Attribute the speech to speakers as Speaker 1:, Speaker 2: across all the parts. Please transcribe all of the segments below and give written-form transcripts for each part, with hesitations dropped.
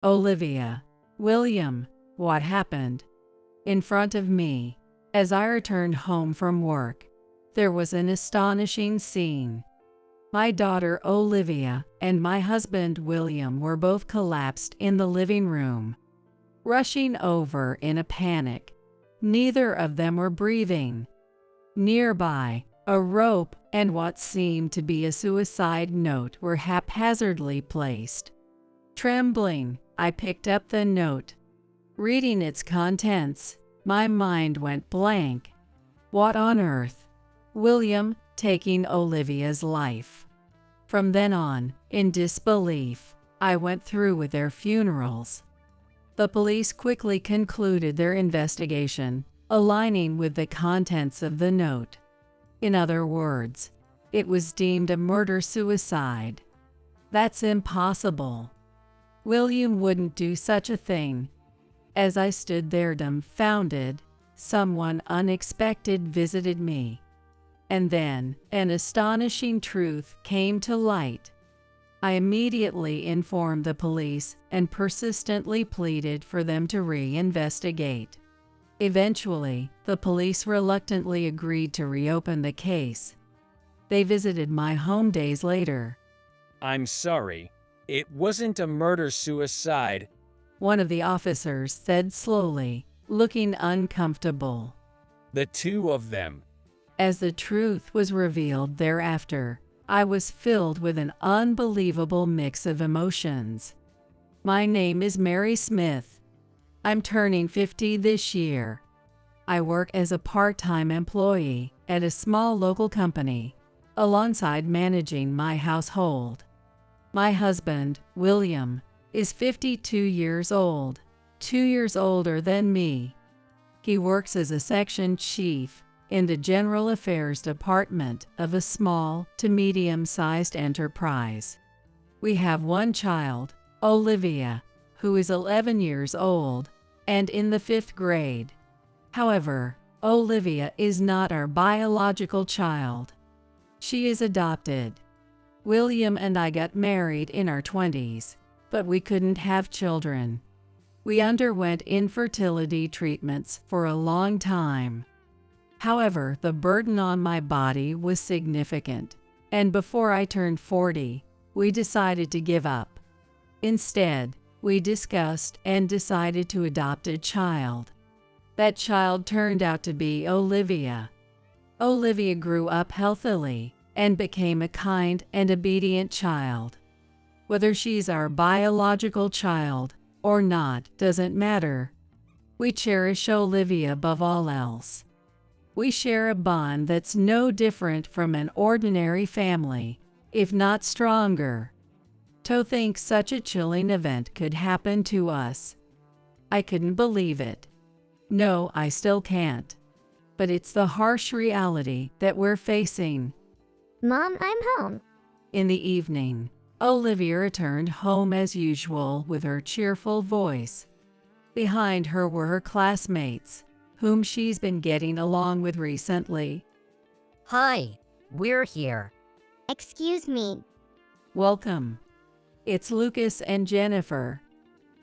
Speaker 1: Olivia. William, what happened? In front of me, as I returned home from work, there was an astonishing scene. My daughter Olivia and my husband William were both collapsed in the living room, rushing over in a panic. Neither of them were breathing. Nearby, a rope and what seemed to be a suicide note were haphazardly placed. Trembling, I picked up the note. Reading its contents, my mind went blank. What on earth? William taking Olivia's life. From then on, in disbelief, I went through with their funerals. The police quickly concluded their investigation, aligning with the contents of the note. In other words, it was deemed a murder-suicide. That's impossible. William wouldn't do such a thing. As I stood there dumbfounded, someone unexpected visited me. And then, an astonishing truth came to light. I immediately informed the police and persistently pleaded for them to reinvestigate. Eventually, the police reluctantly agreed to reopen the case. They visited my home days later.
Speaker 2: I'm sorry, it wasn't a murder-suicide.
Speaker 1: One of the officers said slowly, looking uncomfortable.
Speaker 2: The two of them.
Speaker 1: As the truth was revealed thereafter, I was filled with an unbelievable mix of emotions. My name is Mary Smith. I'm turning 50 this year. I work as a part-time employee at a small local company, alongside managing my household. My husband, William, is 52 years old, 2 years older than me. He works as a section chief in the General Affairs Department of a small to medium-sized enterprise. We have one child, Olivia, who is 11 years old and in the 5th grade. However, Olivia is not our biological child. She is adopted. William and I got married in our 20s, but we couldn't have children. We underwent infertility treatments for a long time. However, the burden on my body was significant, and before I turned 40, we decided to give up. Instead, we discussed and decided to adopt a child. That child turned out to be Olivia. Olivia grew up healthily and became a kind and obedient child. Whether she's our biological child or not doesn't matter. We cherish Olivia above all else. We share a bond that's no different from an ordinary family, if not stronger. To think such a chilling event could happen to us. I couldn't believe it. No, I still can't. But it's the harsh reality that we're facing.
Speaker 3: Mom, I'm home.
Speaker 1: In the evening, Olivia returned home as usual with her cheerful voice. Behind her were her classmates, whom she's been getting along with recently.
Speaker 4: Hi, we're here.
Speaker 3: Excuse me.
Speaker 1: Welcome. It's Lucas and Jennifer.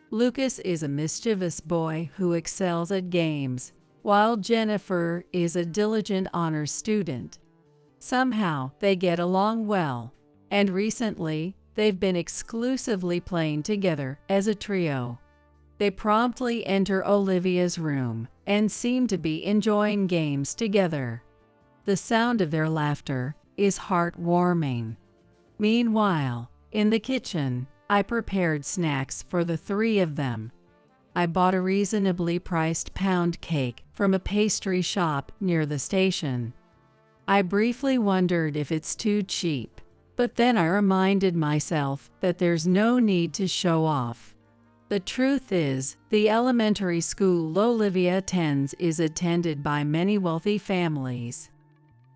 Speaker 1: Lucas is a mischievous boy who excels at games, while Jennifer is a diligent honor student. Somehow, they get along well, and recently, they've been exclusively playing together as a trio. They promptly enter Olivia's room and seem to be enjoying games together. The sound of their laughter is heartwarming. Meanwhile, in the kitchen, I prepared snacks for the three of them. I bought a reasonably priced pound cake from a pastry shop near the station. I briefly wondered if it's too cheap, but then I reminded myself that there's no need to show off. The truth is, the elementary school Olivia attends is attended by many wealthy families.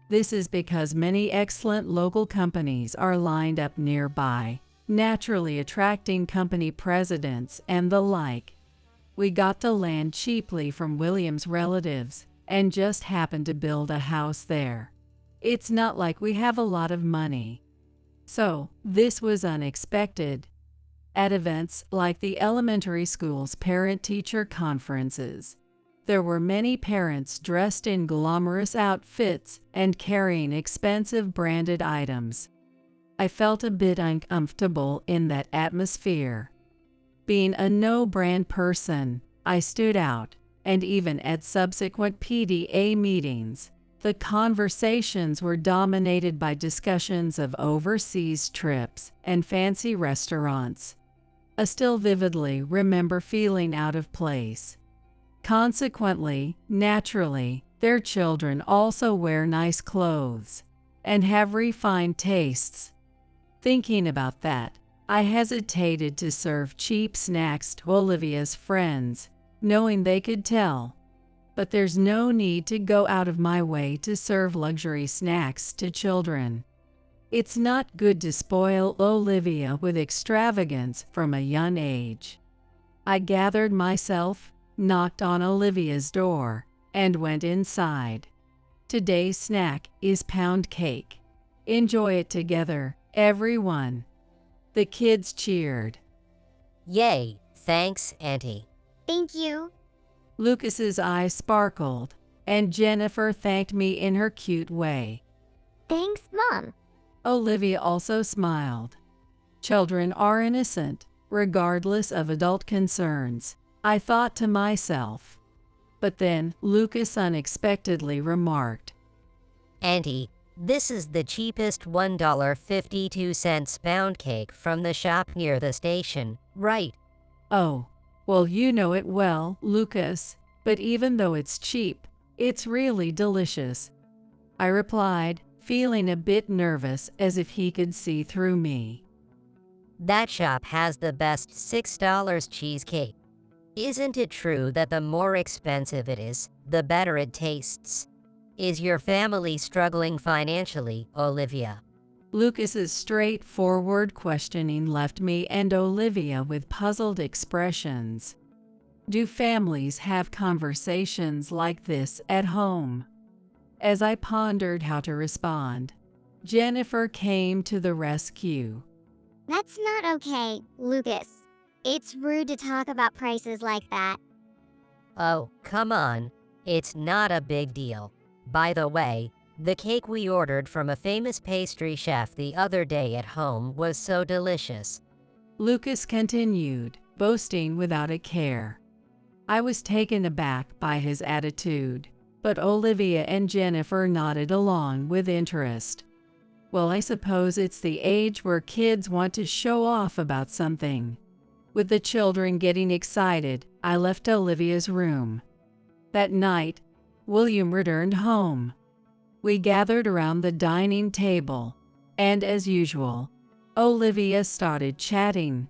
Speaker 1: This is because many excellent local companies are lined up nearby, naturally attracting company presidents and the like. We got the land cheaply from William's relatives and just happened to build a house there. It's not like we have a lot of money. So, this was unexpected. At events like the elementary school's parent-teacher conferences, there were many parents dressed in glamorous outfits and carrying expensive branded items. I felt a bit uncomfortable in that atmosphere. Being a no-brand person, I stood out, and even at subsequent PTA meetings, the conversations were dominated by discussions of overseas trips and fancy restaurants. I still vividly remember feeling out of place. Consequently, naturally, their children also wear nice clothes and have refined tastes. Thinking about that, I hesitated to serve cheap snacks to Olivia's friends, knowing they could tell. But there's no need to go out of my way to serve luxury snacks to children. It's not good to spoil Olivia with extravagance from a young age. I gathered myself, knocked on Olivia's door, and went inside. Today's snack is pound cake. Enjoy it together, everyone. The kids cheered.
Speaker 4: Yay, thanks, Auntie.
Speaker 3: Thank you.
Speaker 1: Lucas's eyes sparkled, and Jennifer thanked me in her cute way.
Speaker 3: Thanks, Mom.
Speaker 1: Olivia also smiled. Children are innocent, regardless of adult concerns, I thought to myself. But then Lucas unexpectedly remarked,
Speaker 4: Auntie, this is the cheapest $1.52 pound cake from the shop near the station, right?
Speaker 1: "Oh, well, you know it well, Lucas, but even though it's cheap, it's really delicious," I replied, feeling a bit nervous as if he could see through me.
Speaker 4: That shop has the best $6 cheesecake. Isn't it true that the more expensive it is, the better it tastes? Is your family struggling financially, Olivia?
Speaker 1: Lucas's straightforward questioning left me and Olivia with puzzled expressions. Do families have conversations like this at home? As I pondered how to respond, Jennifer came to the rescue.
Speaker 3: That's not okay, Lucas. It's rude to talk about prices like that.
Speaker 4: Oh, come on. It's not a big deal. By the way, the cake we ordered from a famous pastry chef the other day at home was so delicious.
Speaker 1: Lucas continued, boasting without a care. I was taken aback by his attitude, but Olivia and Jennifer nodded along with interest. Well, I suppose it's the age where kids want to show off about something. With the children getting excited, I left Olivia's room. That night, William returned home. We gathered around the dining table, and as usual, Olivia started chatting.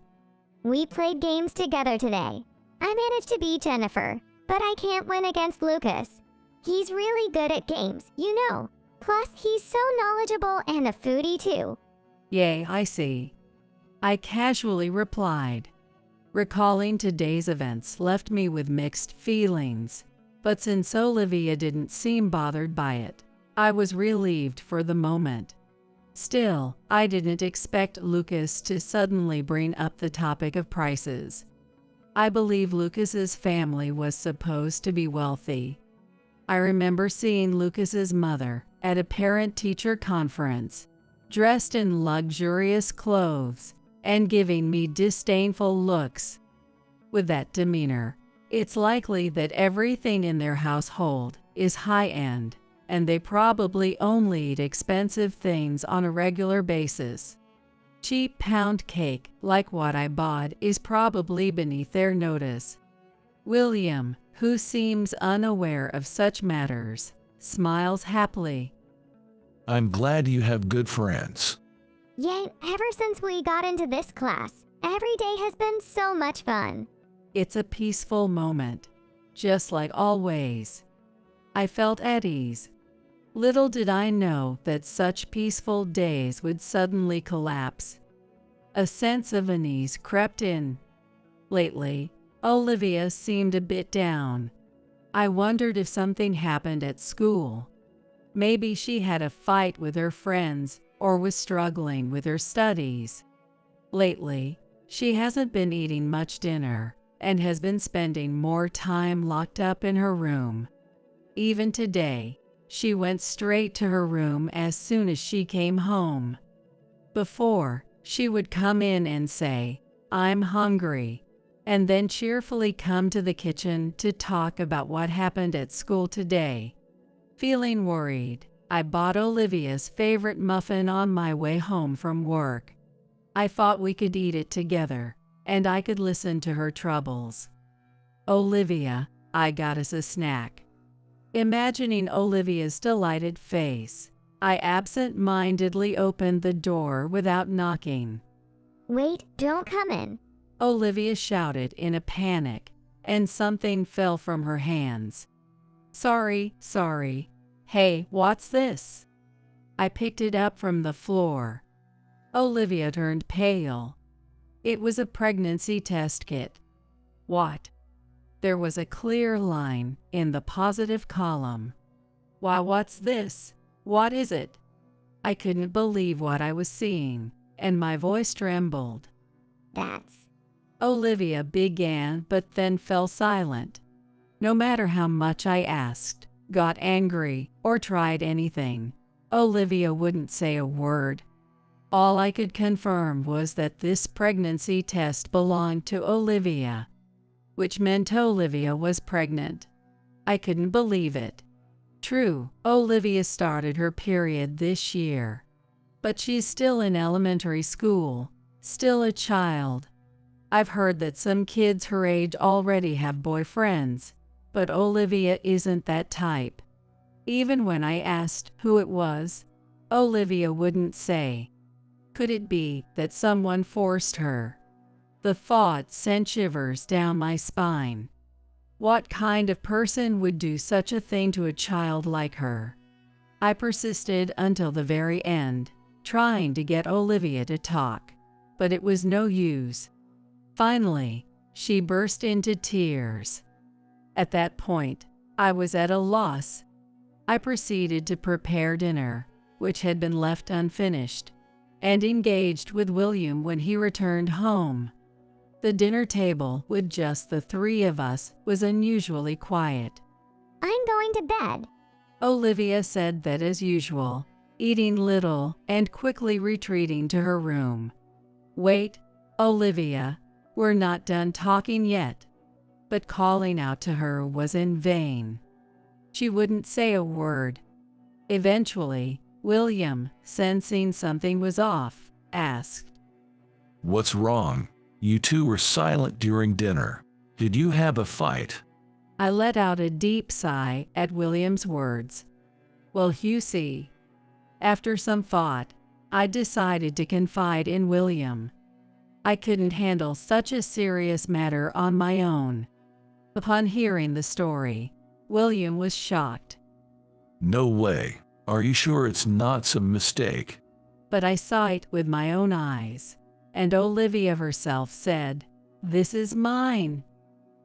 Speaker 3: We played games together today. I managed to beat Jennifer, but I can't win against Lucas. He's really good at games, you know. Plus, he's so knowledgeable and a foodie too.
Speaker 1: Yay, I see, I casually replied. Recalling today's events left me with mixed feelings, but since Olivia didn't seem bothered by it, I was relieved for the moment. Still, I didn't expect Lucas to suddenly bring up the topic of prices. I believe Lucas's family was supposed to be wealthy. I remember seeing Lucas's mother at a parent-teacher conference, dressed in luxurious clothes and giving me disdainful looks. With that demeanor, it's likely that everything in their household is high-end, and they probably only eat expensive things on a regular basis. Cheap pound cake, like what I bought, is probably beneath their notice. William, who seems unaware of such matters, smiles happily.
Speaker 5: I'm glad you have good friends.
Speaker 3: Yay, ever since we got into this class, every day has been so much fun.
Speaker 1: It's a peaceful moment, just like always. I felt at ease. Little did I know that such peaceful days would suddenly collapse. A sense of unease crept in. Lately, Olivia seemed a bit down. I wondered if something happened at school. Maybe she had a fight with her friends or was struggling with her studies. Lately, She hasn't been eating much dinner and has been spending more time locked up in her room. Even today, she went straight to her room as soon as she came home. Before, she would come in and say, "I'm hungry," and then cheerfully come to the kitchen to talk about what happened at school today. Feeling worried, I bought Olivia's favorite muffin on my way home from work. I thought we could eat it together, and I could listen to her troubles. "Olivia, I got us a snack." Imagining Olivia's delighted face, I absent-mindedly opened the door without knocking.
Speaker 3: Wait, don't come in.
Speaker 1: Olivia shouted in a panic, and something fell from her hands. Sorry. Hey, what's this?" I picked it up from the floor. Olivia turned pale. It was a pregnancy test kit. What? There was a clear line in the positive column. Why, what's this? What is it? I couldn't believe what I was seeing, and my voice trembled.
Speaker 3: That's...
Speaker 1: Olivia began, but then fell silent. No matter how much I asked, got angry, or tried anything, Olivia wouldn't say a word. All I could confirm was that this pregnancy test belonged to Olivia, which meant Olivia was pregnant. I couldn't believe it. True, Olivia started her period this year, but she's still in elementary school, still a child. I've heard that some kids her age already have boyfriends, but Olivia isn't that type. Even when I asked who it was, Olivia wouldn't say. Could it be that someone forced her? The thought sent shivers down my spine. What kind of person would do such a thing to a child like her? I persisted until the very end, trying to get Olivia to talk, but it was no use. Finally, she burst into tears. At that point, I was at a loss. I proceeded to prepare dinner, which had been left unfinished, and engaged with William when he returned home. The dinner table, with just the three of us, was unusually quiet.
Speaker 3: I'm going to bed.
Speaker 1: Olivia said that as usual, eating little and quickly retreating to her room. Wait, Olivia, we're not done talking yet. But calling out to her was in vain. She wouldn't say a word. Eventually, William, sensing something was off, asked,
Speaker 5: "What's wrong? You two were silent during dinner. Did you have a fight?"
Speaker 1: I let out a deep sigh at William's words. Well, you see. After some thought, I decided to confide in William. I couldn't handle such a serious matter on my own. Upon hearing the story, William was shocked.
Speaker 5: "No way. Are you sure it's not some mistake?"
Speaker 1: But I saw it with my own eyes, and Olivia herself said, "This is mine."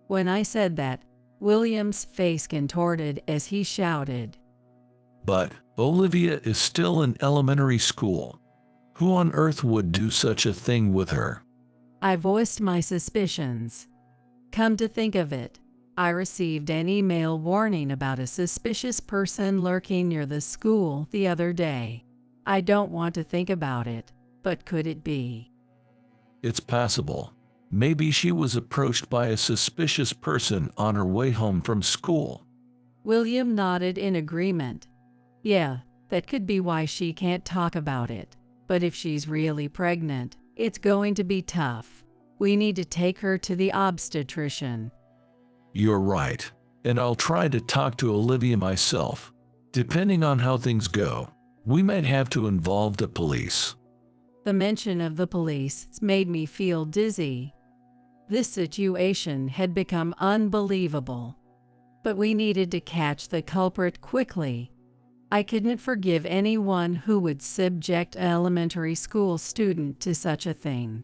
Speaker 1: When I said that, William's face contorted as he shouted,
Speaker 5: "But Olivia is still in elementary school. Who on earth would do such a thing with her?"
Speaker 1: I voiced my suspicions. Come to think of it, I received an email warning about a suspicious person lurking near the school the other day. I don't want to think about it, but could it be?
Speaker 5: It's possible. Maybe she was approached by a suspicious person on her way home from school.
Speaker 1: William nodded in agreement. Yeah, that could be why she can't talk about it. But if she's really pregnant, it's going to be tough. We need to take her to the obstetrician.
Speaker 5: You're right, and I'll try to talk to Olivia myself. Depending on how things go, we might have to involve the police.
Speaker 1: The mention of the police made me feel dizzy. This situation had become unbelievable. But we needed to catch the culprit quickly. I couldn't forgive anyone who would subject an elementary school student to such a thing.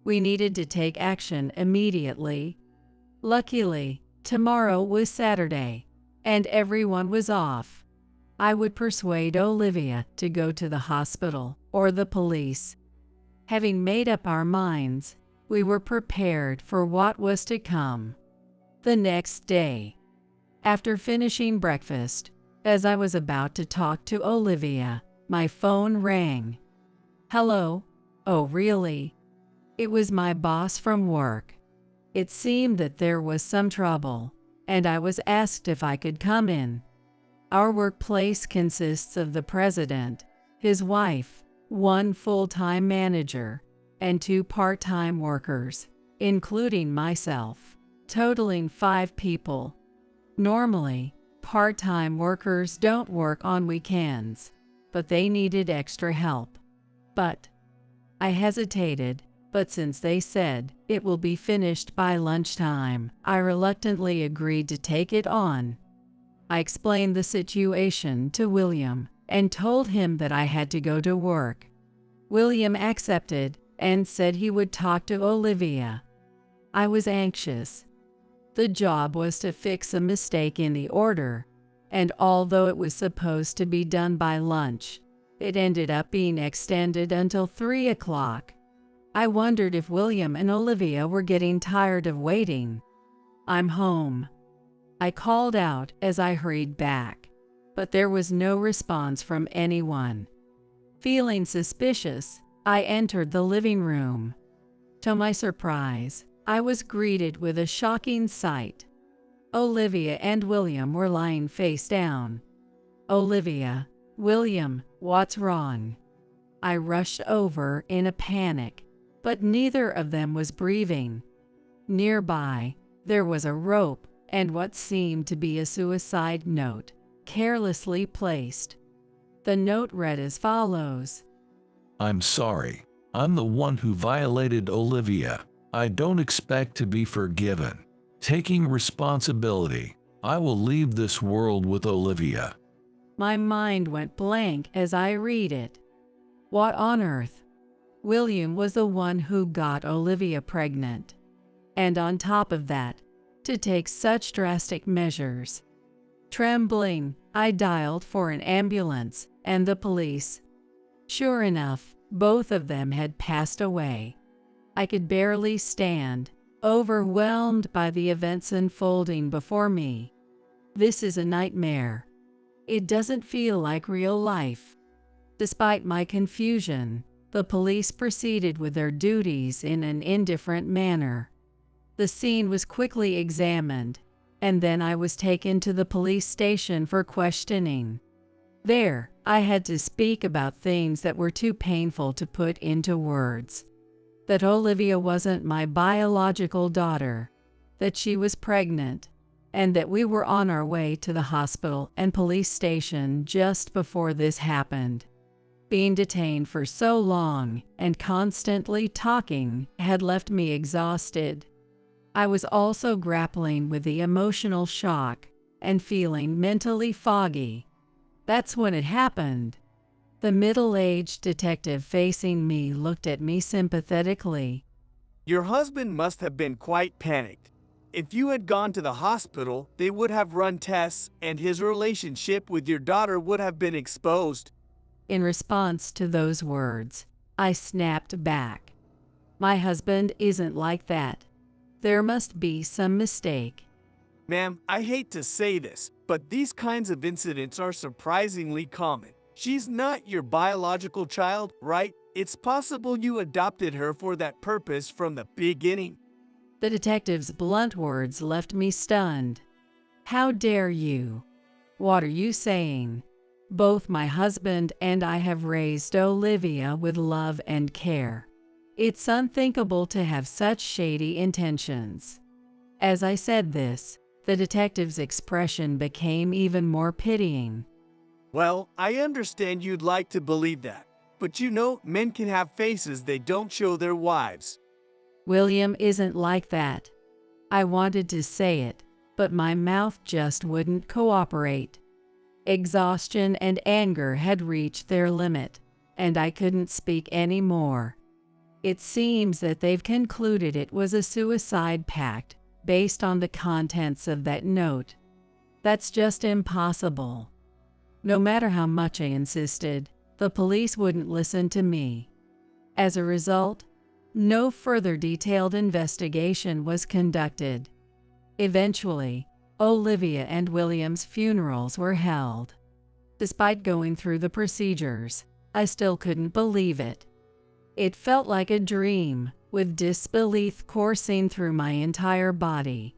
Speaker 1: We needed to take action immediately. Luckily, tomorrow was Saturday, and everyone was off. I would persuade Olivia to go to the hospital or the police. Having made up our minds, We were prepared for what was to come. The next day, after finishing breakfast, as I was about to talk to Olivia, my phone rang. Hello? Oh, really? It was my boss from work. It seemed that there was some trouble, and I was asked if I could come in. Our workplace consists of the president, his wife, one full-time manager, and 2 part-time workers, including myself, totaling 5 people. Normally, part-time workers don't work on weekends, but they needed extra help. But I hesitated, but since they said it will be finished by lunchtime, I reluctantly agreed to take it on. I explained the situation to William and told him that I had to go to work. William accepted and said he would talk to Olivia. I was anxious. The job was to fix a mistake in the order, and although it was supposed to be done by lunch, it ended up being extended until 3 o'clock. I wondered if William and Olivia were getting tired of waiting. I'm home, I called out as I hurried back, but there was no response from anyone. Feeling suspicious, I entered the living room. To my surprise, I was greeted with a shocking sight. Olivia and William were lying face down. Olivia, William, what's wrong? I rushed over in a panic, but neither of them was breathing. Nearby, there was a rope and what seemed to be a suicide note, carelessly placed. The note read as follows.
Speaker 5: I'm sorry. I'm the one who violated Olivia. I don't expect to be forgiven. Taking responsibility, I will leave this world with Olivia.
Speaker 1: My mind went blank as I read it. What on earth? William was the one who got Olivia pregnant. And on top of that, to take such drastic measures. Trembling, I dialed for an ambulance and the police. Sure enough, both of them had passed away. I could barely stand, overwhelmed by the events unfolding before me. This is a nightmare. It doesn't feel like real life. Despite my confusion, the police proceeded with their duties in an indifferent manner. The scene was quickly examined, and then I was taken to the police station for questioning. There, I had to speak about things that were too painful to put into words. That Olivia wasn't my biological daughter, that she was pregnant, and that we were on our way to the hospital and police station just before this happened. Being detained for so long and constantly talking had left me exhausted. I was also grappling with the emotional shock and feeling mentally foggy. That's when it happened. The middle-aged detective facing me looked at me sympathetically.
Speaker 6: Your husband must have been quite panicked. If you had gone to the hospital, they would have run tests and his relationship with your daughter would have been exposed.
Speaker 1: In response to those words, I snapped back. My husband isn't like that. There must be some mistake.
Speaker 6: Ma'am, I hate to say this, but these kinds of incidents are surprisingly common. She's not your biological child, right? It's possible you adopted her for that purpose from the beginning.
Speaker 1: The detective's blunt words left me stunned. How dare you? What are you saying? Both my husband and I have raised Olivia with love and care. It's unthinkable to have such shady intentions. As I said this, the detective's expression became even more pitying.
Speaker 6: Well, I understand you'd like to believe that, but you know, men can have faces they don't show their wives.
Speaker 1: William isn't like that. I wanted to say it, but my mouth just wouldn't cooperate. Exhaustion and anger had reached their limit, and I couldn't speak any more. It seems that they've concluded it was a suicide pact based on the contents of that note. That's just impossible. No matter how much I insisted, the police wouldn't listen to me. As a result, No further detailed investigation was conducted. Eventually, Olivia and William's funerals were held. Despite going through the procedures, I still couldn't believe it. It felt like a dream, with disbelief coursing through my entire body.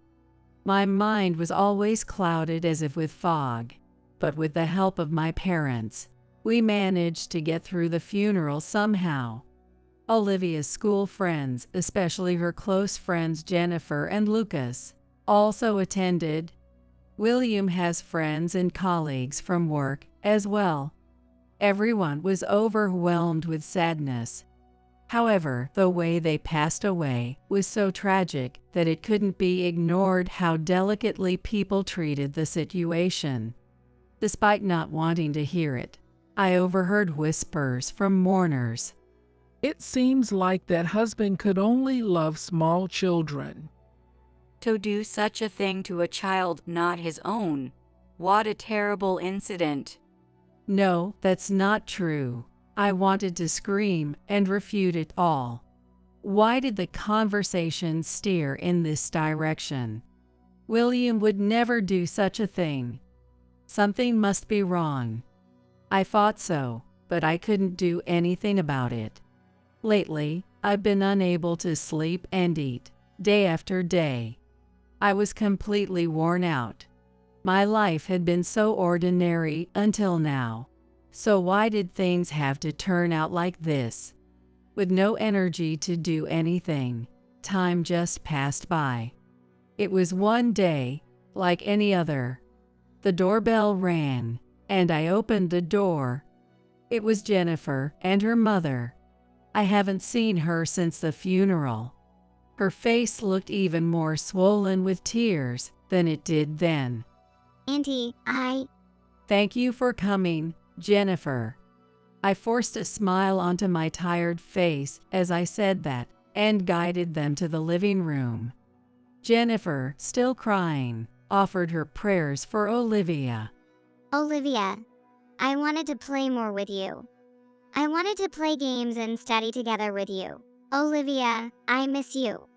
Speaker 1: My mind was always clouded as if with fog, but with the help of my parents, we managed to get through the funeral somehow. Olivia's school friends, especially her close friends Jennifer and Lucas, also attended. William has friends and colleagues from work as well. Everyone was overwhelmed with sadness. However, the way they passed away was so tragic that it couldn't be ignored how delicately people treated the situation. Despite not wanting to hear it, I overheard whispers from mourners.
Speaker 7: It seems like that husband could only love small children.
Speaker 8: To do such a thing to a child not his own. What a terrible incident.
Speaker 1: No, that's not true. I wanted to scream and refute it all. Why did the conversation steer in this direction? William would never do such a thing. Something must be wrong. I thought so, but I couldn't do anything about it. Lately, I've been unable to sleep and eat, day after day. I was completely worn out. My life had been so ordinary until now. So why did things have to turn out like this? With no energy to do anything, time just passed by. It was one day, like any other. The doorbell rang, and I opened the door. It was Jennifer and her mother. I haven't seen her since the funeral. Her face looked even more swollen with tears than it did then.
Speaker 3: Auntie,
Speaker 1: Thank you for coming, Jennifer. I forced a smile onto my tired face as I said that and guided them to the living room. Jennifer, still crying, offered her prayers for Olivia.
Speaker 3: Olivia, I wanted to play more with you. I wanted to play games and study together with you. Olivia, I miss you.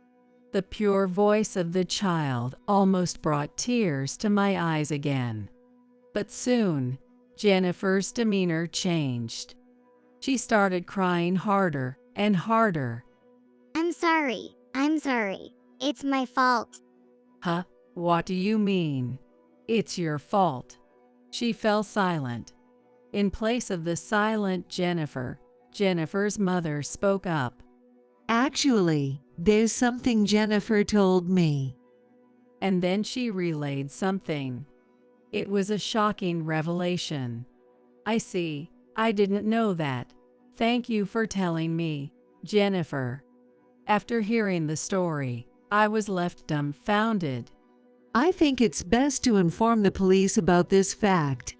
Speaker 1: The pure voice of the child almost brought tears to my eyes again. But soon, Jennifer's demeanor changed. She started crying harder and harder.
Speaker 3: I'm sorry. It's my fault.
Speaker 1: Huh? What do you mean? It's your fault. She fell silent. In place of the silent Jennifer, Jennifer's mother spoke up.
Speaker 9: Actually, there's something Jennifer told me.
Speaker 1: And then she relayed something. It was a shocking revelation. I see. I didn't know that. Thank you for telling me, Jennifer. After hearing the story, I was left dumbfounded.
Speaker 9: I think it's best to inform the police about this fact,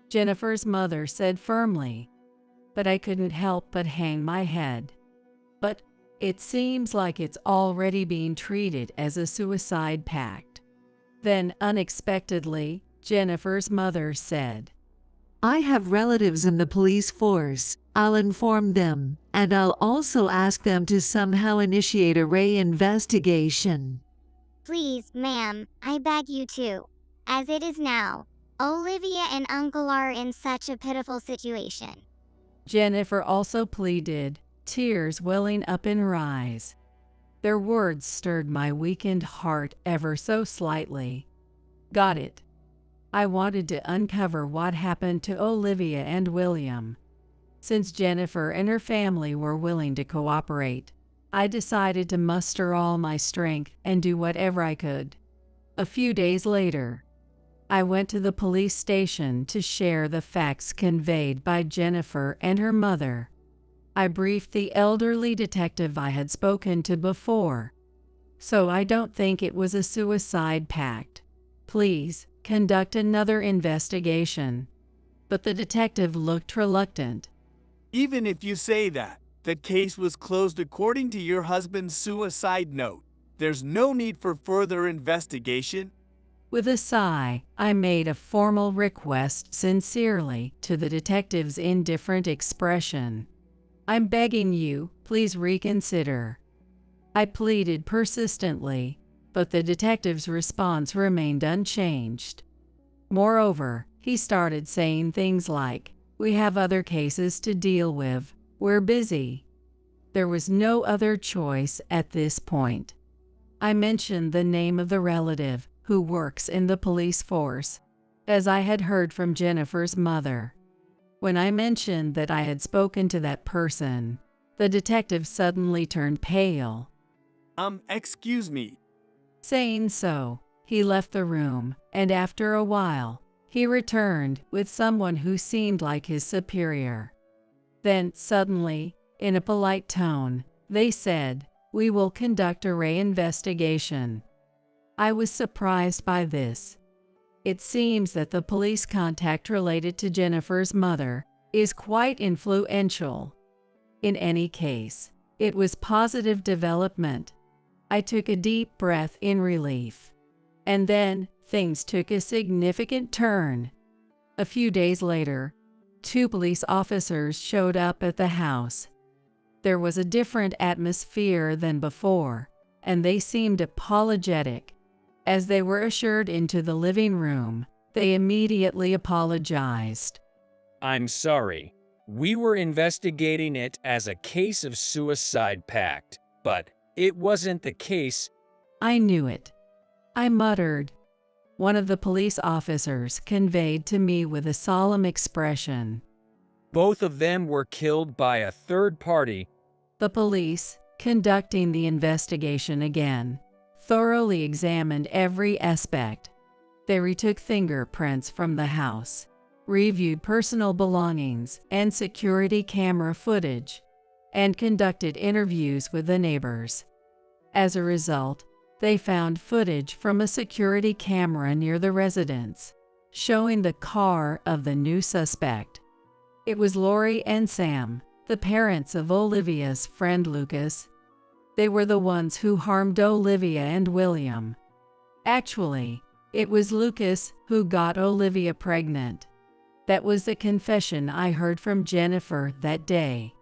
Speaker 1: Jennifer's mother said firmly. But I couldn't help but hang my head. But it seems like it's already being treated as a suicide pact. Then, unexpectedly, Jennifer's mother said,
Speaker 9: I have relatives in the police force. I'll inform them, and I'll also ask them to somehow initiate a investigation.
Speaker 3: Please, ma'am, I beg you to. As it is now, Olivia and Uncle are in such a pitiful situation.
Speaker 1: Jennifer also pleaded, tears welling up in her eyes. Their words stirred my weakened heart ever so slightly. Got it. I wanted to uncover what happened to Olivia and William. Since Jennifer and her family were willing to cooperate, I decided to muster all my strength and do whatever I could. A few days later, I went to the police station to share the facts conveyed by Jennifer and her mother. I briefed the elderly detective I had spoken to before. So I don't think it was a suicide pact. Please, conduct another investigation. But the detective looked reluctant.
Speaker 6: Even if you say that, the case was closed according to your husband's suicide note. There's no need for further investigation.
Speaker 1: With a sigh, I made a formal request sincerely to the detective's indifferent expression. I'm begging you, please reconsider. I pleaded persistently, but the detective's response remained unchanged. Moreover, he started saying things like, "We have other cases to deal with. We're busy." There was no other choice at this point. I mentioned the name of the relative who works in the police force, as I had heard from Jennifer's mother. When I mentioned that I had spoken to that person, the detective suddenly turned pale.
Speaker 6: Excuse me.
Speaker 1: Saying so, he left the room, and after a while, he returned with someone who seemed like his superior. Then, suddenly, in a polite tone, they said, "We will conduct a re-investigation." I was surprised by this. It seems that the police contact related to Jennifer's mother is quite influential. In any case, it was positive development. I took a deep breath in relief. And then, things took a significant turn. A few days later, 2 police officers showed up at the house. There was a different atmosphere than before, and they seemed apologetic. As they were ushered into the living room, they immediately apologized.
Speaker 2: I'm sorry. We were investigating it as a case of suicide pact, but it wasn't the case.
Speaker 1: I knew it. I muttered. One of the police officers conveyed to me with a solemn expression.
Speaker 2: Both of them were killed by a third party.
Speaker 1: The police, conducting the investigation again, thoroughly examined every aspect. They retook fingerprints from the house, reviewed personal belongings and security camera footage, and conducted interviews with the neighbors. As a result, they found footage from a security camera near the residence, showing the car of the new suspect. It was Lori and Sam, the parents of Olivia's friend Lucas. They were the ones who harmed Olivia and William. Actually, it was Lucas who got Olivia pregnant. That was the confession I heard from Jennifer that day.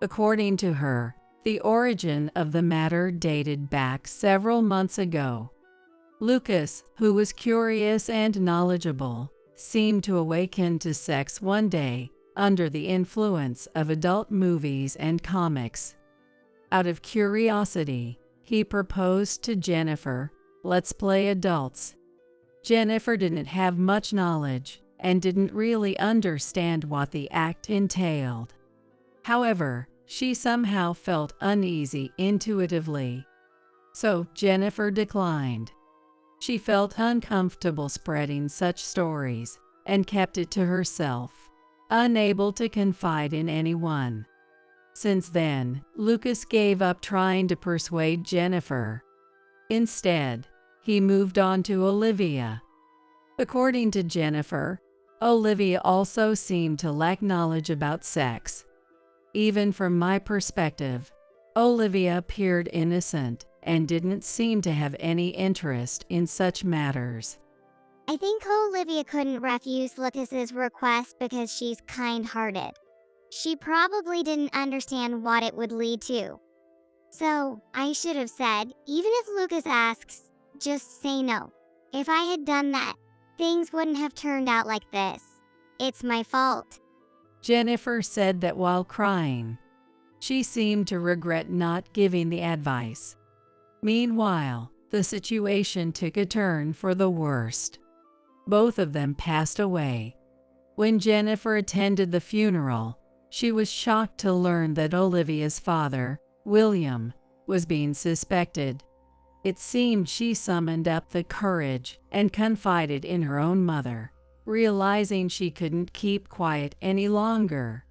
Speaker 1: According to her, the origin of the matter dated back several months ago. Lucas, who was curious and knowledgeable, seemed to awaken to sex one day under the influence of adult movies and comics. Out of curiosity, he proposed to Jennifer, "Let's play adults." Jennifer didn't have much knowledge and didn't really understand what the act entailed. However, she somehow felt uneasy intuitively. So Jennifer declined. She felt uncomfortable spreading such stories and kept it to herself, unable to confide in anyone. Since then, Lucas gave up trying to persuade Jennifer. Instead, he moved on to Olivia. According to Jennifer, Olivia also seemed to lack knowledge about sex. Even from my perspective, Olivia appeared innocent and didn't seem to have any interest in such matters.
Speaker 3: I think Olivia couldn't refuse Lucas's request because she's kind-hearted. She probably didn't understand what it would lead to. So, I should have said, even if Lucas asks, just say no. If I had done that, things wouldn't have turned out like this. It's my fault.
Speaker 1: Jennifer said that while crying. She seemed to regret not giving the advice. Meanwhile, the situation took a turn for the worst. Both of them passed away. When Jennifer attended the funeral, she was shocked to learn that Olivia's father, William, was being suspected. It seemed she summoned up the courage and confided in her own mother, realizing she couldn't keep quiet any longer.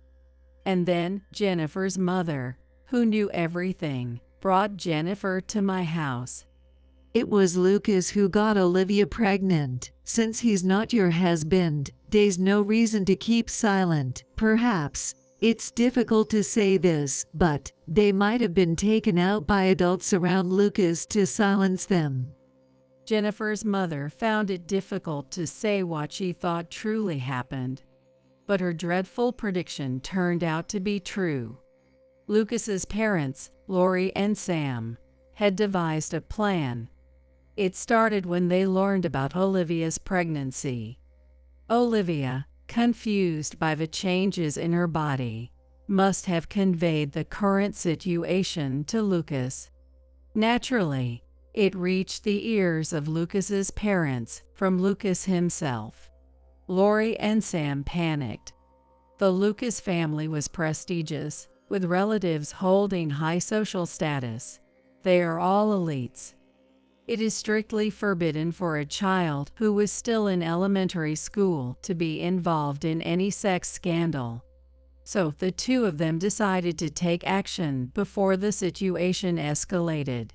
Speaker 1: And then Jennifer's mother, who knew everything, brought Jennifer to my house.
Speaker 9: It was Lucas who got Olivia pregnant. Since he's not your husband, there's no reason to keep silent. Perhaps it's difficult to say this, but they might have been taken out by adults around Lucas to silence them.
Speaker 1: Jennifer's mother found it difficult to say what she thought truly happened, but her dreadful prediction turned out to be true. Lucas's parents, Lori and Sam, had devised a plan. It started when they learned about Olivia's pregnancy. Olivia, confused by the changes in her body, must have conveyed the current situation to Lucas. Naturally, it reached the ears of Lucas's parents from Lucas himself. Lori and Sam panicked. The Lucas family was prestigious, with relatives holding high social status. They are all elites. It is strictly forbidden for a child who was still in elementary school to be involved in any sex scandal. So the two of them decided to take action before the situation escalated.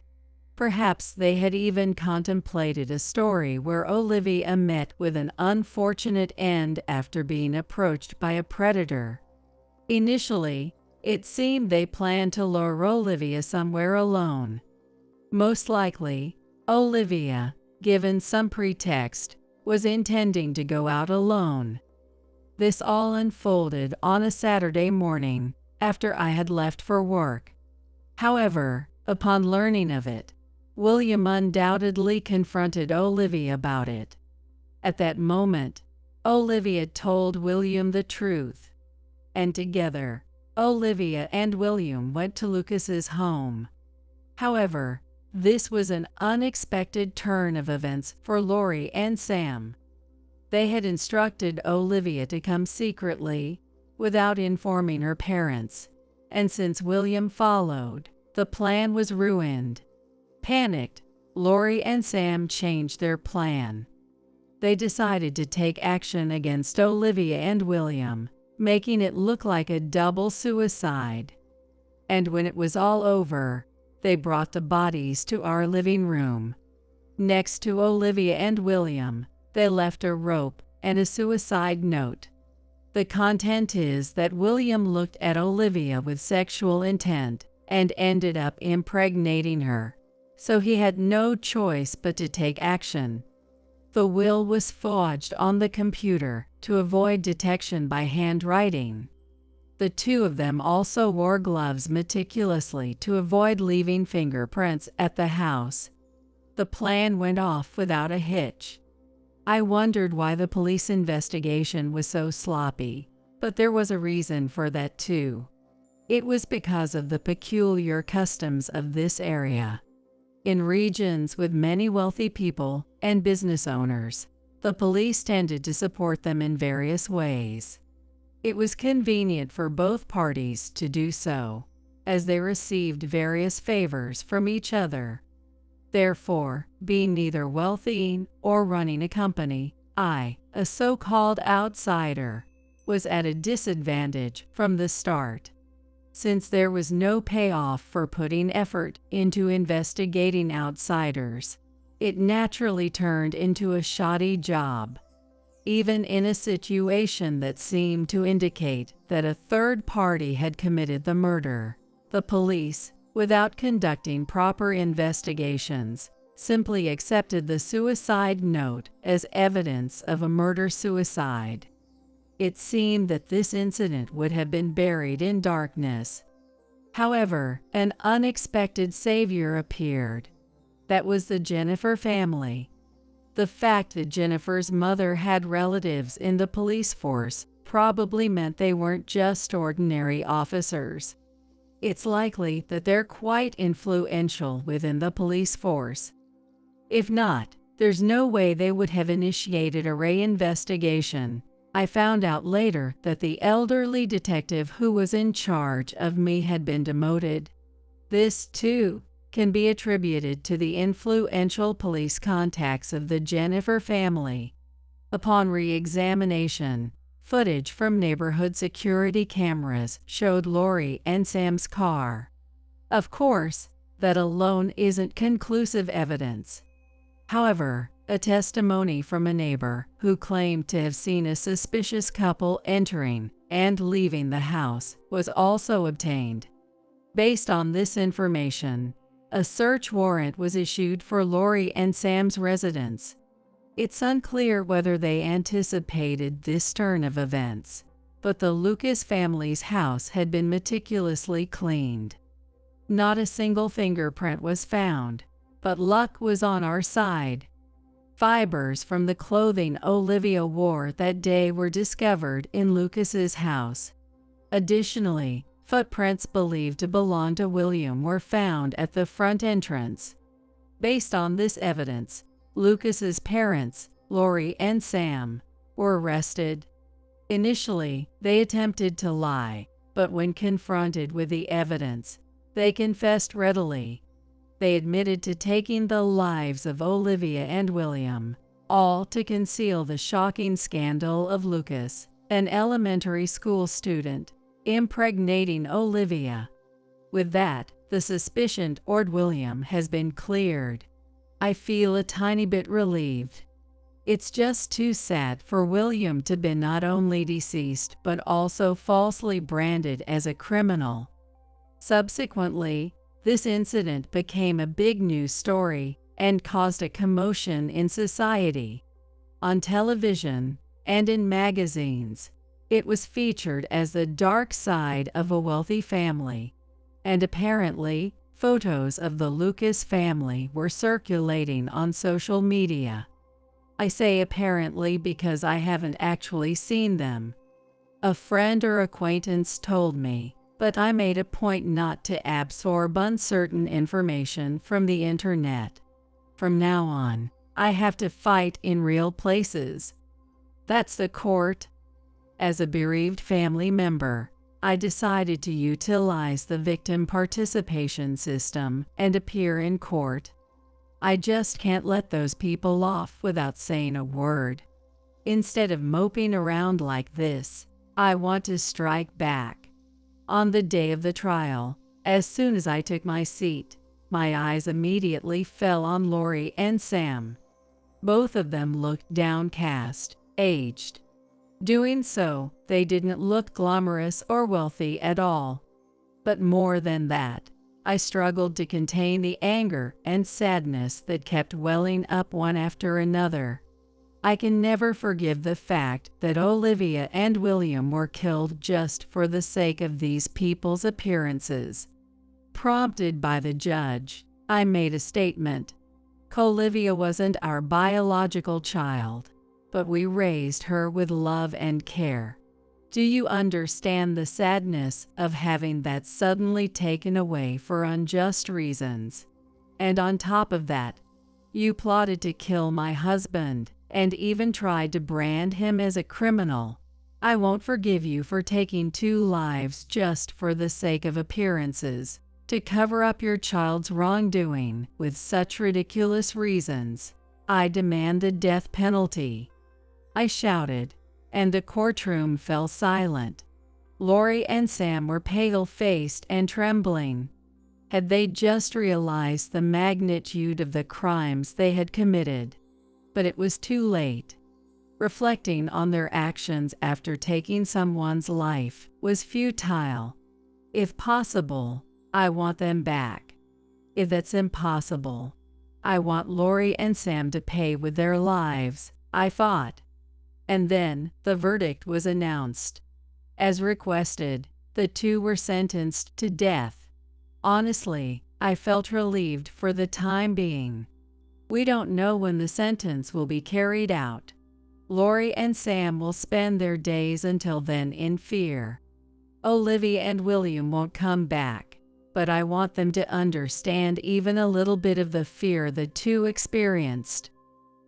Speaker 1: Perhaps they had even contemplated a story where Olivia met with an unfortunate end after being approached by a predator. Initially, it seemed they planned to lure Olivia somewhere alone. Most likely, Olivia, given some pretext, was intending to go out alone. This all unfolded on a Saturday morning, after I had left for work. However, upon learning of it, William undoubtedly confronted Olivia about it. At that moment, Olivia told William the truth, and together, Olivia and William went to Lucas's home. However, this was an unexpected turn of events for Lori and Sam. They had instructed Olivia to come secretly, without informing her parents, and since William followed, the plan was ruined. Panicked, Lori and Sam changed their plan. They decided to take action against Olivia and William, making it look like a double suicide. And when it was all over, they brought the bodies to our living room. Next to Olivia and William, they left a rope and a suicide note. The content is that William looked at Olivia with sexual intent and ended up impregnating her, so he had no choice but to take action. The will was forged on the computer to avoid detection by handwriting. The two of them also wore gloves meticulously to avoid leaving fingerprints at the house. The plan went off without a hitch. I wondered why the police investigation was so sloppy, but there was a reason for that too. It was because of the peculiar customs of this area. In regions with many wealthy people and business owners, the police tended to support them in various ways. It was convenient for both parties to do so, as they received various favors from each other. Therefore, being neither wealthy or running a company, I, a so-called outsider, was at a disadvantage from the start. Since there was no payoff for putting effort into investigating outsiders, it naturally turned into a shoddy job. Even in a situation that seemed to indicate that a third party had committed the murder, the police, without conducting proper investigations, simply accepted the suicide note as evidence of a murder-suicide. It seemed that this incident would have been buried in darkness. However, an unexpected savior appeared. That was the Jennifer family. The fact that Jennifer's mother had relatives in the police force probably meant they weren't just ordinary officers. It's likely that they're quite influential within the police force. If not, there's no way they would have initiated a reinvestigation. I found out later that the elderly detective who was in charge of me had been demoted. This, too, can be attributed to the influential police contacts of the Jennifer family. Upon re-examination, footage from neighborhood security cameras showed Lori and Sam's car. Of course, that alone isn't conclusive evidence. However, a testimony from a neighbor who claimed to have seen a suspicious couple entering and leaving the house was also obtained. Based on this information, a search warrant was issued for Lori and Sam's residence. It's unclear whether they anticipated this turn of events, but the Lucas family's house had been meticulously cleaned. Not a single fingerprint was found, but luck was on our side. Fibers from the clothing Olivia wore that day were discovered in Lucas's house. Additionally, footprints believed to belong to William were found at the front entrance. Based on this evidence, Lucas's parents, Lori and Sam, were arrested. Initially, they attempted to lie, but when confronted with the evidence, they confessed readily. They admitted to taking the lives of Olivia and William, all to conceal the shocking scandal of Lucas, an elementary school student, impregnating Olivia. With that, the suspicion toward William has been cleared. I feel a tiny bit relieved. It's just too sad for William to be not only deceased but also falsely branded as a criminal. Subsequently, this incident became a big news story and caused a commotion in society. On television and in magazines, it was featured as the dark side of a wealthy family, and apparently, photos of the Lucas family were circulating on social media. I say apparently because I haven't actually seen them. A friend or acquaintance told me, but I made a point not to absorb uncertain information from the internet. From now on, I have to fight in real places. That's the court. As a bereaved family member, I decided to utilize the victim participation system and appear in court. I just can't let those people off without saying a word. Instead of moping around like this, I want to strike back. On the day of the trial, as soon as I took my seat, my eyes immediately fell on Lori and Sam. Both of them looked downcast, aged. Doing so, they didn't look glamorous or wealthy at all. But more than that, I struggled to contain the anger and sadness that kept welling up one after another. I can never forgive the fact that Olivia and William were killed just for the sake of these people's appearances. Prompted by the judge, I made a statement. Olivia wasn't our biological child, but we raised her with love and care. Do you understand the sadness of having that suddenly taken away for unjust reasons? And on top of that, you plotted to kill my husband and even tried to brand him as a criminal. I won't forgive you for taking 2 lives just for the sake of appearances, to cover up your child's wrongdoing with such ridiculous reasons. I demand the death penalty. I shouted, and the courtroom fell silent. Lori and Sam were pale-faced and trembling. Had they just realized the magnitude of the crimes they had committed? But it was too late. Reflecting on their actions after taking someone's life was futile. If possible, I want them back. If that's impossible, I want Lori and Sam to pay with their lives, I thought. And then the verdict was announced. As requested, the 2 were sentenced to death. Honestly, I felt relieved for the time being. We don't know when the sentence will be carried out. Lori and Sam will spend their days until then in fear. Olivia and William won't come back, but I want them to understand even a little bit of the fear the 2 experienced.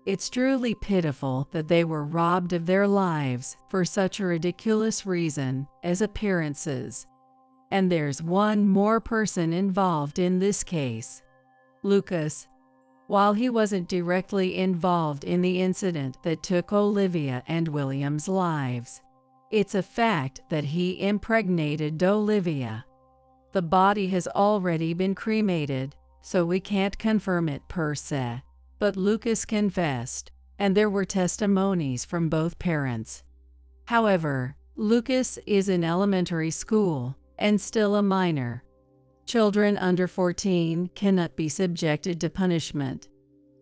Speaker 1: It's truly pitiful that they were robbed of their lives for such a ridiculous reason as appearances. And there's one more person involved in this case. Lucas. While he wasn't directly involved in the incident that took Olivia and William's lives, it's a fact that he impregnated Olivia. The body has already been cremated, so we can't confirm it per se. But Lucas confessed, and there were testimonies from both parents. However, Lucas is in elementary school and still a minor. Children under 14 cannot be subjected to punishment.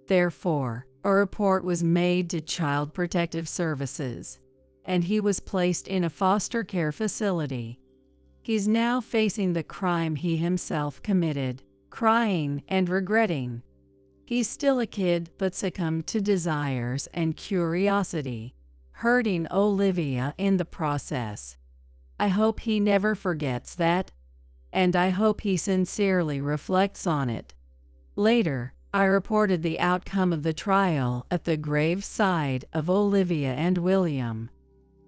Speaker 1: Therefore, a report was made to Child Protective Services, and he was placed in a foster care facility. He's now facing the crime he himself committed, crying and regretting. He's still a kid but succumbed to desires and curiosity, hurting Olivia in the process. I hope he never forgets that, and I hope he sincerely reflects on it. Later, I reported the outcome of the trial at the graveside of Olivia and William.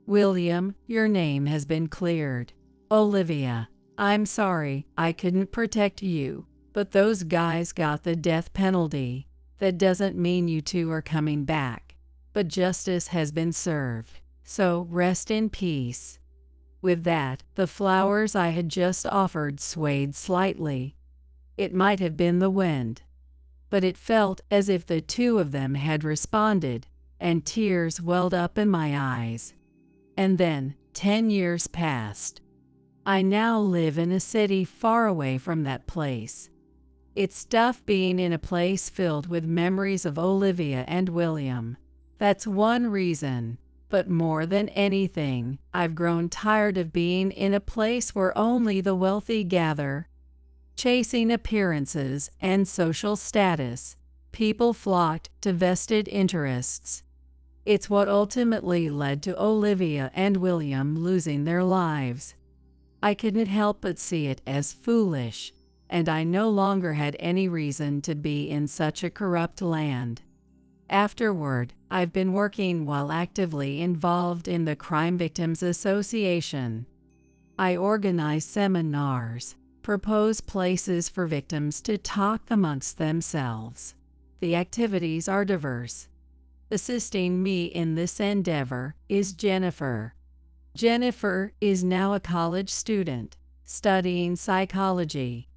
Speaker 1: William, your name has been cleared. Olivia, I'm sorry I couldn't protect you, but those guys got the death penalty. That doesn't mean you two are coming back, but justice has been served, so rest in peace. With that, the flowers I had just offered swayed slightly. It might have been the wind, but it felt as if the two of them had responded, and tears welled up in my eyes. And then, 10 years passed. I now live in a city far away from that place. It's tough being in a place filled with memories of Olivia and William. That's one reason. But more than anything, I've grown tired of being in a place where only the wealthy gather. Chasing appearances and social status, people flocked to vested interests. It's what ultimately led to Olivia and William losing their lives. I couldn't help but see it as foolish, and I no longer had any reason to be in such a corrupt land. Afterward, I've been working while actively involved in the Crime Victims Association. I organize seminars, propose places for victims to talk amongst themselves. The activities are diverse. Assisting me in this endeavor is Jennifer. Jennifer is now a college student, studying psychology.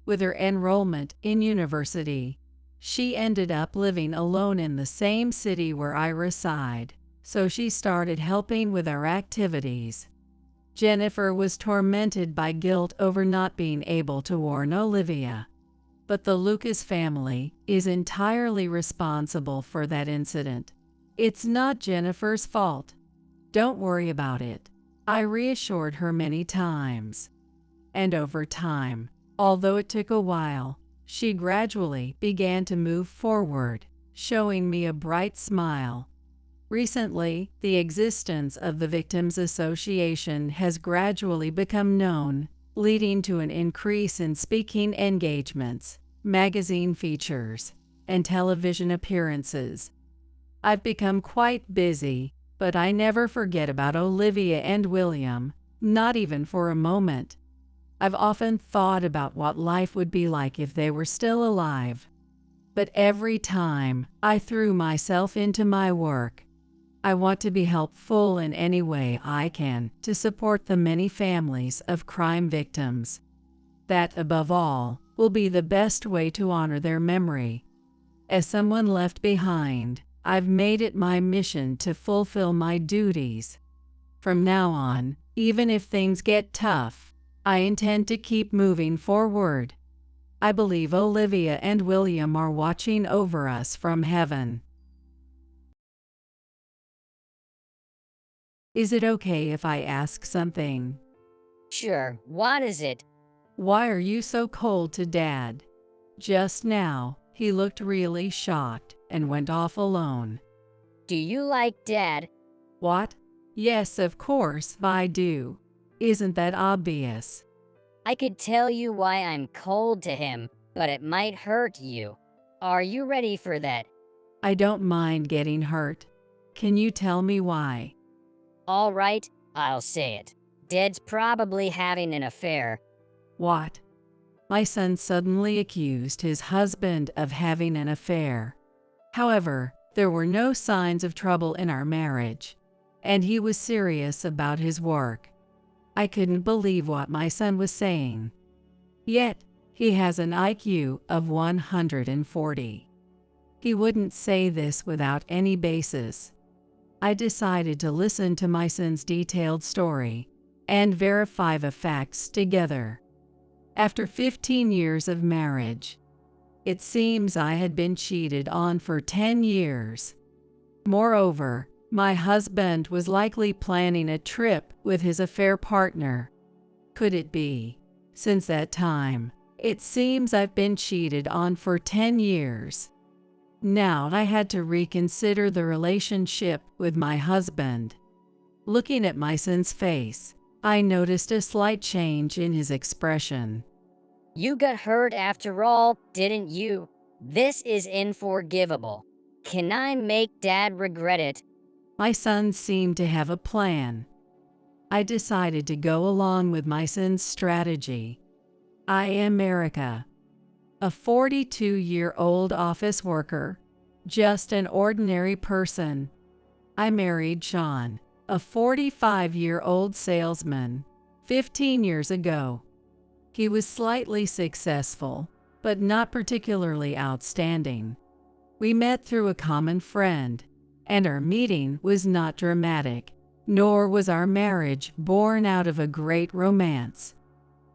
Speaker 1: With her enrollment in university, she ended up living alone in the same city where I reside, so she started helping with our activities. Jennifer was tormented by guilt over not being able to warn Olivia. But the Lucas family is entirely responsible for that incident. It's not Jennifer's fault. Don't worry about it. I reassured her many times. And over time, although it took a while, she gradually began to move forward, showing me a bright smile. Recently, the existence of the Victims Association has gradually become known, leading to an increase in speaking engagements, magazine features, and television appearances. I've become quite busy, but I never forget about Olivia and William, not even for a moment. I've often thought about what life would be like if they were still alive. But every time I threw myself into my work, I want to be helpful in any way I can to support the many families of crime victims. That, above all, will be the best way to honor their memory. As someone left behind, I've made it my mission to fulfill my duties. From now on, even if things get tough, I intend to keep moving forward. I believe Olivia and William are watching over us from heaven. Is it okay if I ask something?
Speaker 4: Sure, what is it?
Speaker 1: Why are you so cold to Dad? Just now, he looked really shocked and went off alone.
Speaker 4: Do you like Dad?
Speaker 1: What? Yes, of course, I do. Isn't that obvious?
Speaker 4: I could tell you why I'm cold to him, but it might hurt you. Are you ready for that?
Speaker 1: I don't mind getting hurt. Can you tell me why?
Speaker 4: All right, I'll say it. Dad's probably having an affair.
Speaker 1: What? My son suddenly accused his husband of having an affair. However, there were no signs of trouble in our marriage, and he was serious about his work. I couldn't believe what my son was saying. Yet, he has an IQ of 140. He wouldn't say this without any basis. I decided to listen to my son's detailed story and verify the facts together. After 15 years of marriage, it seems I had been cheated on for 10 years. Moreover, my husband was likely planning a trip with his affair partner. Could it be? Since that time, it seems I've been cheated on for 10 years. Now I had to reconsider the relationship with my husband. Looking at my son's face, I noticed a slight change in his expression.
Speaker 10: You got hurt after all, didn't you? This is unforgivable. Can I make Dad regret it?
Speaker 1: My son seemed to have a plan. I decided to go along with my son's strategy. I am Erica, a 42-year-old office worker, just an ordinary person. I married Sean, a 45-year-old salesman, 15 years ago. He was slightly successful, but not particularly outstanding. We met through a common friend, and our meeting was not dramatic, nor was our marriage born out of a great romance.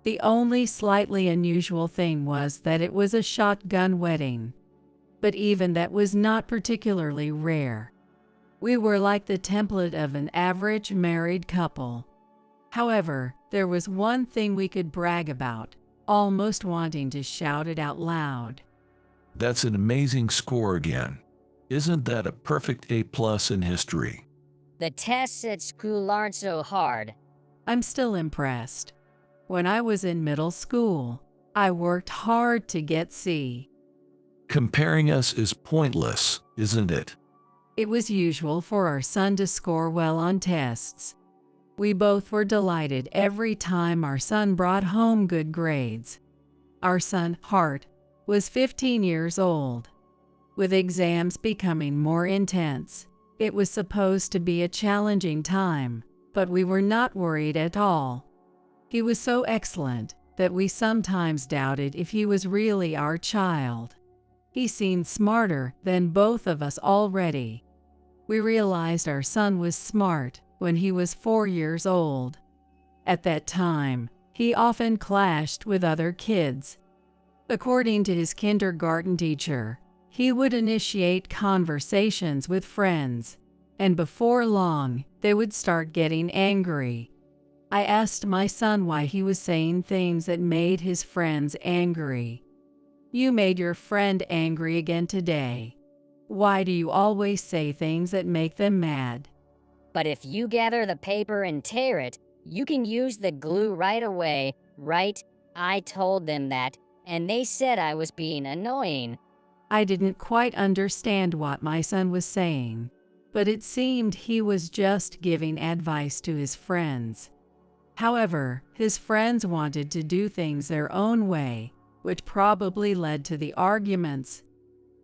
Speaker 1: The only slightly unusual thing was that it was a shotgun wedding. But even that was not particularly rare. We were like the template of an average married couple. However, there was one thing we could brag about, almost wanting to shout it out loud.
Speaker 5: That's an amazing score again. Isn't that a perfect A+ in history?
Speaker 10: The tests at school aren't so hard.
Speaker 1: I'm still impressed. When I was in middle school, I worked hard to get C.
Speaker 5: Comparing us is pointless, isn't it?
Speaker 1: It was usual for our son to score well on tests. We both were delighted every time our son brought home good grades. Our son, Hart, was 15 years old. With exams becoming more intense, it was supposed to be a challenging time, but we were not worried at all. He was so excellent that we sometimes doubted if he was really our child. He seemed smarter than both of us already. We realized our son was smart when he was 4 years old. At that time, he often clashed with other kids. According to his kindergarten teacher, he would initiate conversations with friends, and before long, they would start getting angry. I asked my son why he was saying things that made his friends angry. You made your friend angry again today. Why do you always say things that make them mad?
Speaker 10: But if you gather the paper and tear it, you can use the glue right away, right? I told them that, and they said I was being annoying.
Speaker 1: I didn't quite understand what my son was saying, but it seemed he was just giving advice to his friends. However, his friends wanted to do things their own way, which probably led to the arguments.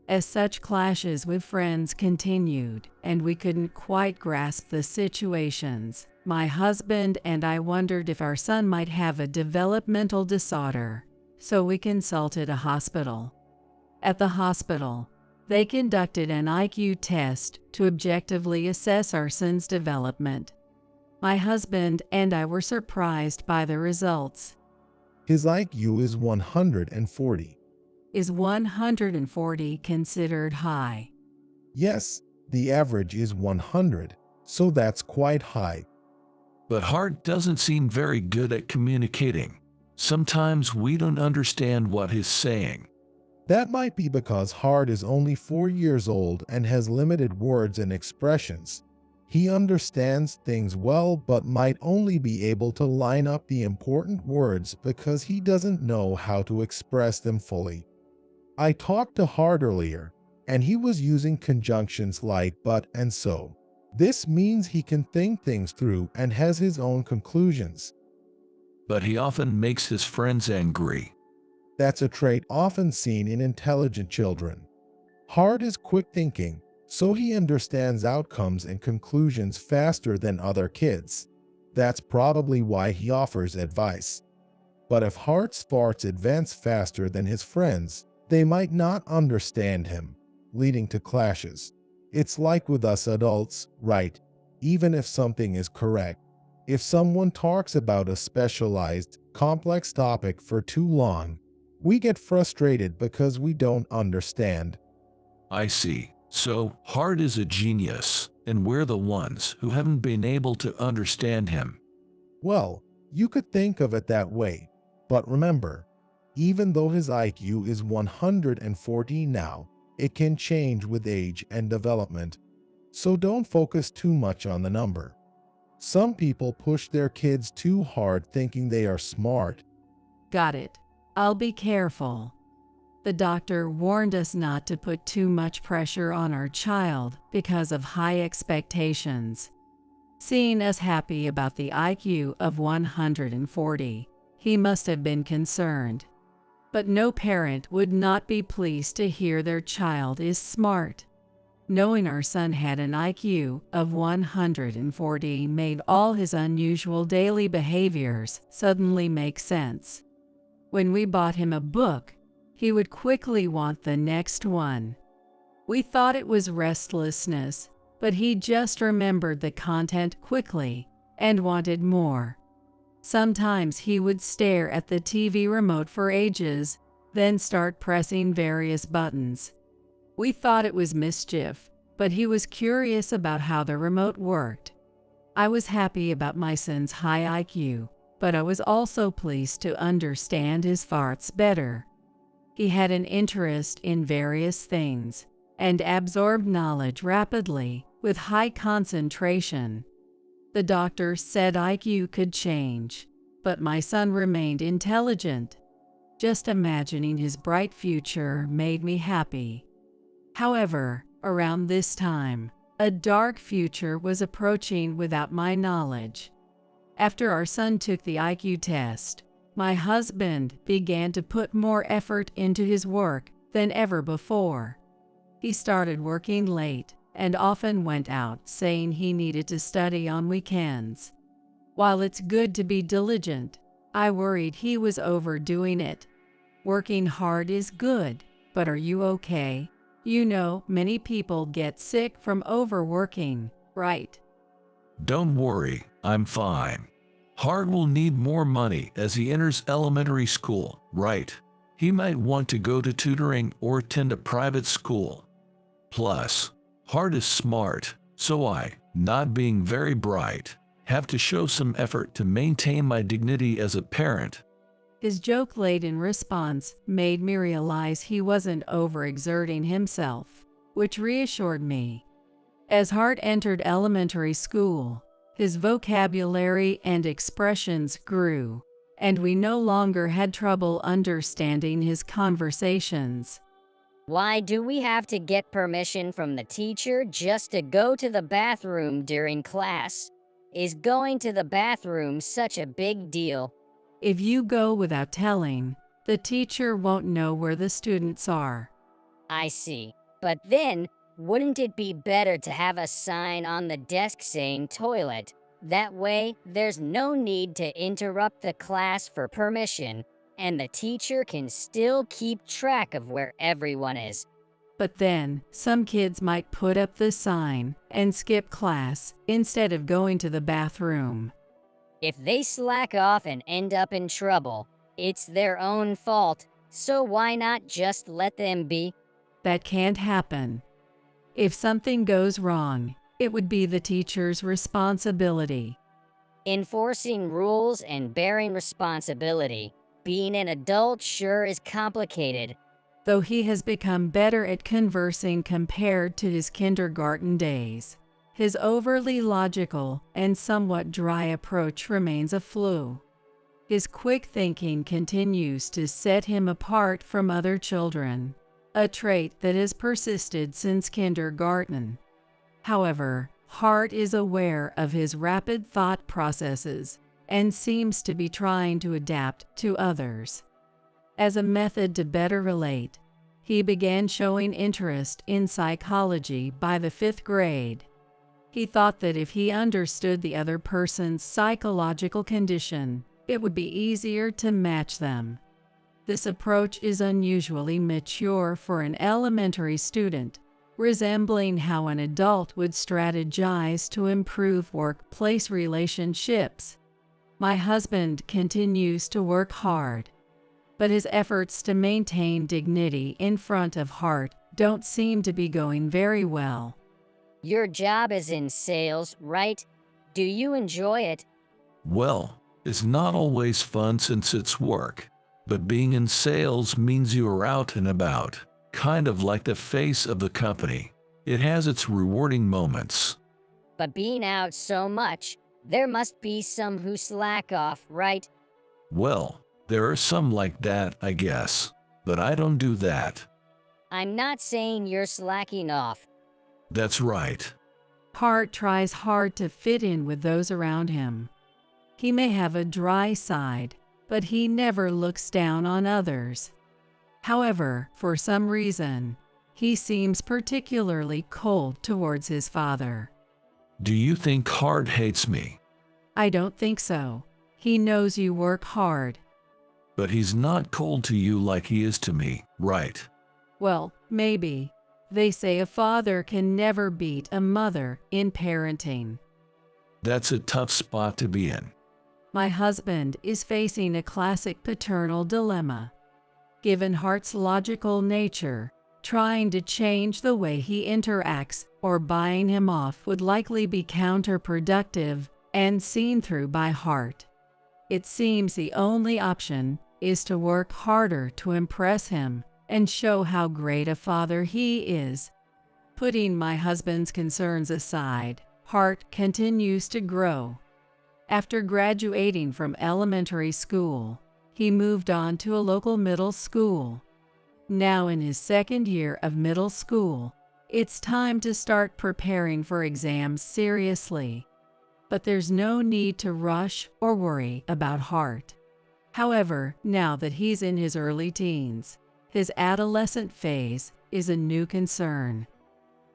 Speaker 1: As such clashes with friends continued, and we couldn't quite grasp the situations, my husband and I wondered if our son might have a developmental disorder, so we consulted a hospital. At the hospital, they conducted an IQ test to objectively assess our son's development. My husband and I were surprised by the results.
Speaker 11: His IQ is 140.
Speaker 1: Is 140 considered high?
Speaker 11: Yes, the average is 100, so that's quite high.
Speaker 5: But Hart doesn't seem very good at communicating. Sometimes we don't understand what he's saying.
Speaker 11: That might be because Hart is only 4 years old and has limited words and expressions. He understands things well but might only be able to line up the important words because he doesn't know how to express them fully. I talked to Hart earlier, and he was using conjunctions like but and so. This means he can think things through and has his own conclusions.
Speaker 5: But he often makes his friends angry.
Speaker 11: That's a trait often seen in intelligent children. Hart is quick thinking, so he understands outcomes and conclusions faster than other kids. That's probably why he offers advice. But if Hart's thoughts advance faster than his friends, they might not understand him, leading to clashes. It's like with us adults, right? Even if something is correct, if someone talks about a specialized, complex topic for too long, we get frustrated because we don't understand.
Speaker 5: I see. So, Hart is a genius, and we're the ones who haven't been able to understand him.
Speaker 11: Well, You could think of it that way, but remember, even though his IQ is 140 now, it can change with age and development, so don't focus too much on the number. Some people push their kids too hard thinking they are smart.
Speaker 1: Got it. I'll be careful. The doctor warned us not to put too much pressure on our child because of high expectations. Seeing us happy about the IQ of 140, he must have been concerned. But no parent would not be pleased to hear their child is smart. Knowing our son had an IQ of 140 made all his unusual daily behaviors suddenly make sense. When we bought him a book, he would quickly want the next one. We thought it was restlessness, but he just remembered the content quickly and wanted more. Sometimes he would stare at the TV remote for ages, then start pressing various buttons. We thought it was mischief, but he was curious about how the remote worked. I was happy about my son's high IQ, but I was also pleased to understand his thoughts better. He had an interest in various things and absorbed knowledge rapidly with high concentration. The doctor said IQ could change, but my son remained intelligent. Just imagining his bright future made me happy. However, around this time, a dark future was approaching without my knowledge. After our son took the IQ test, my husband began to put more effort into his work than ever before. He started working late and often went out saying he needed to study on weekends. While it's good to be diligent, I worried he was overdoing it. Working hard is good, but are you okay? You know, many people get sick from overworking, right?
Speaker 5: Don't worry, I'm fine. Hart will need more money as he enters elementary school, right? He might want to go to tutoring or attend a private school. Plus, Hart is smart, so I, not being very bright, have to show some effort to maintain my dignity as a parent.
Speaker 1: His joke-laden response made me realize he wasn't overexerting himself, which reassured me. As Hart entered elementary school, his vocabulary and expressions grew, and we no longer had trouble understanding his conversations.
Speaker 10: Why do we have to get permission from the teacher just to go to the bathroom during class? Is going to the bathroom such a big deal?
Speaker 1: If you go without telling, the teacher won't know where the students are.
Speaker 10: I see. But then, wouldn't it be better to have a sign on the desk saying toilet? That way, there's no need to interrupt the class for permission, and the teacher can still keep track of where everyone is.
Speaker 1: But then, some kids might put up the sign and skip class instead of going to the bathroom.
Speaker 10: If they slack off and end up in trouble, it's their own fault, so why not just let them be?
Speaker 1: That can't happen. If something goes wrong, it would be the teacher's responsibility.
Speaker 10: Enforcing rules and bearing responsibility. Being an adult sure is complicated.
Speaker 1: Though he has become better at conversing compared to his kindergarten days, his overly logical and somewhat dry approach remains a flaw. His quick thinking continues to set him apart from other children, a trait that has persisted since kindergarten. However, Hart is aware of his rapid thought processes and seems to be trying to adapt to others. As a method to better relate, he began showing interest in psychology by the 5th grade. He thought that if he understood the other person's psychological condition, it would be easier to match them. This approach is unusually mature for an elementary student, resembling how an adult would strategize to improve workplace relationships. My husband continues to work hard, but his efforts to maintain dignity in front of Hart don't seem to be going very well.
Speaker 10: Your job is in sales, right? Do you enjoy it?
Speaker 5: Well, It's not always fun since it's work, but being in sales means you are out and about, kind of like the face of the company. It has its rewarding moments.
Speaker 10: But being out so much, there must be some who slack off, right?
Speaker 5: Well, there are some like that, I guess, but I don't do that.
Speaker 10: I'm not saying you're slacking off.
Speaker 5: That's right.
Speaker 1: Hart tries hard to fit in with those around him. He may have a dry side, but he never looks down on others. However, for some reason, he seems particularly cold towards his father.
Speaker 5: Do you think Hart hates me?
Speaker 1: I don't think so. He knows you work hard.
Speaker 5: But he's not cold to you like he is to me, right?
Speaker 1: Well, maybe. They say a father can never beat a mother in parenting.
Speaker 5: That's a tough spot to be in.
Speaker 1: My husband is facing a classic paternal dilemma. Given Hart's logical nature, trying to change the way he interacts or buying him off would likely be counterproductive and seen through by Hart. It seems the only option is to work harder to impress him and show how great a father he is. Putting my husband's concerns aside, Hart continues to grow. After graduating from elementary school, he moved on to a local middle school. Now in his second year of middle school, it's time to start preparing for exams seriously. But there's no need to rush or worry about Hart. However, now that he's in his early teens, his adolescent phase is a new concern.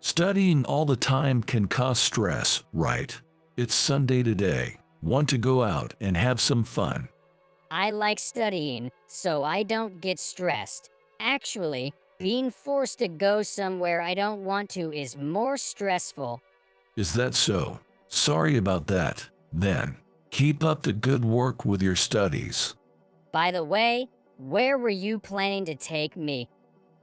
Speaker 5: Studying all the time can cause stress, right? It's Sunday today. Want to go out and have some fun.
Speaker 10: I like studying, so I don't get stressed. Actually, being forced to go somewhere I don't want to is more stressful.
Speaker 5: Is that so? Sorry about that, then. Keep up the good work with your studies.
Speaker 10: By the way, where were you planning to take me?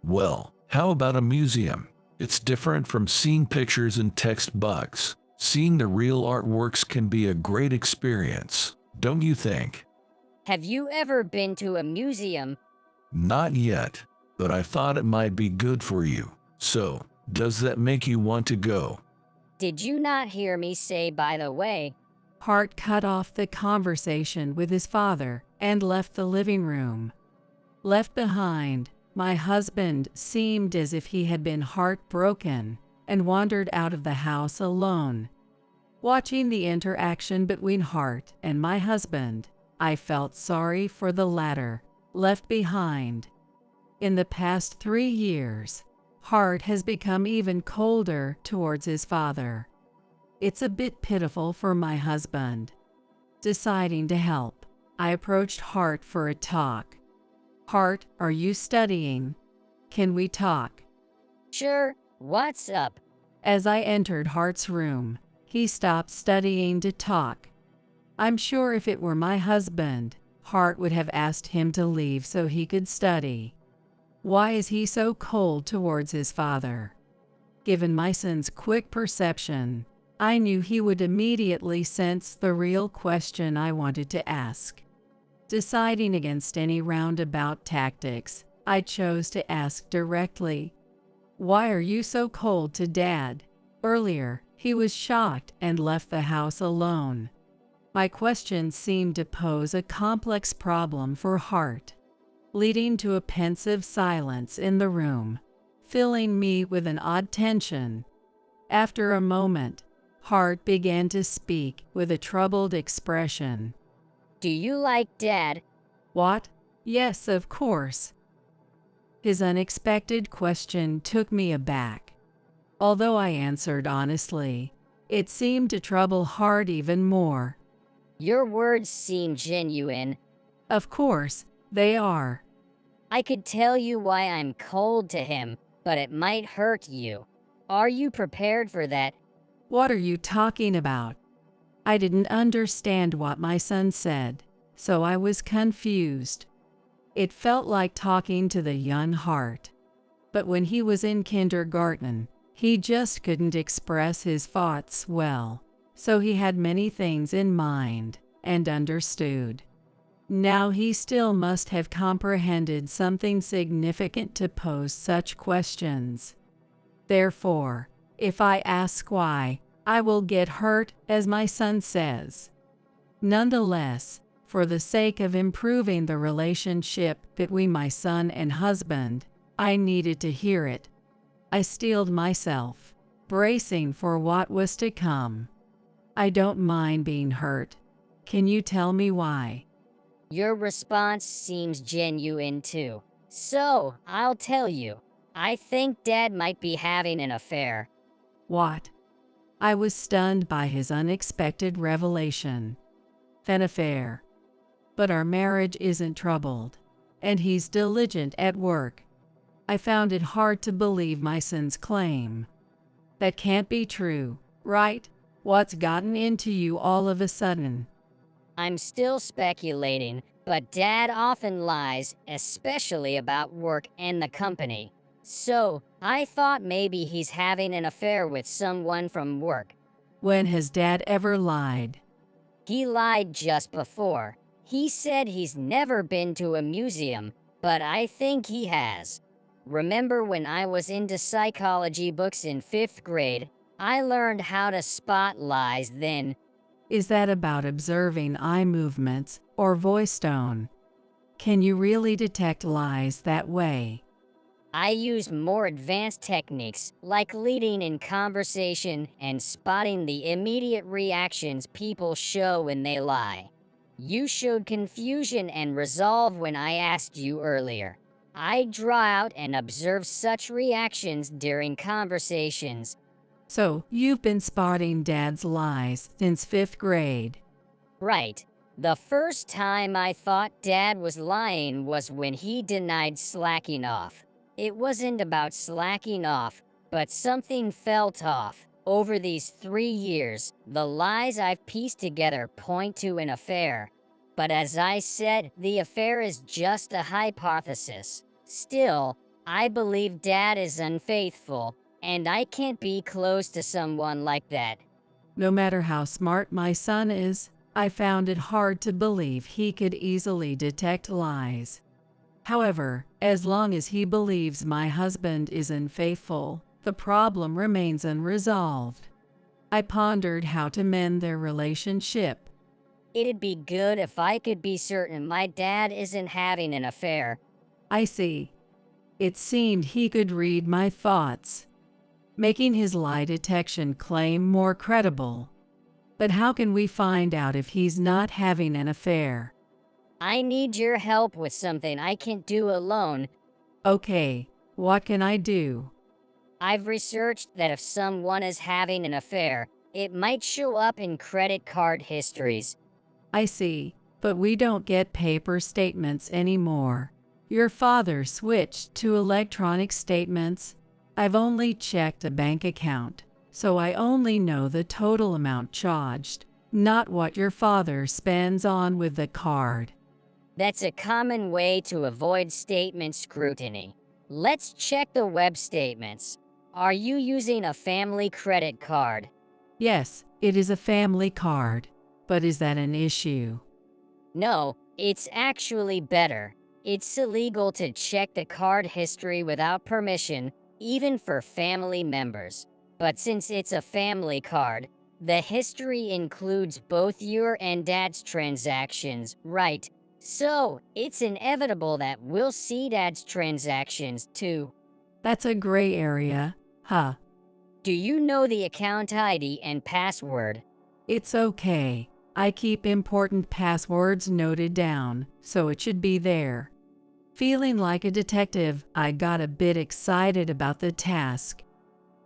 Speaker 5: Well, how about a museum? It's different from seeing pictures and textbooks. Seeing the real artworks can be a great experience, don't you think?
Speaker 10: Have you ever been to a museum?
Speaker 5: Not yet, but I thought it might be good for you. So, does that make you want to go?
Speaker 10: Did you not hear me say, by the way?
Speaker 1: Hart cut off the conversation with his father and left the living room. Left behind, my husband seemed as if he had been heartbroken and wandered out of the house alone. Watching the interaction between Hart and my husband, I felt sorry for the latter, left behind. In the past 3 years, Hart has become even colder towards his father. It's a bit pitiful for my husband. Deciding to help, I approached Hart for a talk. Hart, are you studying? Can we talk?
Speaker 10: Sure, what's up?
Speaker 1: As I entered Hart's room, he stopped studying to talk. I'm sure if it were my husband, Hart would have asked him to leave so he could study. Why is he so cold towards his father? Given my son's quick perception, I knew he would immediately sense the real question I wanted to ask. Deciding against any roundabout tactics, I chose to ask directly, "Why are you so cold to Dad?" Earlier, he was shocked and left the house alone. My question seemed to pose a complex problem for Hart, leading to a pensive silence in the room, filling me with an odd tension. After a moment, Hart began to speak with a troubled expression.
Speaker 10: Do you like Dad?
Speaker 1: What? Yes, of course. His unexpected question took me aback. Although I answered honestly, it seemed to trouble Hart even more.
Speaker 10: Your words seem genuine.
Speaker 1: Of course, they are.
Speaker 10: I could tell you why I'm cold to him, but it might hurt you. Are you prepared for that?
Speaker 1: What are you talking about? I didn't understand what my son said, so I was confused. It felt like talking to the young Hart. But when he was in kindergarten, he just couldn't express his thoughts well, so he had many things in mind, and understood. Now he still must have comprehended something significant to pose such questions. Therefore, if I ask why, I will get hurt, as my son says. Nonetheless, for the sake of improving the relationship between my son and husband, I needed to hear it. I steeled myself, bracing for what was to come. I don't mind being hurt. Can you tell me why?
Speaker 10: Your response seems genuine too. So, I'll tell you. I think Dad might be having an affair.
Speaker 1: What? I was stunned by his unexpected revelation. An affair. But our marriage isn't troubled, and he's diligent at work. I found it hard to believe my son's claim. That can't be true, right? What's gotten into you all of a sudden?
Speaker 10: I'm still speculating, but Dad often lies, especially about work and the company. So, I thought maybe he's having an affair with someone from work.
Speaker 1: When has Dad ever lied?
Speaker 10: He lied just before. He said he's never been to a museum, but I think he has. Remember when I was into psychology books in 5th grade? I learned how to spot lies then.
Speaker 1: Is that about observing eye movements or voice tone? Can you really detect lies that way?
Speaker 10: I use more advanced techniques, like leading in conversation and spotting the immediate reactions people show when they lie. You showed confusion and resolve when I asked you earlier. I draw out and observe such reactions during conversations.
Speaker 1: So, you've been spotting Dad's lies since 5th grade.
Speaker 10: Right. The first time I thought Dad was lying was when he denied slacking off. It wasn't about slacking off, but something felt off. Over these 3 years, the lies I've pieced together point to an affair. But as I said, the affair is just a hypothesis. Still, I believe Dad is unfaithful, and I can't be close to someone like that.
Speaker 1: No matter how smart my son is, I found it hard to believe he could easily detect lies. However, as long as he believes my husband is unfaithful, the problem remains unresolved. I pondered how to mend their relationship.
Speaker 10: It'd be good if I could be certain my dad isn't having an affair.
Speaker 1: I see. It seemed he could read my thoughts, making his lie detection claim more credible. But how can we find out if he's not having an affair?
Speaker 10: I need your help with something I can't do alone.
Speaker 1: Okay, what can I do?
Speaker 10: I've researched that if someone is having an affair, it might show up in credit card histories.
Speaker 1: I see, but we don't get paper statements anymore. Your father switched to electronic statements. I've only checked a bank account, so I only know the total amount charged, not what your father spends on with the card.
Speaker 10: That's a common way to avoid statement scrutiny. Let's check the web statements. Are you using a family credit card?
Speaker 1: Yes, it is a family card. But is that an issue?
Speaker 10: No, it's actually better. It's illegal to check the card history without permission, even for family members. But since it's a family card, the history includes both your and Dad's transactions, right? So, it's inevitable that we'll see Dad's transactions too.
Speaker 1: That's a gray area, huh?
Speaker 10: Do you know the account ID and password?
Speaker 1: It's okay. I keep important passwords noted down, so it should be there. Feeling like a detective, I got a bit excited about the task.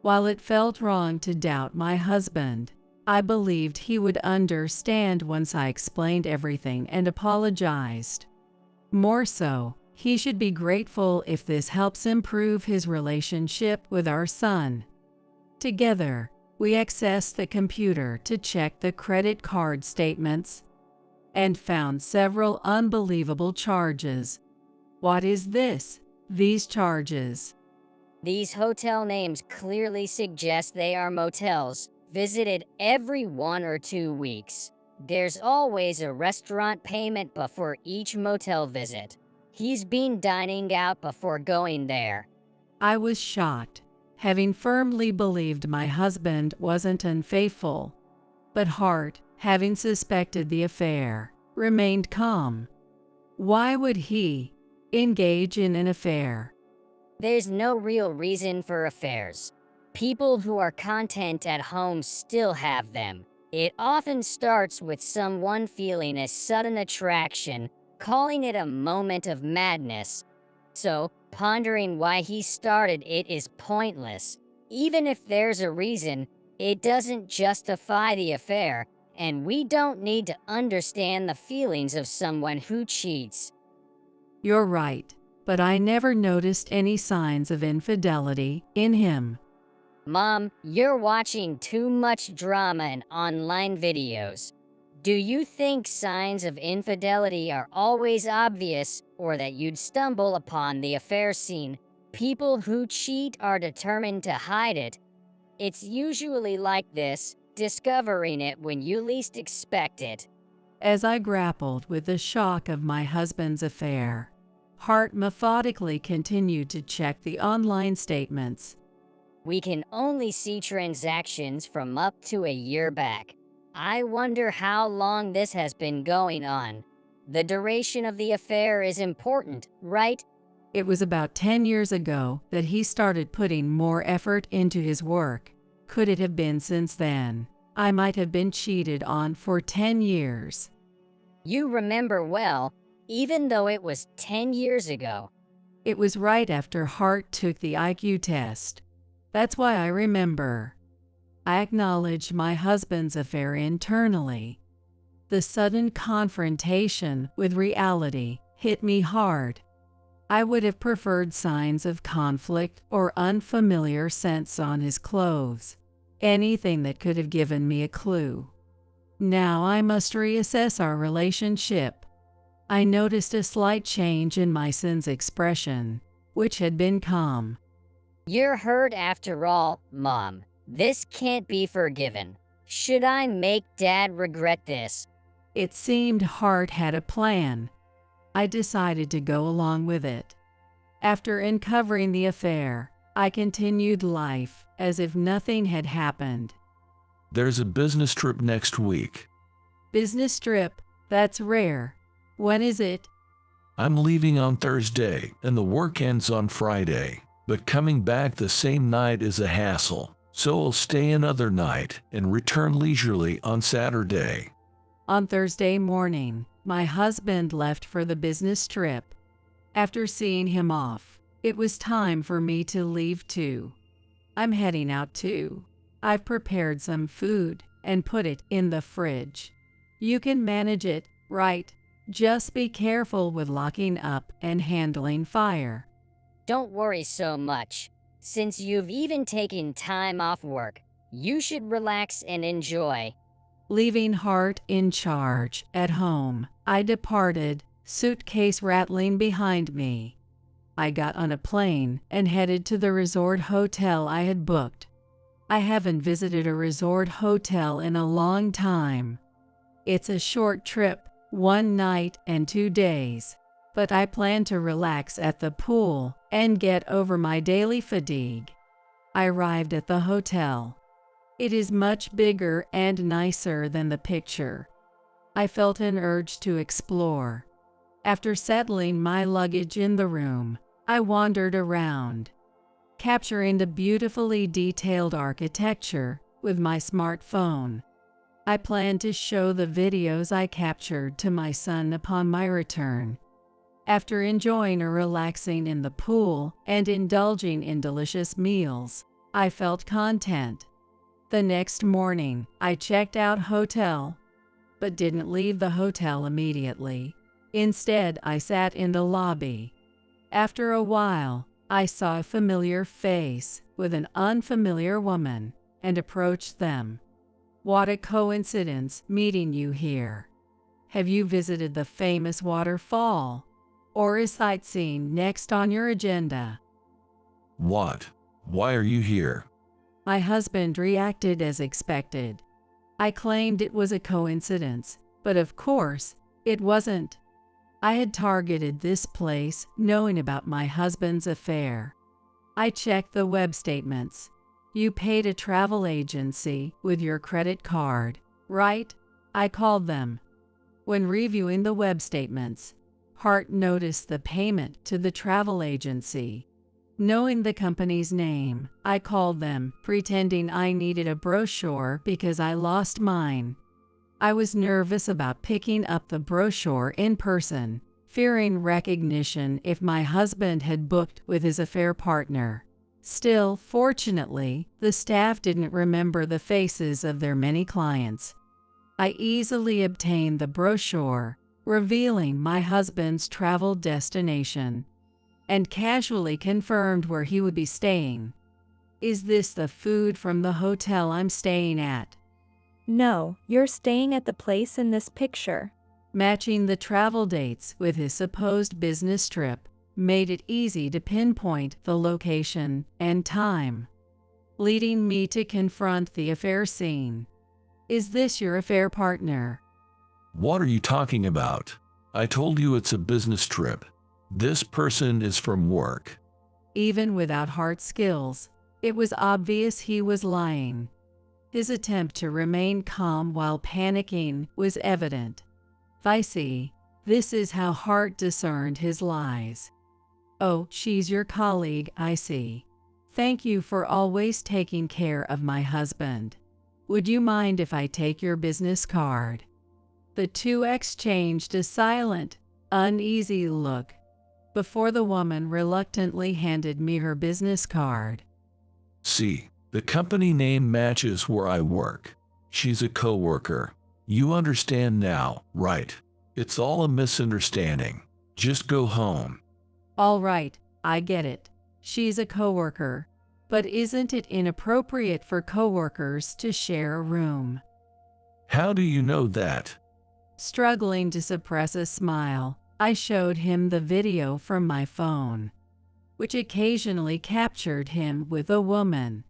Speaker 1: While it felt wrong to doubt my husband, I believed he would understand once I explained everything and apologized. More so, he should be grateful if this helps improve his relationship with our son. Together, we accessed the computer to check the credit card statements and found several unbelievable charges. What is this? These charges?
Speaker 10: These hotel names clearly suggest they are motels, visited every 1 or 2 weeks. There's always a restaurant payment before each motel visit. He's been dining out before going there.
Speaker 1: I was shocked, having firmly believed my husband wasn't unfaithful. But Hart, having suspected the affair, remained calm. Why would he engage in an affair?
Speaker 10: There's no real reason for affairs. People who are content at home still have them. It often starts with someone feeling a sudden attraction, calling it a moment of madness. So, pondering why he started it is pointless. Even if there's a reason, it doesn't justify the affair, and we don't need to understand the feelings of someone who cheats.
Speaker 1: You're right, but I never noticed any signs of infidelity in him.
Speaker 10: Mom, you're watching too much drama and online videos. Do you think signs of infidelity are always obvious, or that you'd stumble upon the affair scene? People who cheat are determined to hide it. It's usually like this, discovering it when you least expect it.
Speaker 1: As I grappled with the shock of my husband's affair, Hart methodically continued to check the online statements.
Speaker 10: We can only see transactions from up to a year back. I wonder how long this has been going on. The duration of the affair is important, right?
Speaker 1: It was about 10 years ago that he started putting more effort into his work. Could it have been since then? I might have been cheated on for 10 years.
Speaker 10: You remember well, even though it was 10 years ago.
Speaker 1: It was right after Hart took the IQ test. That's why I remember. I acknowledged my husband's affair internally. The sudden confrontation with reality hit me hard. I would have preferred signs of conflict or unfamiliar scents on his clothes. Anything that could have given me a clue. Now I must reassess our relationship. I noticed a slight change in my son's expression, which had been calm.
Speaker 10: You're hurt after all, Mom. This can't be forgiven. Should I make Dad regret this?
Speaker 1: It seemed Hart had a plan. I decided to go along with it. After uncovering the affair, I continued life as if nothing had happened.
Speaker 5: There's a business trip next week.
Speaker 1: Business trip? That's rare. When is it?
Speaker 5: I'm leaving on Thursday, and the work ends on Friday. But coming back the same night is a hassle, so I'll stay another night and return leisurely on Saturday.
Speaker 1: On Thursday morning, my husband left for the business trip. After seeing him off, it was time for me to leave too. I'm heading out too. I've prepared some food and put it in the fridge. You can manage it, right? Just be careful with locking up and handling fire.
Speaker 10: Don't worry so much. Since you've even taken time off work, you should relax and enjoy.
Speaker 1: Leaving Hart in charge at home, I departed, suitcase rattling behind me. I got on a plane and headed to the resort hotel I had booked. I haven't visited a resort hotel in a long time. It's a short trip, 1 night and 2 days, but I plan to relax at the pool and get over my daily fatigue. I arrived at the hotel. It is much bigger and nicer than the picture. I felt an urge to explore. After settling my luggage in the room, I wandered around, capturing the beautifully detailed architecture with my smartphone. I plan to show the videos I captured to my son upon my return. After enjoying or relaxing in the pool and indulging in delicious meals, I felt content. The next morning, I checked out hotel, but didn't leave the hotel immediately. Instead, I sat in the lobby. After a while, I saw a familiar face with an unfamiliar woman and approached them. What a coincidence meeting you here. Have you visited the famous waterfall? Or is sightseeing next on your agenda?
Speaker 5: What? Why are you here?
Speaker 1: My husband reacted as expected. I claimed it was a coincidence, but of course, it wasn't. I had targeted this place knowing about my husband's affair. I checked the web statements. You paid a travel agency with your credit card, right? I called them. When reviewing the web statements, Hart noticed the payment to the travel agency. Knowing the company's name, I called them, pretending I needed a brochure because I lost mine. I was nervous about picking up the brochure in person, fearing recognition if my husband had booked with his affair partner. Still, fortunately, the staff didn't remember the faces of their many clients. I easily obtained the brochure, revealing my husband's travel destination, and casually confirmed where he would be staying. Is this the food from the hotel I'm staying at?
Speaker 12: No, you're staying at the place in this picture.
Speaker 1: Matching the travel dates with his supposed business trip made it easy to pinpoint the location and time, leading me to confront the affair scene. Is this your affair partner?
Speaker 5: What are you talking about? I told you it's a business trip. This person is from work.
Speaker 1: Even without Hart's skills, it was obvious he was lying. His attempt to remain calm while panicking was evident. I see. This is how Hart discerned his lies. Oh, she's your colleague, I see. Thank you for always taking care of my husband. Would you mind if I take your business card? The two exchanged a silent, uneasy look before the woman reluctantly handed me her business card.
Speaker 5: See, the company name matches where I work. She's a coworker. You understand now, right? It's all a misunderstanding. Just go home.
Speaker 1: All right, I get it. She's a coworker. But isn't it inappropriate for coworkers to share a room?
Speaker 5: How do you know that?
Speaker 1: Struggling to suppress a smile, I showed him the video from my phone, which occasionally captured him with a woman,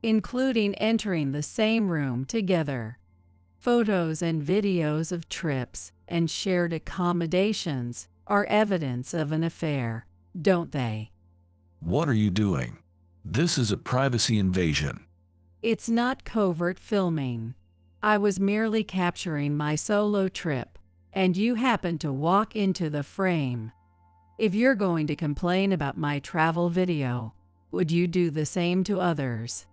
Speaker 1: including entering the same room together. Photos and videos of trips and shared accommodations are evidence of an affair, don't they?
Speaker 5: What are you doing? This is a privacy invasion.
Speaker 1: It's not covert filming. I was merely capturing my solo trip, and you happened to walk into the frame. If you're going to complain about my travel video, would you do the same to others?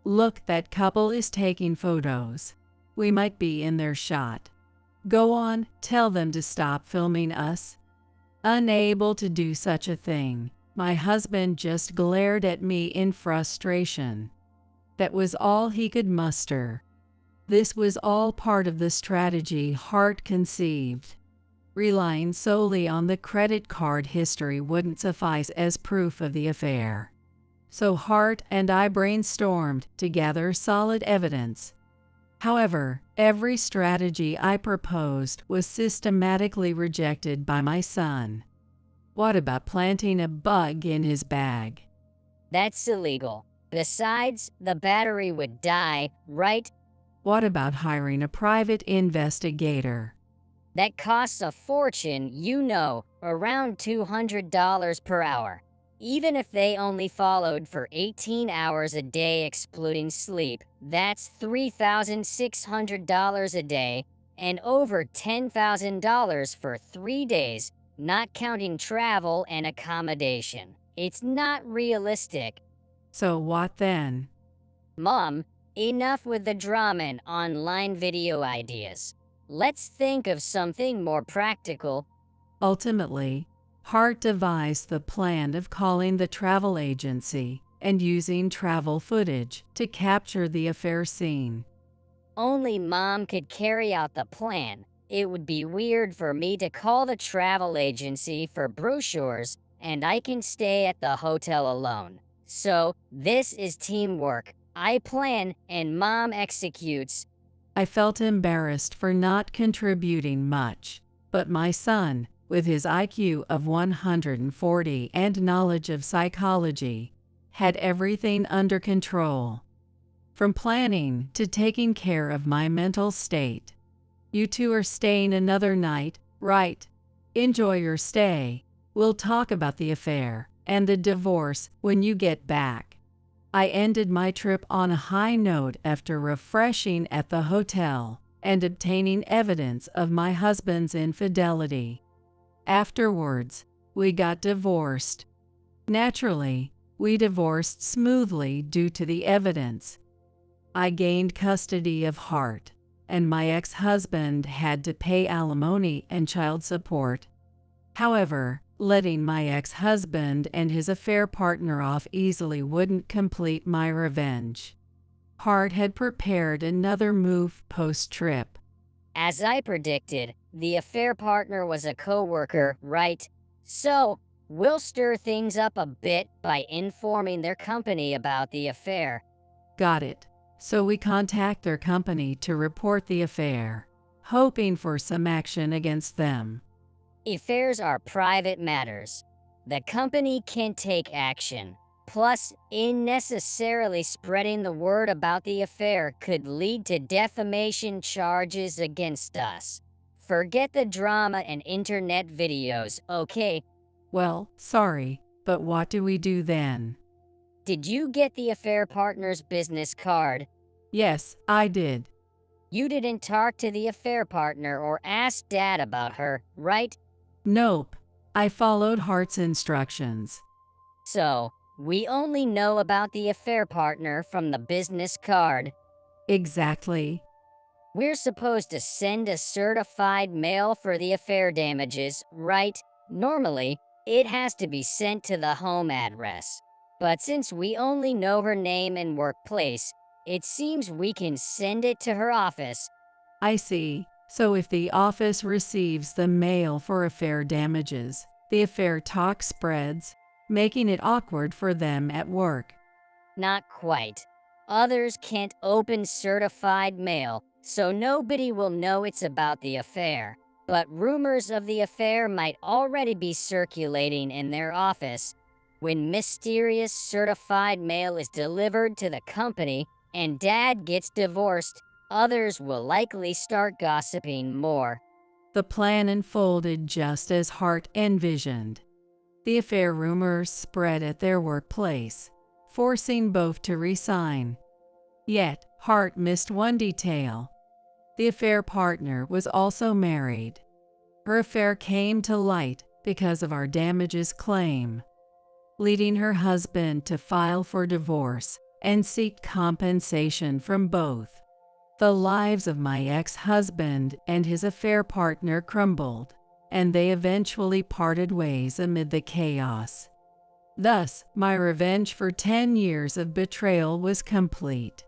Speaker 1: Look, that couple is taking photos. We might be in their shot. Go on, tell them to stop filming us. Unable to do such a thing, my husband just glared at me in frustration. That was all he could muster. This was all part of the strategy Hart conceived. Relying solely on the credit card history wouldn't suffice as proof of the affair. So Hart and I brainstormed to gather solid evidence. However, every strategy I proposed was systematically rejected by my son. What about planting a bug in his bag?
Speaker 10: That's illegal. Besides, the battery would die, right?
Speaker 1: What about hiring a private investigator?
Speaker 10: That costs a fortune, you know, around $200 per hour. Even if they only followed for 18 hours a day excluding sleep, that's $3,600 a day and over $10,000 for 3 days, not counting travel and accommodation. It's not realistic.
Speaker 1: So what then?
Speaker 10: Mom, enough with the drama and online video ideas. Let's think of something more practical.
Speaker 1: Ultimately, Hart devised the plan of calling the travel agency and using travel footage to capture the affair scene.
Speaker 10: Only Mom could carry out the plan. It would be weird for me to call the travel agency for brochures, and I can stay at the hotel alone. So, this is teamwork. I plan and Mom executes.
Speaker 1: I felt embarrassed for not contributing much, but my son, with his IQ of 140 and knowledge of psychology, had everything under control. from planning to taking care of my mental state. You two are staying another night, right? Enjoy your stay. We'll talk about the affair and the divorce when you get back. I ended my trip on a high note after refreshing at the hotel and obtaining evidence of my husband's infidelity. Afterwards, we got divorced. Naturally, we divorced smoothly due to the evidence. I gained custody of Hart, and my ex-husband had to pay alimony and child support. However, letting my ex-husband and his affair partner off easily wouldn't complete my revenge. Hart had prepared another move post-trip.
Speaker 10: As I predicted, the affair partner was a coworker, right? So, we'll stir things up a bit by informing their company about the affair.
Speaker 1: Got it. So we contact their company to report the affair, hoping for some action against them.
Speaker 10: Affairs are private matters. The company can take action. Plus, unnecessarily spreading the word about the affair could lead to defamation charges against us. Forget the drama and internet videos, okay?
Speaker 1: Well, sorry, but what do we do then?
Speaker 10: Did you get the affair partner's business card?
Speaker 1: Yes, I did.
Speaker 10: You didn't talk to the affair partner or ask Dad about her, right?
Speaker 1: Nope. I followed Hart's instructions.
Speaker 10: So, we only know about the affair partner from the business card.
Speaker 1: Exactly.
Speaker 10: We're supposed to send a certified mail for the affair damages, right? Normally, it has to be sent to the home address. But since we only know her name and workplace, it seems we can send it to her office.
Speaker 1: I see. So if the office receives the mail for affair damages, the affair talk spreads, making it awkward for them at work.
Speaker 10: Not quite. Others can't open certified mail, so nobody will know it's about the affair. But rumors of the affair might already be circulating in their office. When mysterious certified mail is delivered to the company and Dad gets divorced, others will likely start gossiping more.
Speaker 1: The plan unfolded just as Hart envisioned. The affair rumors spread at their workplace, forcing both to resign. Yet, Hart missed one detail. The affair partner was also married. Her affair came to light because of our damages claim, leading her husband to file for divorce and seek compensation from both. The lives of my ex-husband and his affair partner crumbled, and they eventually parted ways amid the chaos. Thus, my revenge for 10 years of betrayal was complete.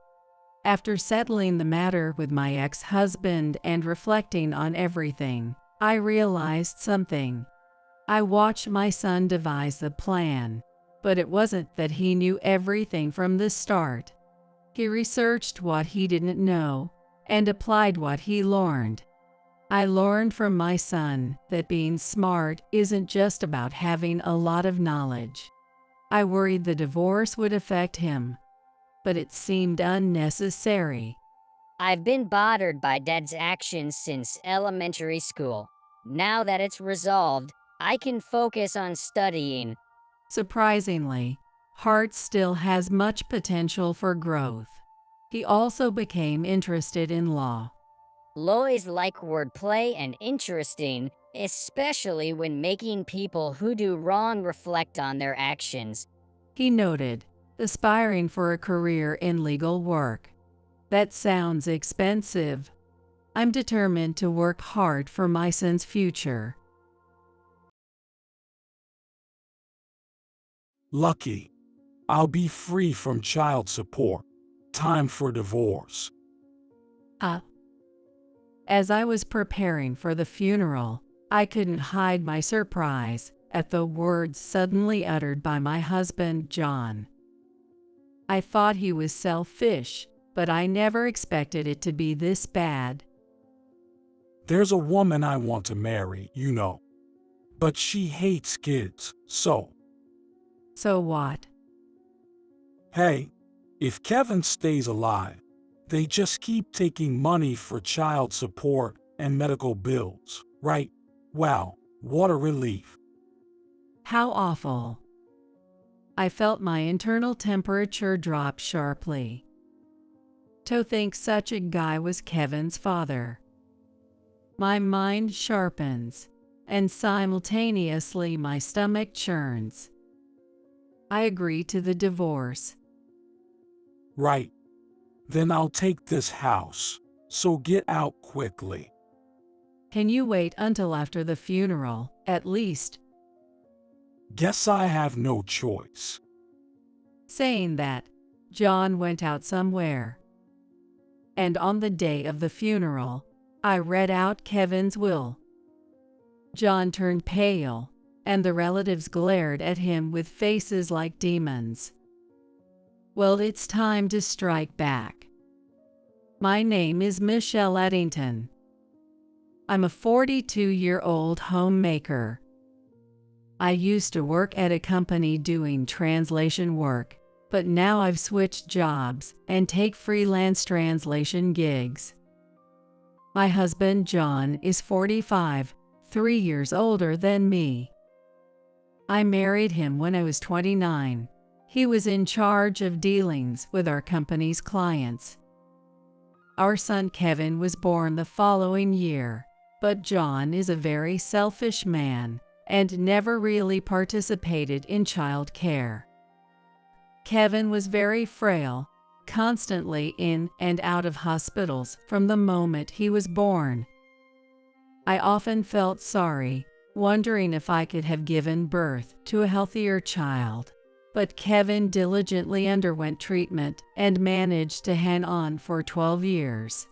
Speaker 1: After settling the matter with my ex-husband and reflecting on everything, I realized something. I watched my son devise the plan, but it wasn't that he knew everything from the start. He researched what he didn't know and applied what he learned. I learned from my son that being smart isn't just about having a lot of knowledge. I worried the divorce would affect him, but it seemed unnecessary.
Speaker 10: I've been bothered by Dad's actions since elementary school. Now that it's resolved, I can focus on studying.
Speaker 1: Surprisingly, Hart still has much potential for growth. He also became interested in law.
Speaker 10: Law is like wordplay and interesting, especially when making people who do wrong reflect on their actions.
Speaker 1: He noted, aspiring for a career in legal work. That sounds expensive. I'm determined to work hard for my son's future.
Speaker 13: Lucky. I'll be free from child support. Time for divorce.
Speaker 1: As I was preparing for the funeral, I couldn't hide my surprise at the words suddenly uttered by my husband, John. I thought he was selfish, but I never expected it to be this bad.
Speaker 13: There's a woman I want to marry, you know. But she hates kids, so.
Speaker 1: So what?
Speaker 13: Hey, If Kevin stays alive, they just keep taking money for child support and medical bills, right? Wow, what a relief.
Speaker 1: How awful. I felt my internal temperature drop sharply. To think such a guy was Kevin's father. My mind sharpens, and simultaneously my stomach churns. I agree to the divorce.
Speaker 13: Right. Then I'll take this house, so get out quickly.
Speaker 1: Can you wait until after the funeral, at least?
Speaker 13: Guess I have no choice.
Speaker 1: Saying that, John went out somewhere. And on the day of the funeral, I read out Kevin's will. John turned pale, and the relatives glared at him with faces like demons. Well, it's time to strike back. My name is Michelle Eddington. I'm a 42-year-old homemaker. I used to work at a company doing translation work, but now I've switched jobs and take freelance translation gigs. My husband John is 45, 3 years older than me. I married him when I was 29. He was in charge of dealings with our company's clients. Our son Kevin was born the following year, but John is a very selfish man and never really participated in child care. Kevin was very frail, constantly in and out of hospitals from the moment he was born. I often felt sorry, wondering if I could have given birth to a healthier child. But Kevin diligently underwent treatment and managed to hang on for 12 years.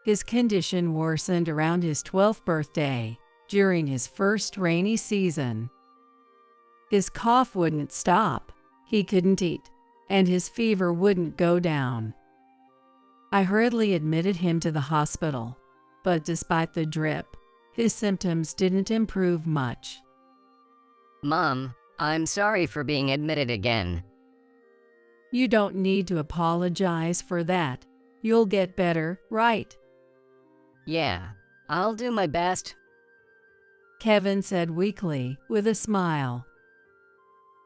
Speaker 1: His condition worsened around his 12th birthday, during his first rainy season. His cough wouldn't stop, he couldn't eat, and his fever wouldn't go down. I hurriedly admitted him to the hospital, but despite the drip, his symptoms didn't improve much.
Speaker 10: Mom, I'm sorry for being admitted again.
Speaker 1: You don't need to apologize for that. You'll get better, right?
Speaker 10: Yeah, I'll do my best.
Speaker 1: Kevin said weakly, with a smile.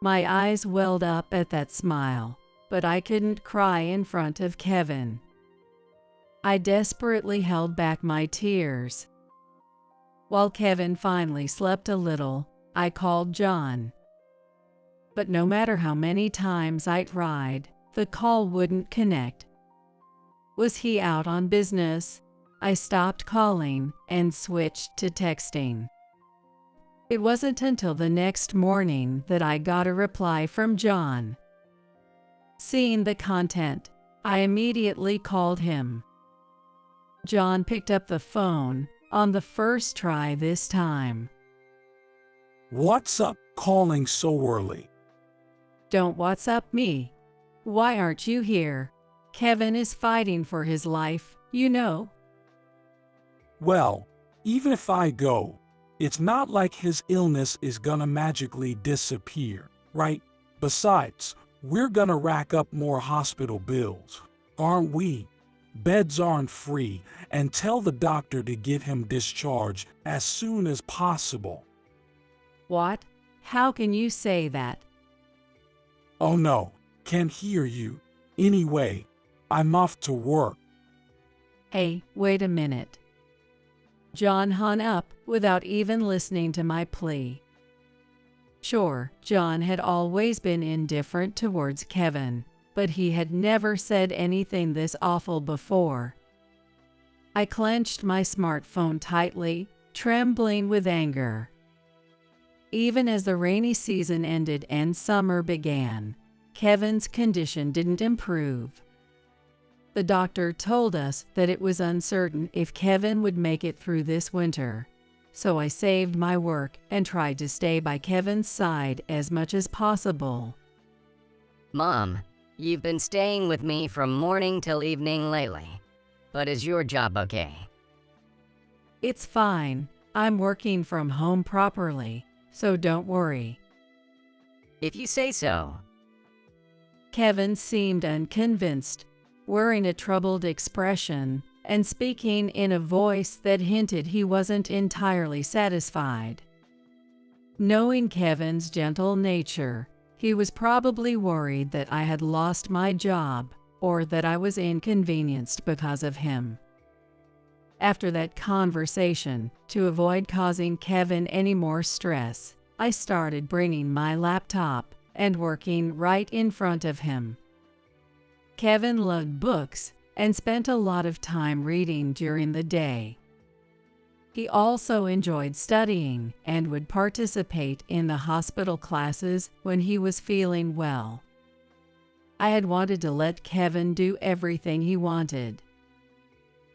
Speaker 1: My eyes welled up at that smile, but I couldn't cry in front of Kevin. I desperately held back my tears. While Kevin finally slept a little, I called John. But no matter how many times I tried, the call wouldn't connect. Was he out on business? I stopped calling and switched to texting. It wasn't until the next morning that I got a reply from John. Seeing the content, I immediately called him. John picked up the phone, on the first try this time.
Speaker 13: What's up calling so early?
Speaker 1: Don't WhatsApp me. Why aren't you here? Kevin is fighting for his life, you know.
Speaker 13: Well, even if I go, it's not like his illness is gonna magically disappear, right? Besides, we're gonna rack up more hospital bills, aren't we? Beds aren't free, and tell the doctor to get him discharged as soon as possible.
Speaker 1: What? How can you say that?
Speaker 13: Oh no, can't hear you. Anyway, I'm off to work.
Speaker 1: Hey, wait a minute. John hung up without even listening to my plea. Sure, John had always been indifferent towards Kevin, but he had never said anything this awful before. I clenched my smartphone tightly, trembling with anger. Even as the rainy season ended and summer began, Kevin's condition didn't improve. The doctor told us that it was uncertain if Kevin would make it through this winter, so I saved my work and tried to stay by Kevin's side as much as possible.
Speaker 10: Mom, you've been staying with me from morning till evening lately. But is your job okay?
Speaker 1: It's fine. I'm working from home properly, so don't worry.
Speaker 10: If you say so.
Speaker 1: Kevin seemed unconvinced, wearing a troubled expression and speaking in a voice that hinted he wasn't entirely satisfied. Knowing Kevin's gentle nature, he was probably worried that I had lost my job or that I was inconvenienced because of him. After that conversation, to avoid causing Kevin any more stress, I started bringing my laptop and working right in front of him. Kevin loved books and spent a lot of time reading during the day. He also enjoyed studying and would participate in the hospital classes when he was feeling well. I had wanted to let Kevin do everything he wanted.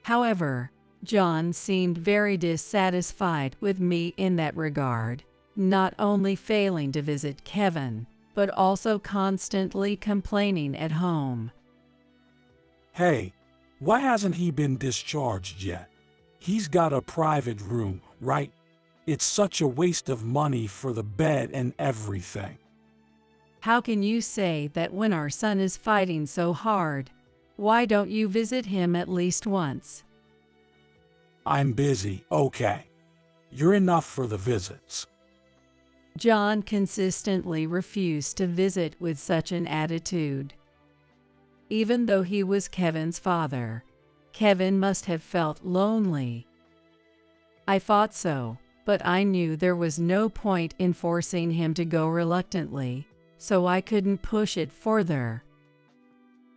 Speaker 1: However, John seemed very dissatisfied with me in that regard, not only failing to visit Kevin, but also constantly complaining at home.
Speaker 13: Hey, why hasn't he been discharged yet? He's got a private room, right? It's such a waste of money for the bed and everything.
Speaker 1: How can you say that when our son is fighting so hard? Why don't you visit him at least once?
Speaker 13: I'm busy, okay. You're enough for the visits.
Speaker 1: John consistently refused to visit with such an attitude. Even though he was Kevin's father, Kevin must have felt lonely. I thought so, but I knew there was no point in forcing him to go reluctantly, so I couldn't push it further.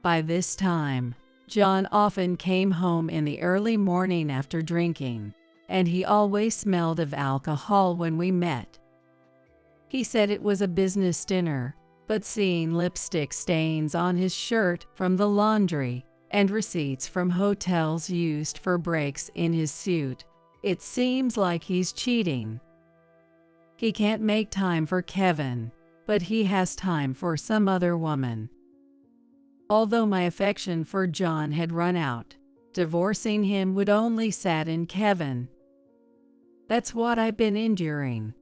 Speaker 1: By this time, John often came home in the early morning after drinking, and he always smelled of alcohol when we met. He said it was a business dinner, but seeing lipstick stains on his shirt from the laundry and receipts from hotels used for breaks in his suit, it seems like he's cheating. He can't make time for Kevin, but he has time for some other woman. Although my affection for John had run out, divorcing him would only sadden Kevin. That's what I've been enduring.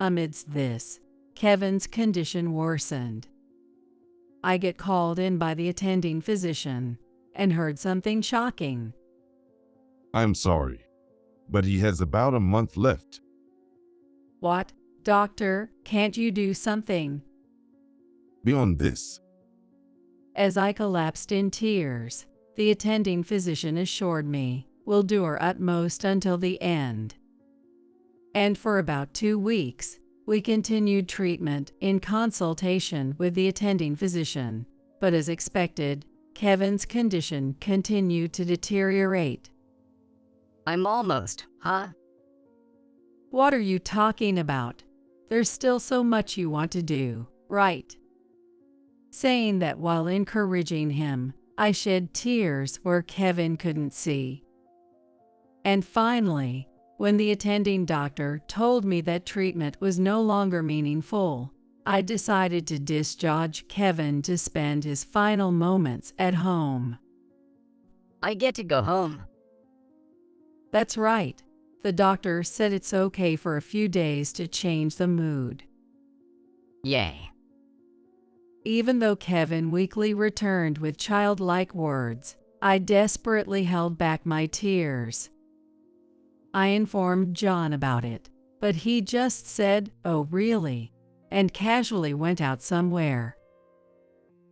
Speaker 1: Amidst this, Kevin's condition worsened. I get called in by the attending physician and heard something shocking.
Speaker 14: I'm sorry, but he has about a month left.
Speaker 1: What? Doctor, can't you do something?
Speaker 14: Beyond this,
Speaker 1: as I collapsed in tears, the attending physician assured me, we'll do our utmost until the end. And for about 2 weeks, we continued treatment in consultation with the attending physician, but as expected, Kevin's condition continued to deteriorate.
Speaker 10: I'm almost, huh?
Speaker 1: What are you talking about? There's still so much you want to do, right? Saying that while encouraging him, I shed tears where Kevin couldn't see. And finally, when the attending doctor told me that treatment was no longer meaningful, I decided to discharge Kevin to spend his final moments at home.
Speaker 10: I get to go home.
Speaker 1: That's right. The doctor said it's okay for a few days to change the mood.
Speaker 10: Yay.
Speaker 1: Even though Kevin weakly returned with childlike words, I desperately held back my tears. I informed John about it, but he just said, "Oh, really?" and casually went out somewhere.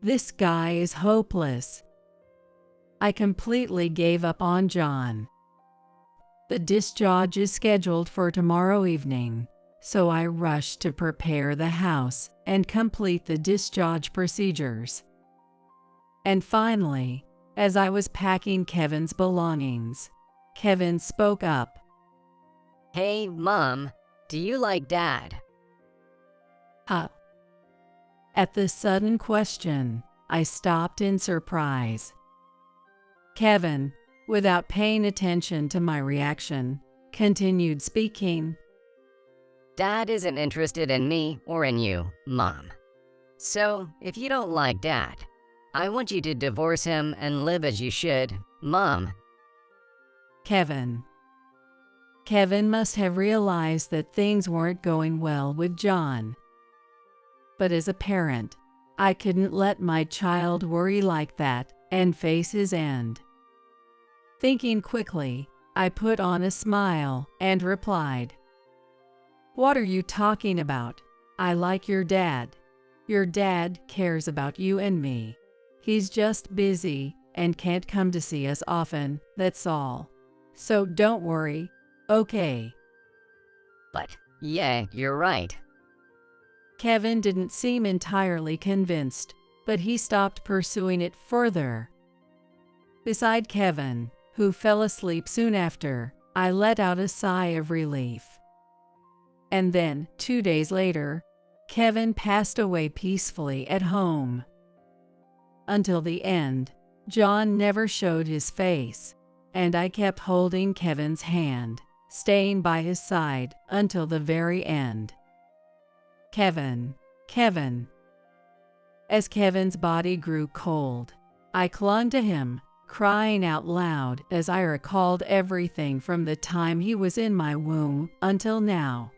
Speaker 1: This guy is hopeless. I completely gave up on John. The discharge is scheduled for tomorrow evening, so I rushed to prepare the house and complete the discharge procedures. And finally, as I was packing Kevin's belongings, Kevin spoke up.
Speaker 10: Hey, Mom, do you like Dad?
Speaker 1: Huh. At the sudden question, I stopped in surprise. Kevin, without paying attention to my reaction, continued speaking.
Speaker 10: Dad isn't interested in me or in you, Mom. So, if you don't like Dad, I want you to divorce him and live as you should, Mom.
Speaker 1: Kevin must have realized that things weren't going well with John. But as a parent, I couldn't let my child worry like that and face his end. Thinking quickly, I put on a smile and replied, "What are you talking about? I like your dad. Your dad cares about you and me. He's just busy and can't come to see us often, that's all. So don't worry, okay?"
Speaker 10: But, yeah, you're right.
Speaker 1: Kevin didn't seem entirely convinced, but he stopped pursuing it further. Beside Kevin, who fell asleep soon after, I let out a sigh of relief. And then, 2 days later, Kevin passed away peacefully at home. Until the end, John never showed his face, and I kept holding Kevin's hand, staying by his side until the very end. Kevin, Kevin. As Kevin's body grew cold, I clung to him, crying out loud as I recalled everything from the time he was in my womb until now.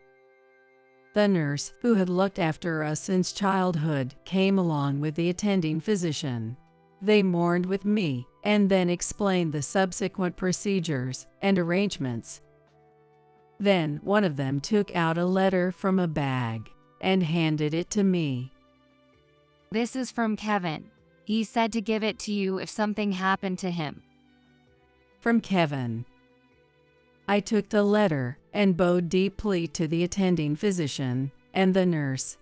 Speaker 1: The nurse who had looked after us since childhood came along with the attending physician. They mourned with me and then explained the subsequent procedures and arrangements. Then one of them took out a letter from a bag and handed it to me.
Speaker 15: "This is from Kevin. He said to give it to you if something happened to him."
Speaker 1: From Kevin. I took the letter and bowed deeply to the attending physician and the nurse.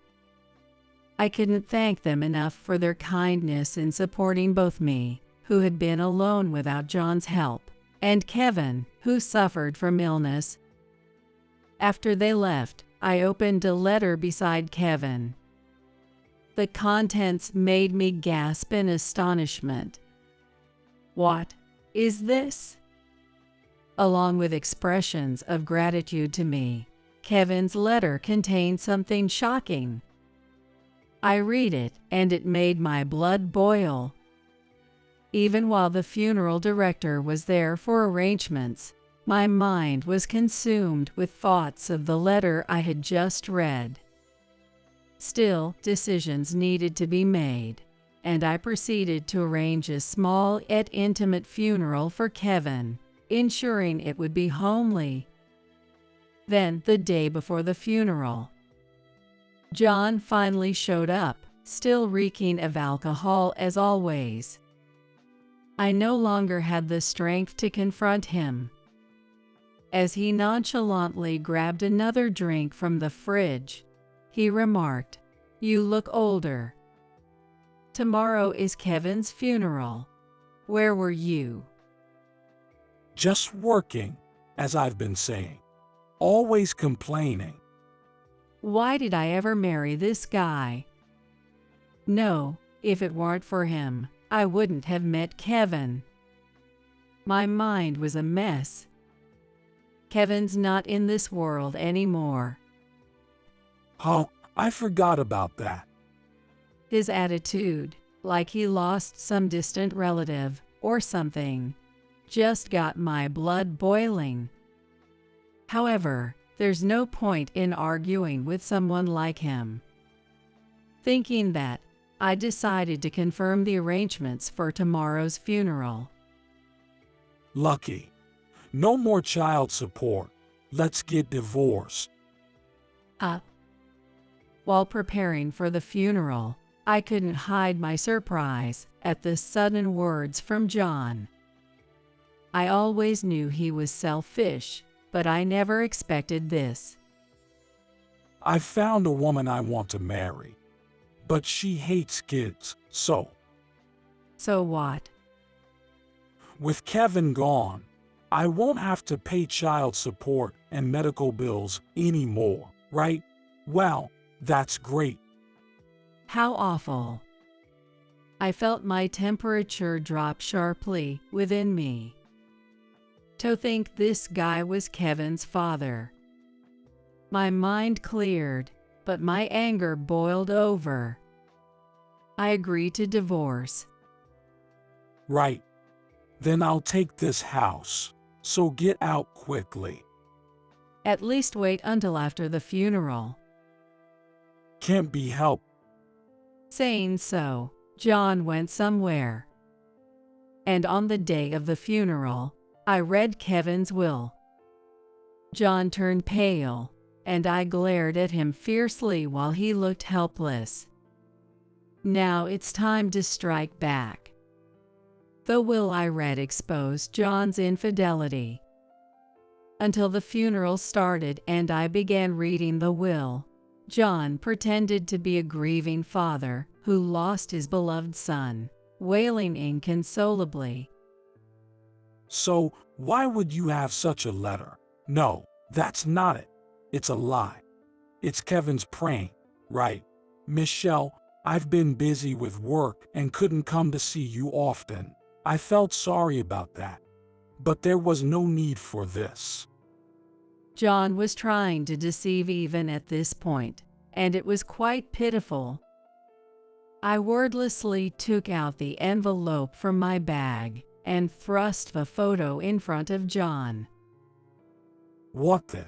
Speaker 1: I couldn't thank them enough for their kindness in supporting both me, who had been alone without John's help, and Kevin, who suffered from illness. After they left, I opened a letter beside Kevin. The contents made me gasp in astonishment. "What is this?" Along with expressions of gratitude to me, Kevin's letter contained something shocking. I read it, and it made my blood boil. Even while the funeral director was there for arrangements, my mind was consumed with thoughts of the letter I had just read. Still, decisions needed to be made, and I proceeded to arrange a small yet intimate funeral for Kevin, ensuring it would be homely. Then, the day before the funeral, John finally showed up, still reeking of alcohol as always. I no longer had the strength to confront him. As he nonchalantly grabbed another drink from the fridge, he remarked, "You look older. Tomorrow is Kevin's funeral. Where were you?"
Speaker 13: Just working, as I've been saying. Always complaining.
Speaker 1: Why did I ever marry this guy? No, if it weren't for him, I wouldn't have met Kevin. My mind was a mess. Kevin's not in this world anymore.
Speaker 13: Oh, I forgot about that.
Speaker 1: His attitude, like he lost some distant relative or something, just got my blood boiling. However, there's no point in arguing with someone like him. Thinking that, I decided to confirm the arrangements for tomorrow's funeral.
Speaker 13: Lucky. No more child support. Let's get divorced.
Speaker 1: While preparing for the funeral, I couldn't hide my surprise at the sudden words from John. I always knew he was selfish, but I never expected this.
Speaker 13: I found a woman I want to marry, but she hates kids, so.
Speaker 1: So what?
Speaker 13: With Kevin gone, I won't have to pay child support and medical bills anymore, right? Well, that's great.
Speaker 1: How awful. I felt my temperature drop sharply within me. To think this guy was Kevin's father. My mind cleared, but my anger boiled over. I agreed to divorce.
Speaker 13: Right. Then I'll take this house, so get out quickly.
Speaker 1: At least wait until after the funeral.
Speaker 13: Can't be helped.
Speaker 1: Saying so, John went somewhere. And on the day of the funeral, I read Kevin's will. John turned pale, and I glared at him fiercely while he looked helpless. Now it's time to strike back. The will I read exposed John's infidelity. Until the funeral started and I began reading the will, John pretended to be a grieving father who lost his beloved son, wailing inconsolably.
Speaker 13: So, why would you have such a letter? No, that's not it. It's a lie. It's Kevin's praying, right? Michelle, I've been busy with work and couldn't come to see you often. I felt sorry about that. But there was no need for this.
Speaker 1: John was trying to deceive even at this point, and it was quite pitiful. I wordlessly took out the envelope from my bag and thrust the photo in front of John.
Speaker 13: What the?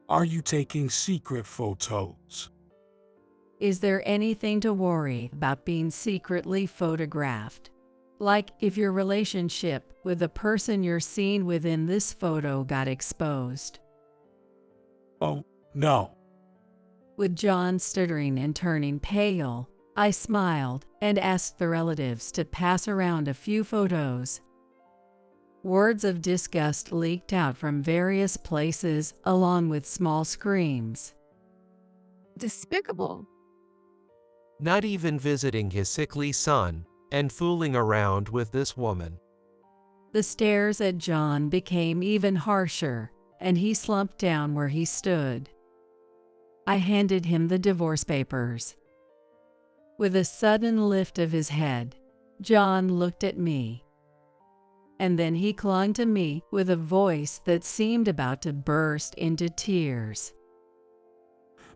Speaker 13: Are you taking secret photos?
Speaker 1: Is there anything to worry about being secretly photographed? Like if your relationship with the person you're seen within this photo got exposed.
Speaker 13: Oh, no.
Speaker 1: With John stuttering and turning pale, I smiled and asked the relatives to pass around a few photos. Words of disgust leaked out from various places along with small screams.
Speaker 16: Despicable.
Speaker 17: Not even visiting his sickly son and fooling around with this woman.
Speaker 1: The stares at John became even harsher, and he slumped down where he stood. I handed him the divorce papers. With a sudden lift of his head, John looked at me. And then he clung to me with a voice that seemed about to burst into tears.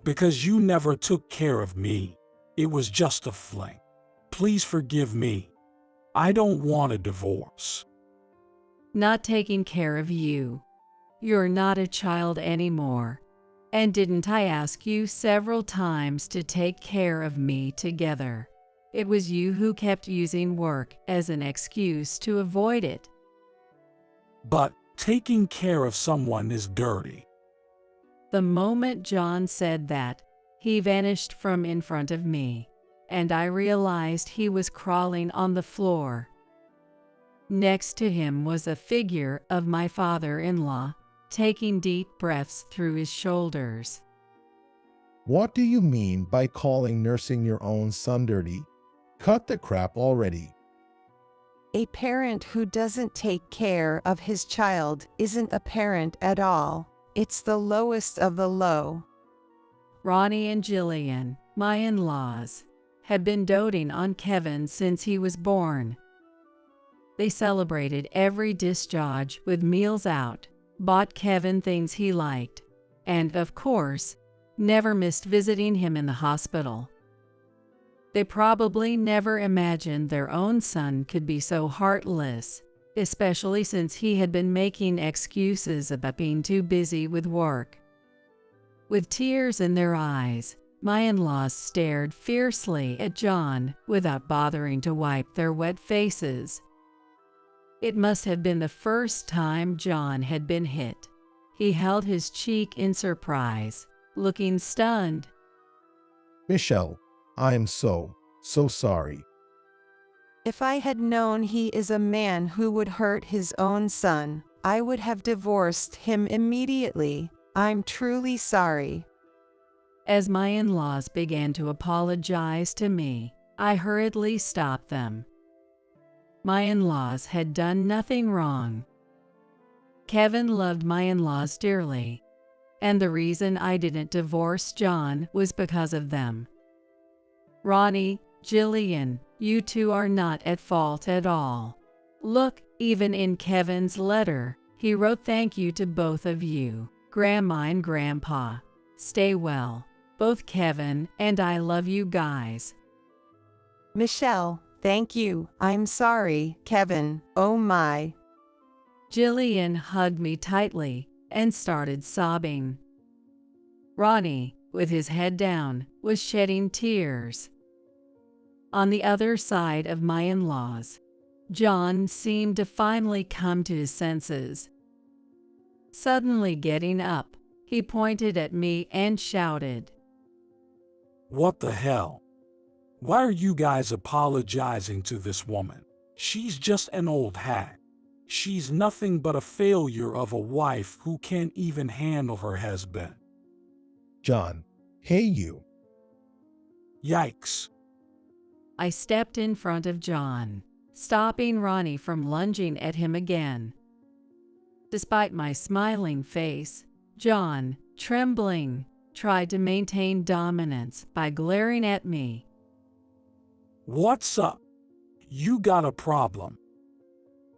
Speaker 13: Because you never took care of me. It was just a fling. Please forgive me. I don't want a divorce.
Speaker 1: Not taking care of you. You're not a child anymore. And didn't I ask you several times to take care of me together? It was you who kept using work as an excuse to avoid it.
Speaker 13: But taking care of someone is dirty.
Speaker 1: The moment John said that, he vanished from in front of me, and I realized he was crawling on the floor. Next to him was a figure of my father-in-law, taking deep breaths through his shoulders.
Speaker 11: What do you mean by calling nursing your own son dirty? Cut the crap already.
Speaker 16: A parent who doesn't take care of his child isn't a parent at all. It's the lowest of the low.
Speaker 1: Ronnie and Jillian, my in-laws, had been doting on Kevin since he was born. They celebrated every discharge with meals out, bought Kevin things he liked, and, of course, never missed visiting him in the hospital. They probably never imagined their own son could be so heartless, especially since he had been making excuses about being too busy with work. With tears in their eyes, my in-laws stared fiercely at John without bothering to wipe their wet faces. It must have been the first time John had been hit. He held his cheek in surprise, looking stunned.
Speaker 11: Michelle, I am so sorry.
Speaker 16: If I had known he is a man who would hurt his own son, I would have divorced him immediately. I'm truly sorry.
Speaker 1: As my in-laws began to apologize to me, I hurriedly stopped them. My in-laws had done nothing wrong. Kevin loved my in-laws dearly, and the reason I didn't divorce John was because of them. Ronnie, Jillian, you two are not at fault at all. Look, even in Kevin's letter, he wrote thank you to both of you, Grandma and Grandpa. Stay well. Both Kevin and I love you guys.
Speaker 16: Michelle, thank you. I'm sorry, Kevin. Oh my.
Speaker 1: Jillian hugged me tightly and started sobbing. Ronnie, with his head down, was shedding tears. On the other side of my in-laws, John seemed to finally come to his senses. Suddenly getting up, he pointed at me and shouted,
Speaker 13: "What the hell? Why are you guys apologizing to this woman? She's just an old hag. She's nothing but a failure of a wife who can't even handle her husband."
Speaker 11: John, hey you.
Speaker 13: Yikes.
Speaker 1: I stepped in front of John, stopping Ronnie from lunging at him again. Despite my smiling face, John, trembling, tried to maintain dominance by glaring at me.
Speaker 13: "What's up? You got a problem."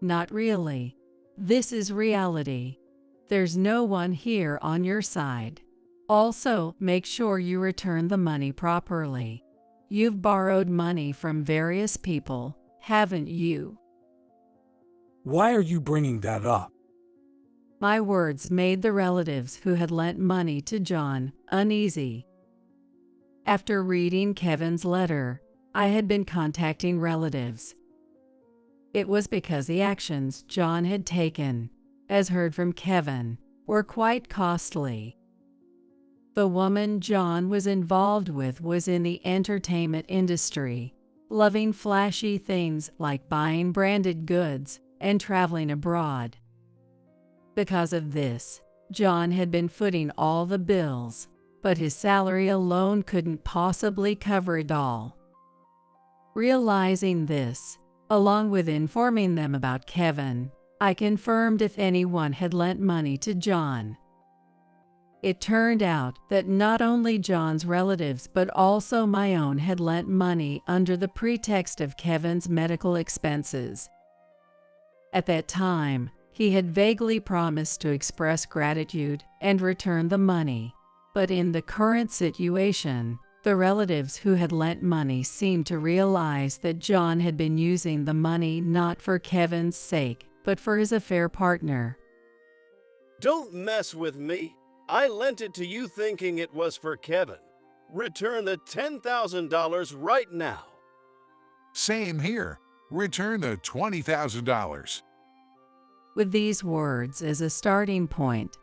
Speaker 1: Not really. This is reality. There's no one here on your side. Also, make sure you return the money properly. You've borrowed money from various people, haven't you?
Speaker 13: Why are you bringing that up?
Speaker 1: My words made the relatives who had lent money to John uneasy. After reading Kevin's letter, I had been contacting relatives. It was because the actions John had taken, as heard from Kevin, were quite costly. The woman John was involved with was in the entertainment industry, loving flashy things like buying branded goods and traveling abroad. Because of this, John had been footing all the bills, but his salary alone couldn't possibly cover it all. Realizing this, along with informing them about Kevin, I confirmed if anyone had lent money to John. It turned out that not only John's relatives but also my own had lent money under the pretext of Kevin's medical expenses. At that time, he had vaguely promised to express gratitude and return the money, but in the current situation, the relatives who had lent money seemed to realize that John had been using the money not for Kevin's sake, but for his affair partner.
Speaker 18: "Don't mess with me. I lent it to you thinking it was for Kevin. Return the $10,000 right now."
Speaker 19: Same here. Return the $20,000.
Speaker 1: With these words as a starting point,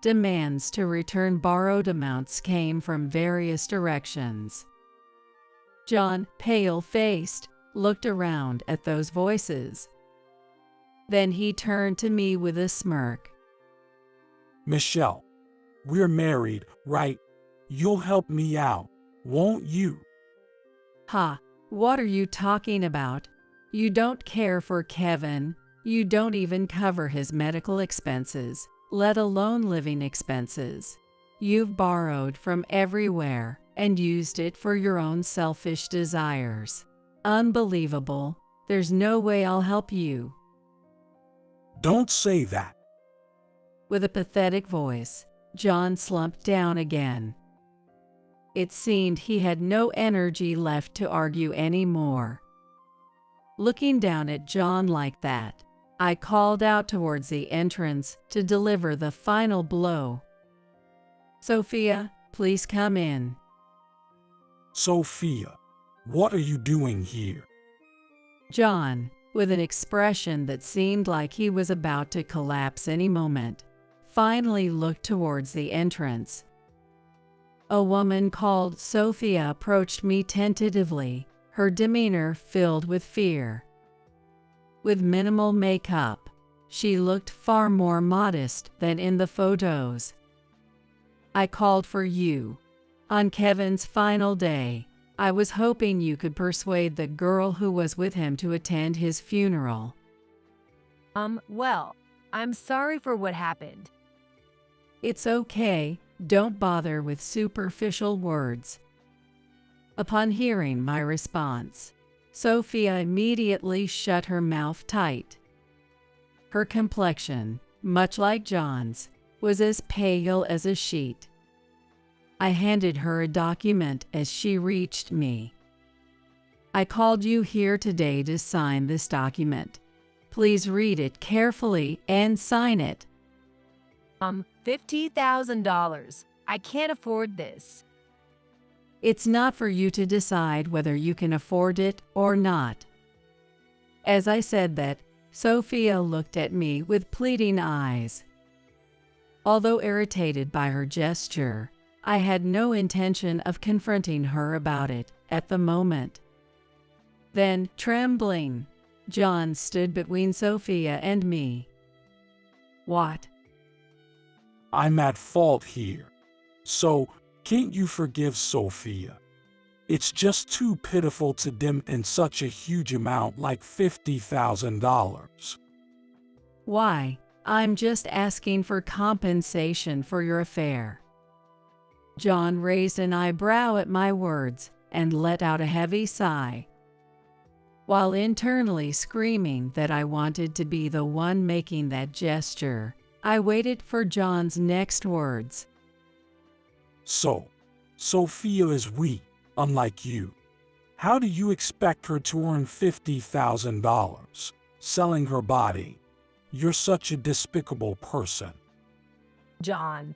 Speaker 1: demands to return borrowed amounts came from various directions. John, pale-faced, looked around at those voices. Then he turned to me with a smirk.
Speaker 13: "Michelle, we're married, right? You'll help me out, won't you?"
Speaker 1: Ha, what are you talking about? You don't care for Kevin. You don't even cover his medical expenses, let alone living expenses. You've borrowed from everywhere and used it for your own selfish desires. Unbelievable. There's no way I'll help you.
Speaker 13: "Don't say that."
Speaker 1: With a pathetic voice, John slumped down again. It seemed he had no energy left to argue anymore. Looking down at John like that, I called out towards the entrance to deliver the final blow. "Sophia, please come in."
Speaker 13: "Sophia, what are you doing here?"
Speaker 1: John, with an expression that seemed like he was about to collapse any moment, finally looked towards the entrance. A woman called Sophia approached me tentatively, her demeanor filled with fear. With minimal makeup, she looked far more modest than in the photos. "I called for you. On Kevin's final day, I was hoping you could persuade the girl who was with him to attend his funeral."
Speaker 20: Well, I'm sorry for what happened.
Speaker 1: "It's okay. Don't bother with superficial words." Upon hearing my response, Sophia immediately shut her mouth tight. Her complexion, much like John's, was as pale as a sheet. I handed her a document as she reached me. "I called you here today to sign this document. Please read it carefully and sign it."
Speaker 20: $50,000. I can't afford this.
Speaker 1: It's not for you to decide whether you can afford it or not." As I said that, Sophia looked at me with pleading eyes. Although irritated by her gesture, I had no intention of confronting her about it at the moment. Then, trembling, John stood between Sophia and me. "What?"
Speaker 13: I'm at fault here. So, can't you forgive Sophia? It's just too pitiful to dim in such a huge amount like $50,000.
Speaker 1: "Why? I'm just asking for compensation for your affair." John raised an eyebrow at my words and let out a heavy sigh, while internally screaming that I wanted to be the one making that gesture. I waited for John's next words.
Speaker 13: So, Sophia is weak, unlike you. How do you expect her to earn $50,000 selling her body? You're such a despicable person.
Speaker 20: John.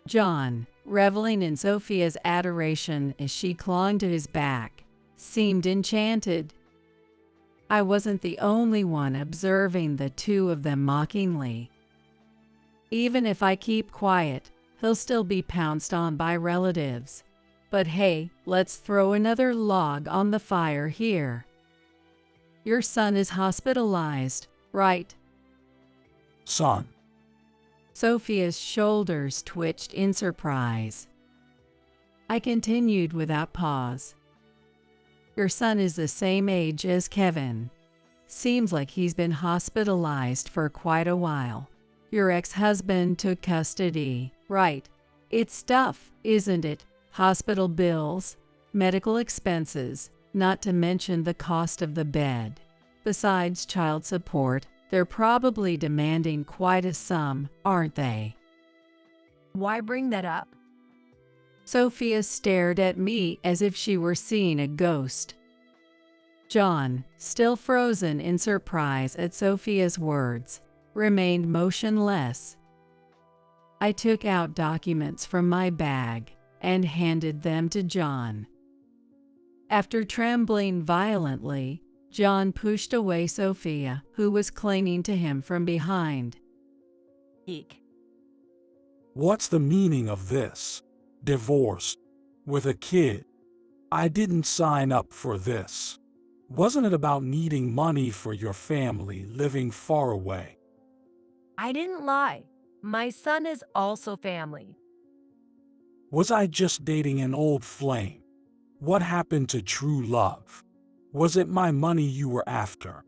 Speaker 1: John, reveling in Sophia's adoration as she clung to his back, seemed enchanted. I wasn't the only one observing the two of them mockingly. Even if I keep quiet, he'll still be pounced on by relatives. But hey, let's throw another log on the fire here. Your son is hospitalized, right?
Speaker 13: Son.
Speaker 1: Sophia's shoulders twitched in surprise. I continued without pause. Your son is the same age as Kevin. Seems like he's been hospitalized for quite a while. Your ex-husband took custody, right? It's tough, isn't it? Hospital bills, medical expenses, not to mention the cost of the bed. Besides child support, they're probably demanding quite a sum, aren't they?
Speaker 20: Why bring that up?
Speaker 1: Sophia stared at me as if she were seeing a ghost. John, still frozen in surprise at Sophia's words, remained motionless. I took out documents from my bag and handed them to John. After trembling violently, John pushed away Sophia, who was clinging to him from behind.
Speaker 20: Eek.
Speaker 13: What's the meaning of this? Divorced. With a kid. I didn't sign up for this. Wasn't it about needing money for your family living far away?
Speaker 20: I didn't lie. My son is also family.
Speaker 13: Was I just dating an old flame? What happened to true love? Was it my money you were after?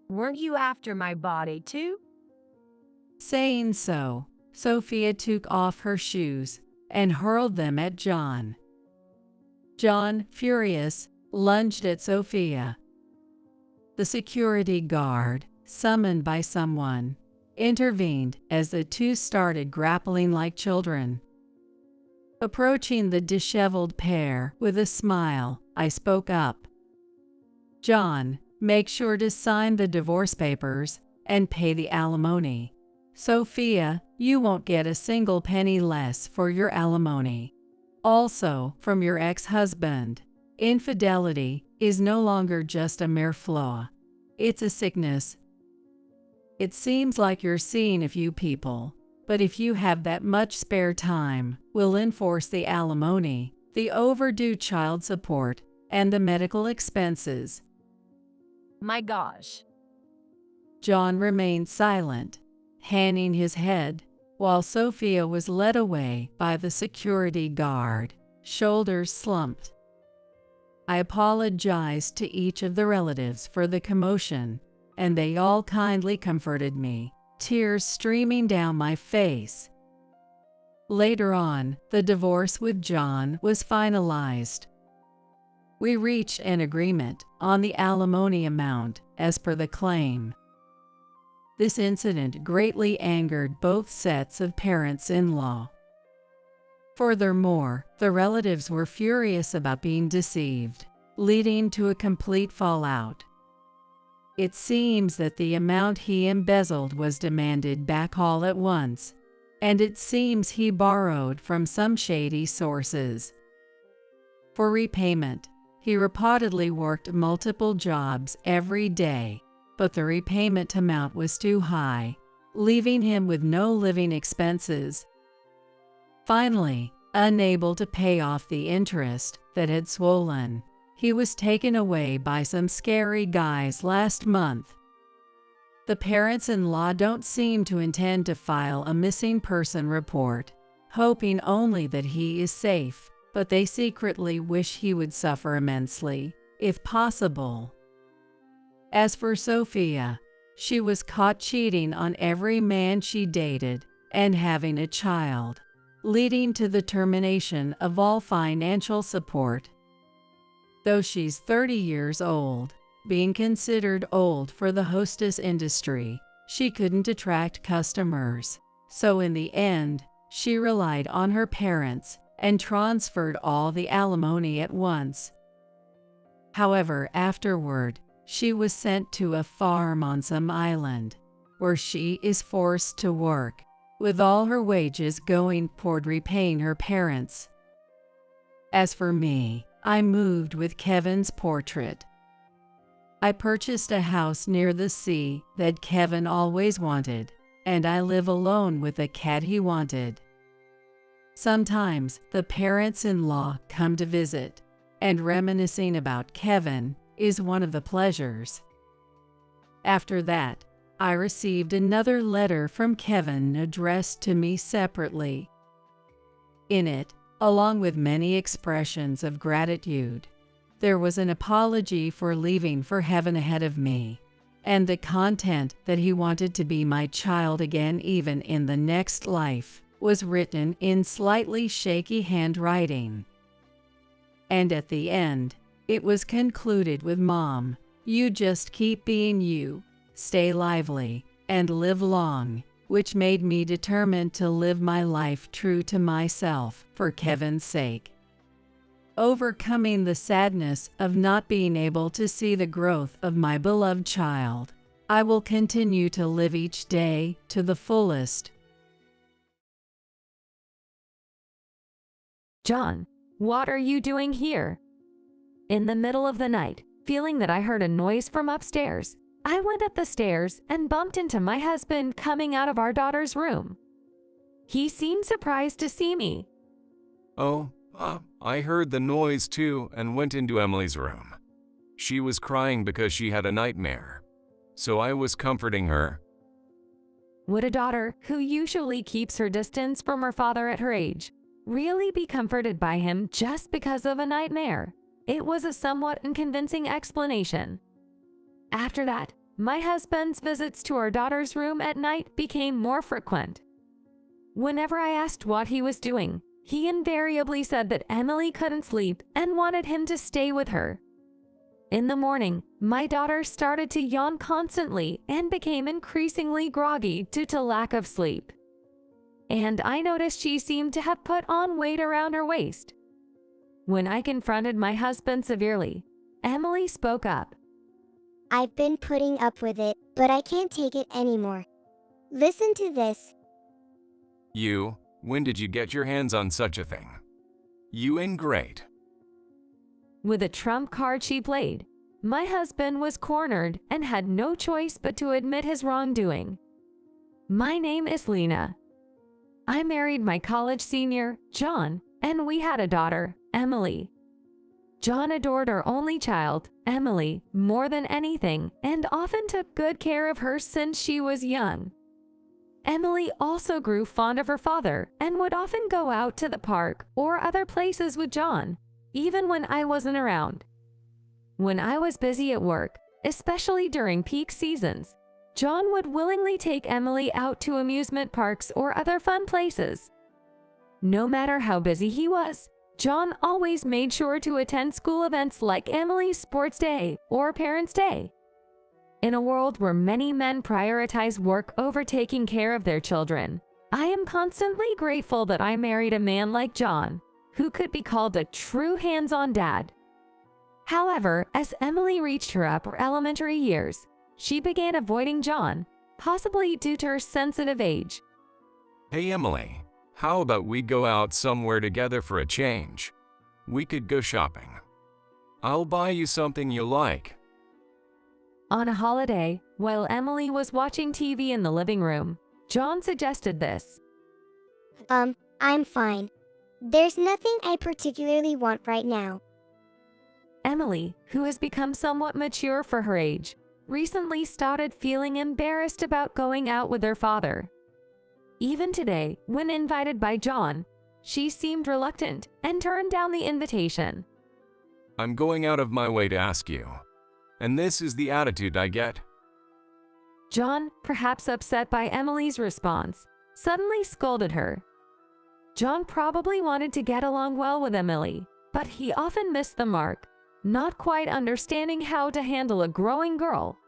Speaker 20: Weren't you after my body too?
Speaker 1: Saying so, Sophia took off her shoes and hurled them at John. John, furious, lunged at Sophia. The security guard, summoned by someone, intervened as the two started grappling like children. Approaching the disheveled pair with a smile, I spoke up. "John, make sure to sign the divorce papers and pay the alimony. Sophia, you won't get a single penny less for your alimony. Also, from your ex-husband. Infidelity is no longer just a mere flaw. It's a sickness. It seems like you're seeing a few people, but if you have that much spare time, we'll enforce the alimony, the overdue child support, and the medical expenses."
Speaker 20: My gosh.
Speaker 1: John remained silent, hanging his head, while Sophia was led away by the security guard, shoulders slumped. I apologized to each of the relatives for the commotion, and they all kindly comforted me, tears streaming down my face. Later on, the divorce with John was finalized. We reached an agreement on the alimony amount as per the claim. This incident greatly angered both sets of parents-in-law. Furthermore, the relatives were furious about being deceived, leading to a complete fallout. It seems that the amount he embezzled was demanded back all at once, and it seems he borrowed from some shady sources. For repayment, he reportedly worked multiple jobs every day, but the repayment amount was too high, leaving him with no living expenses. Finally, unable to pay off the interest that had swollen, he was taken away by some scary guys last month. The parents-in-law don't seem to intend to file a missing person report, hoping only that he is safe, but they secretly wish he would suffer immensely, if possible. As for Sophia, she was caught cheating on every man she dated and having a child, leading to the termination of all financial support. Though she's 30 years old, being considered old for the hostess industry, she couldn't attract customers, so in the end, she relied on her parents and transferred all the alimony at once. However, afterward, she was sent to a farm on some island, where she is forced to work, with all her wages going toward repaying her parents. As for me, I moved with Kevin's portrait. I purchased a house near the sea that Kevin always wanted, and I live alone with a cat he wanted. Sometimes the parents-in-law come to visit, and reminiscing about Kevin is one of the pleasures. After that, I received another letter from Kevin addressed to me separately. In it, along with many expressions of gratitude, there was an apology for leaving for heaven ahead of me, and the content that he wanted to be my child again even in the next life was written in slightly shaky handwriting. And at the end, it was concluded with, "Mom, you just keep being you, stay lively, and live long," which made me determined to live my life true to myself for Kevin's sake. Overcoming the sadness of not being able to see the growth of my beloved child, I will continue to live each day to the fullest.
Speaker 21: John, what are you doing here? In the middle of the night, feeling that I heard a noise from upstairs, I went up the stairs and bumped into my husband coming out of our daughter's room. He seemed surprised to see me.
Speaker 22: I heard the noise too and went into Emily's room. She was crying because she had a nightmare, so I was comforting her.
Speaker 21: Would a daughter who usually keeps her distance from her father at her age really be comforted by him just because of a nightmare? It was a somewhat unconvincing explanation. After that, my husband's visits to our daughter's room at night became more frequent. Whenever I asked what he was doing, he invariably said that Emily couldn't sleep and wanted him to stay with her. In the morning, my daughter started to yawn constantly and became increasingly groggy due to lack of sleep. And I noticed she seemed to have put on weight around her waist. When I confronted my husband severely, Emily spoke up.
Speaker 3: "I've been putting up with it, but I can't take it anymore. Listen to this."
Speaker 22: When did you get your hands on such a thing? You ingrate.
Speaker 21: With a trump card she played, my husband was cornered and had no choice but to admit his wrongdoing. My name is Lena. I married my college senior, John, and we had a daughter, Emily. John adored our only child, Emily, more than anything and often took good care of her since she was young. Emily also grew fond of her father and would often go out to the park or other places with John, even when I wasn't around. When I was busy at work, especially during peak seasons, John would willingly take Emily out to amusement parks or other fun places. No matter how busy he was, John always made sure to attend school events like Emily's Sports Day or Parents' Day. In a world where many men prioritize work over taking care of their children, I am constantly grateful that I married a man like John, who could be called a true hands-on dad. However, as Emily reached her upper elementary years, she began avoiding John, possibly due to her sensitive age.
Speaker 22: Hey Emily, how about we go out somewhere together for a change? We could go shopping. I'll buy you something you like.
Speaker 21: On a holiday, while Emily was watching TV in the living room, John suggested this.
Speaker 3: I'm fine. There's nothing I particularly want right now.
Speaker 21: Emily, who has become somewhat mature for her age, recently started feeling embarrassed about going out with her father. Even today, when invited by John, she seemed reluctant and turned down the invitation.
Speaker 22: I'm going out of my way to ask you. And this is the attitude I get.
Speaker 21: John, perhaps upset by Emily's response, suddenly scolded her. John probably wanted to get along well with Emily, but he often missed the mark, not quite understanding how to handle a growing girl.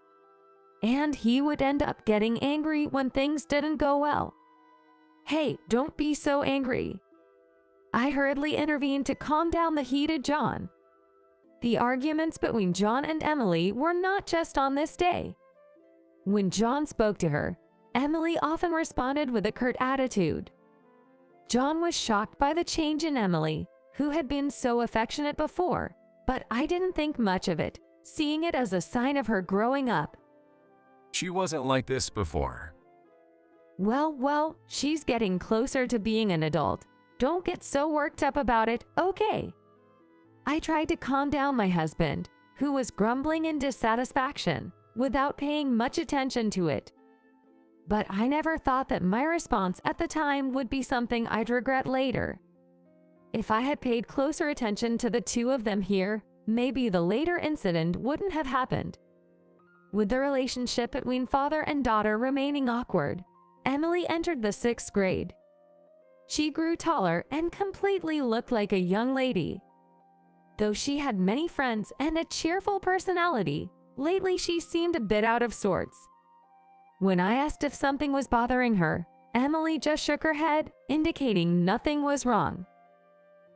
Speaker 21: And he would end up getting angry when things didn't go well. Hey, don't be so angry. I hurriedly intervened to calm down the heated John. The arguments between John and Emily were not just on this day. When John spoke to her, Emily often responded with a curt attitude. John was shocked by the change in Emily, who had been so affectionate before, but I didn't think much of it, seeing it as a sign of her growing up.
Speaker 22: She wasn't like this before.
Speaker 21: Well, she's getting closer to being an adult. Don't get so worked up about it, okay? I tried to calm down my husband, who was grumbling in dissatisfaction, without paying much attention to it. But I never thought that my response at the time would be something I'd regret later. If I had paid closer attention to the two of them here, maybe the later incident wouldn't have happened. With the relationship between father and daughter remaining awkward, Emily entered the 6th grade. She grew taller and completely looked like a young lady. Though she had many friends and a cheerful personality, lately she seemed a bit out of sorts. When I asked if something was bothering her, Emily just shook her head, indicating nothing was wrong.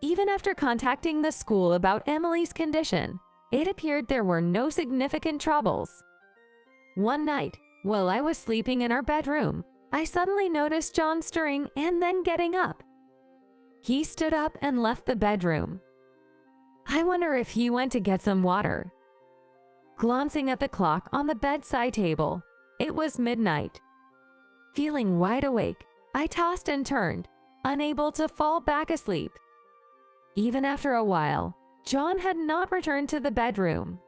Speaker 21: Even after contacting the school about Emily's condition, it appeared there were no significant troubles. One night, while I was sleeping in our bedroom, I suddenly noticed John stirring and then getting up. He stood up and left the bedroom. I wonder if he went to get some water. Glancing at the clock on the bedside table, it was midnight. Feeling wide awake, I tossed and turned, unable to fall back asleep. Even after a while, John had not returned to the bedroom.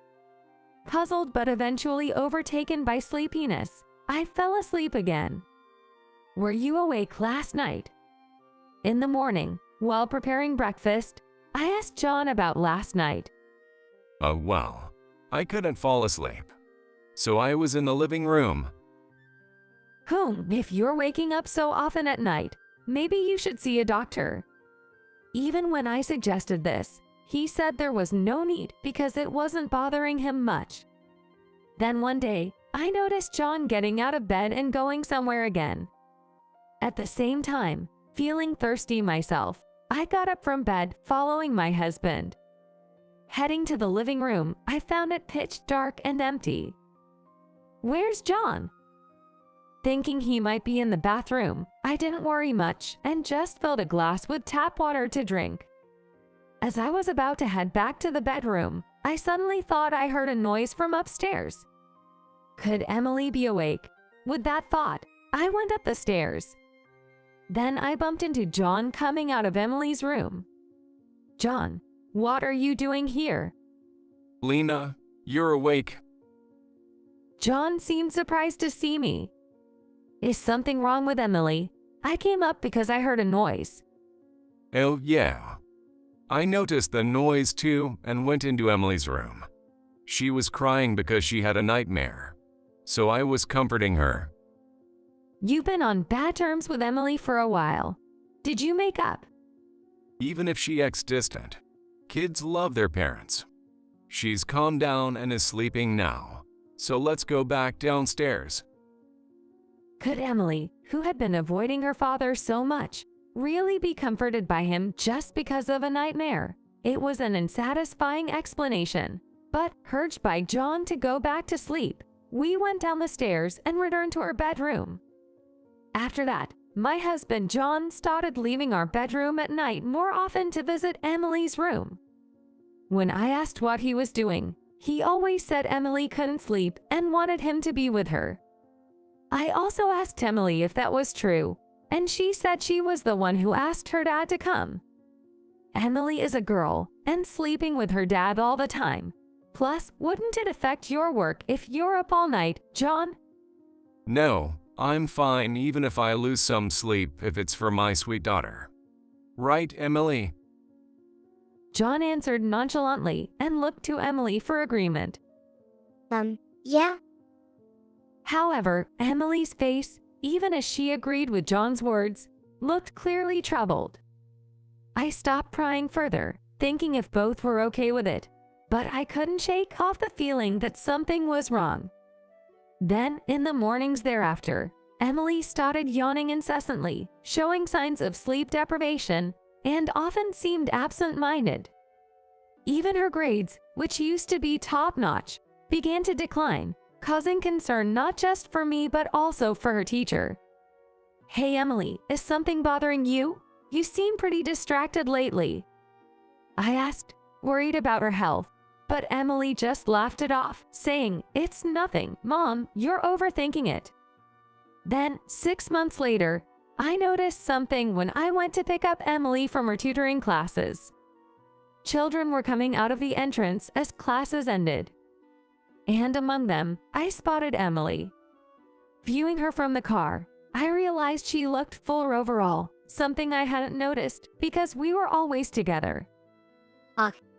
Speaker 21: Puzzled but eventually overtaken by sleepiness, I fell asleep again. Were you awake last night? In the morning, while preparing breakfast, I asked John about last night.
Speaker 22: Well, I couldn't fall asleep. So I was in the living room.
Speaker 21: If you're waking up so often at night, maybe you should see a doctor. Even when I suggested this, he said there was no need because it wasn't bothering him much. Then one day, I noticed John getting out of bed and going somewhere again. At the same time, feeling thirsty myself, I got up from bed following my husband. Heading to the living room, I found it pitch dark and empty. Where's John? Thinking he might be in the bathroom, I didn't worry much and just filled a glass with tap water to drink. As I was about to head back to the bedroom, I suddenly thought I heard a noise from upstairs. Could Emily be awake? With that thought, I went up the stairs. Then I bumped into John coming out of Emily's room. John, what are you doing here?
Speaker 22: Lena, you're awake.
Speaker 21: John seemed surprised to see me. Is something wrong with Emily? I came up because I heard a noise.
Speaker 22: Oh yeah. I noticed the noise too and went into Emily's room. She was crying because she had a nightmare. So I was comforting her.
Speaker 21: You've been on bad terms with Emily for a while. Did you make up?
Speaker 22: Even if she acts distant, kids love their parents. She's calmed down and is sleeping now. So let's go back downstairs.
Speaker 21: Could Emily, who had been avoiding her father so much, really be comforted by him just because of a nightmare? It was an unsatisfying explanation, but urged by John to go back to sleep, we went down the stairs and returned to our bedroom. After that, my husband John started leaving our bedroom at night more often to visit Emily's room. When I asked what he was doing, he always said Emily couldn't sleep and wanted him to be with her. I also asked Emily if that was true, and she said she was the one who asked her dad to come. Emily is a girl and sleeping with her dad all the time. Plus, wouldn't it affect your work if you're up all night, John?
Speaker 22: No, I'm fine even if I lose some sleep if it's for my sweet daughter. Right, Emily?
Speaker 21: John answered nonchalantly and looked to Emily for agreement.
Speaker 3: Yeah.
Speaker 21: However, Emily's face, even as she agreed with John's words, looked clearly troubled. I stopped prying further, thinking if both were okay with it, but I couldn't shake off the feeling that something was wrong. Then, in the mornings thereafter, Emily started yawning incessantly, showing signs of sleep deprivation, and often seemed absent-minded. Even her grades, which used to be top-notch, began to decline, causing concern not just for me but also for her teacher. "Hey Emily, is something bothering you? You seem pretty distracted lately," I asked, worried about her health. But Emily just laughed it off, saying, "It's nothing, Mom, you're overthinking it." Then, 6 months later, I noticed something when I went to pick up Emily from her tutoring classes. Children were coming out of the entrance as classes ended. And among them, I spotted Emily. Viewing her from the car, I realized she looked fuller overall, something I hadn't noticed because we were always together.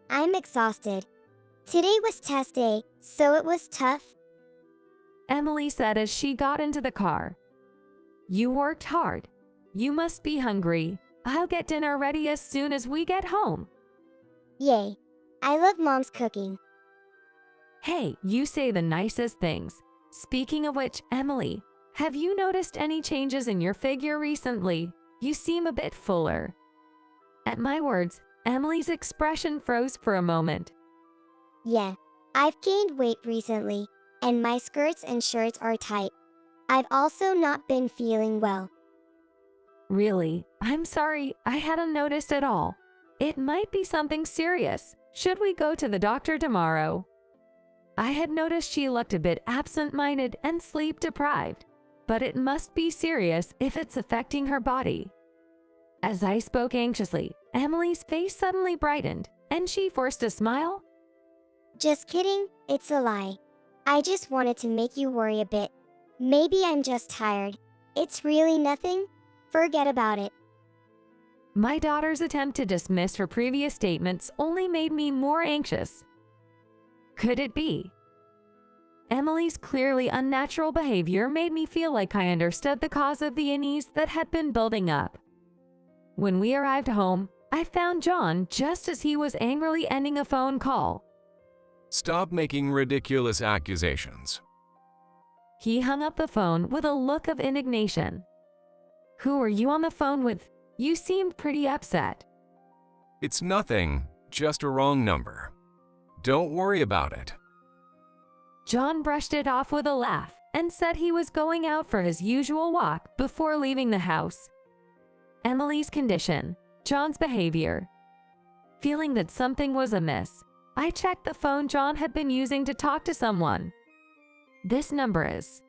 Speaker 3: I'm exhausted. Today was test day, so it was tough.
Speaker 21: Emily said as she got into the car. "You worked hard. You must be hungry. I'll get dinner ready as soon as we get home."
Speaker 3: Yay. I love Mom's cooking.
Speaker 21: Hey, you say the nicest things. Speaking of which, Emily, have you noticed any changes in your figure recently? You seem a bit fuller. At my words, Emily's expression froze for a moment.
Speaker 3: Yeah, I've gained weight recently, and my skirts and shirts are tight. I've also not been feeling well.
Speaker 21: Really? I'm sorry, I hadn't noticed at all. It might be something serious. Should we go to the doctor tomorrow? I had noticed she looked a bit absent-minded and sleep-deprived, but it must be serious if it's affecting her body. As I spoke anxiously, Emily's face suddenly brightened, and she forced a smile.
Speaker 3: Just kidding, it's a lie. I just wanted to make you worry a bit. Maybe I'm just tired. It's really nothing. Forget about it.
Speaker 21: My daughter's attempt to dismiss her previous statements only made me more anxious. Could it be? Emily's clearly unnatural behavior made me feel like I understood the cause of the unease that had been building up. When we arrived home, I found John just as he was angrily ending a phone call.
Speaker 22: Stop making ridiculous accusations.
Speaker 21: He hung up the phone with a look of indignation. "Who are you on the phone with? You seemed pretty upset."
Speaker 22: It's nothing, just a wrong number. Don't worry about it.
Speaker 21: John brushed it off with a laugh and said he was going out for his usual walk before leaving the house. Emily's condition, John's behavior. Feeling that something was amiss, I checked the phone John had been using to talk to someone. This number is.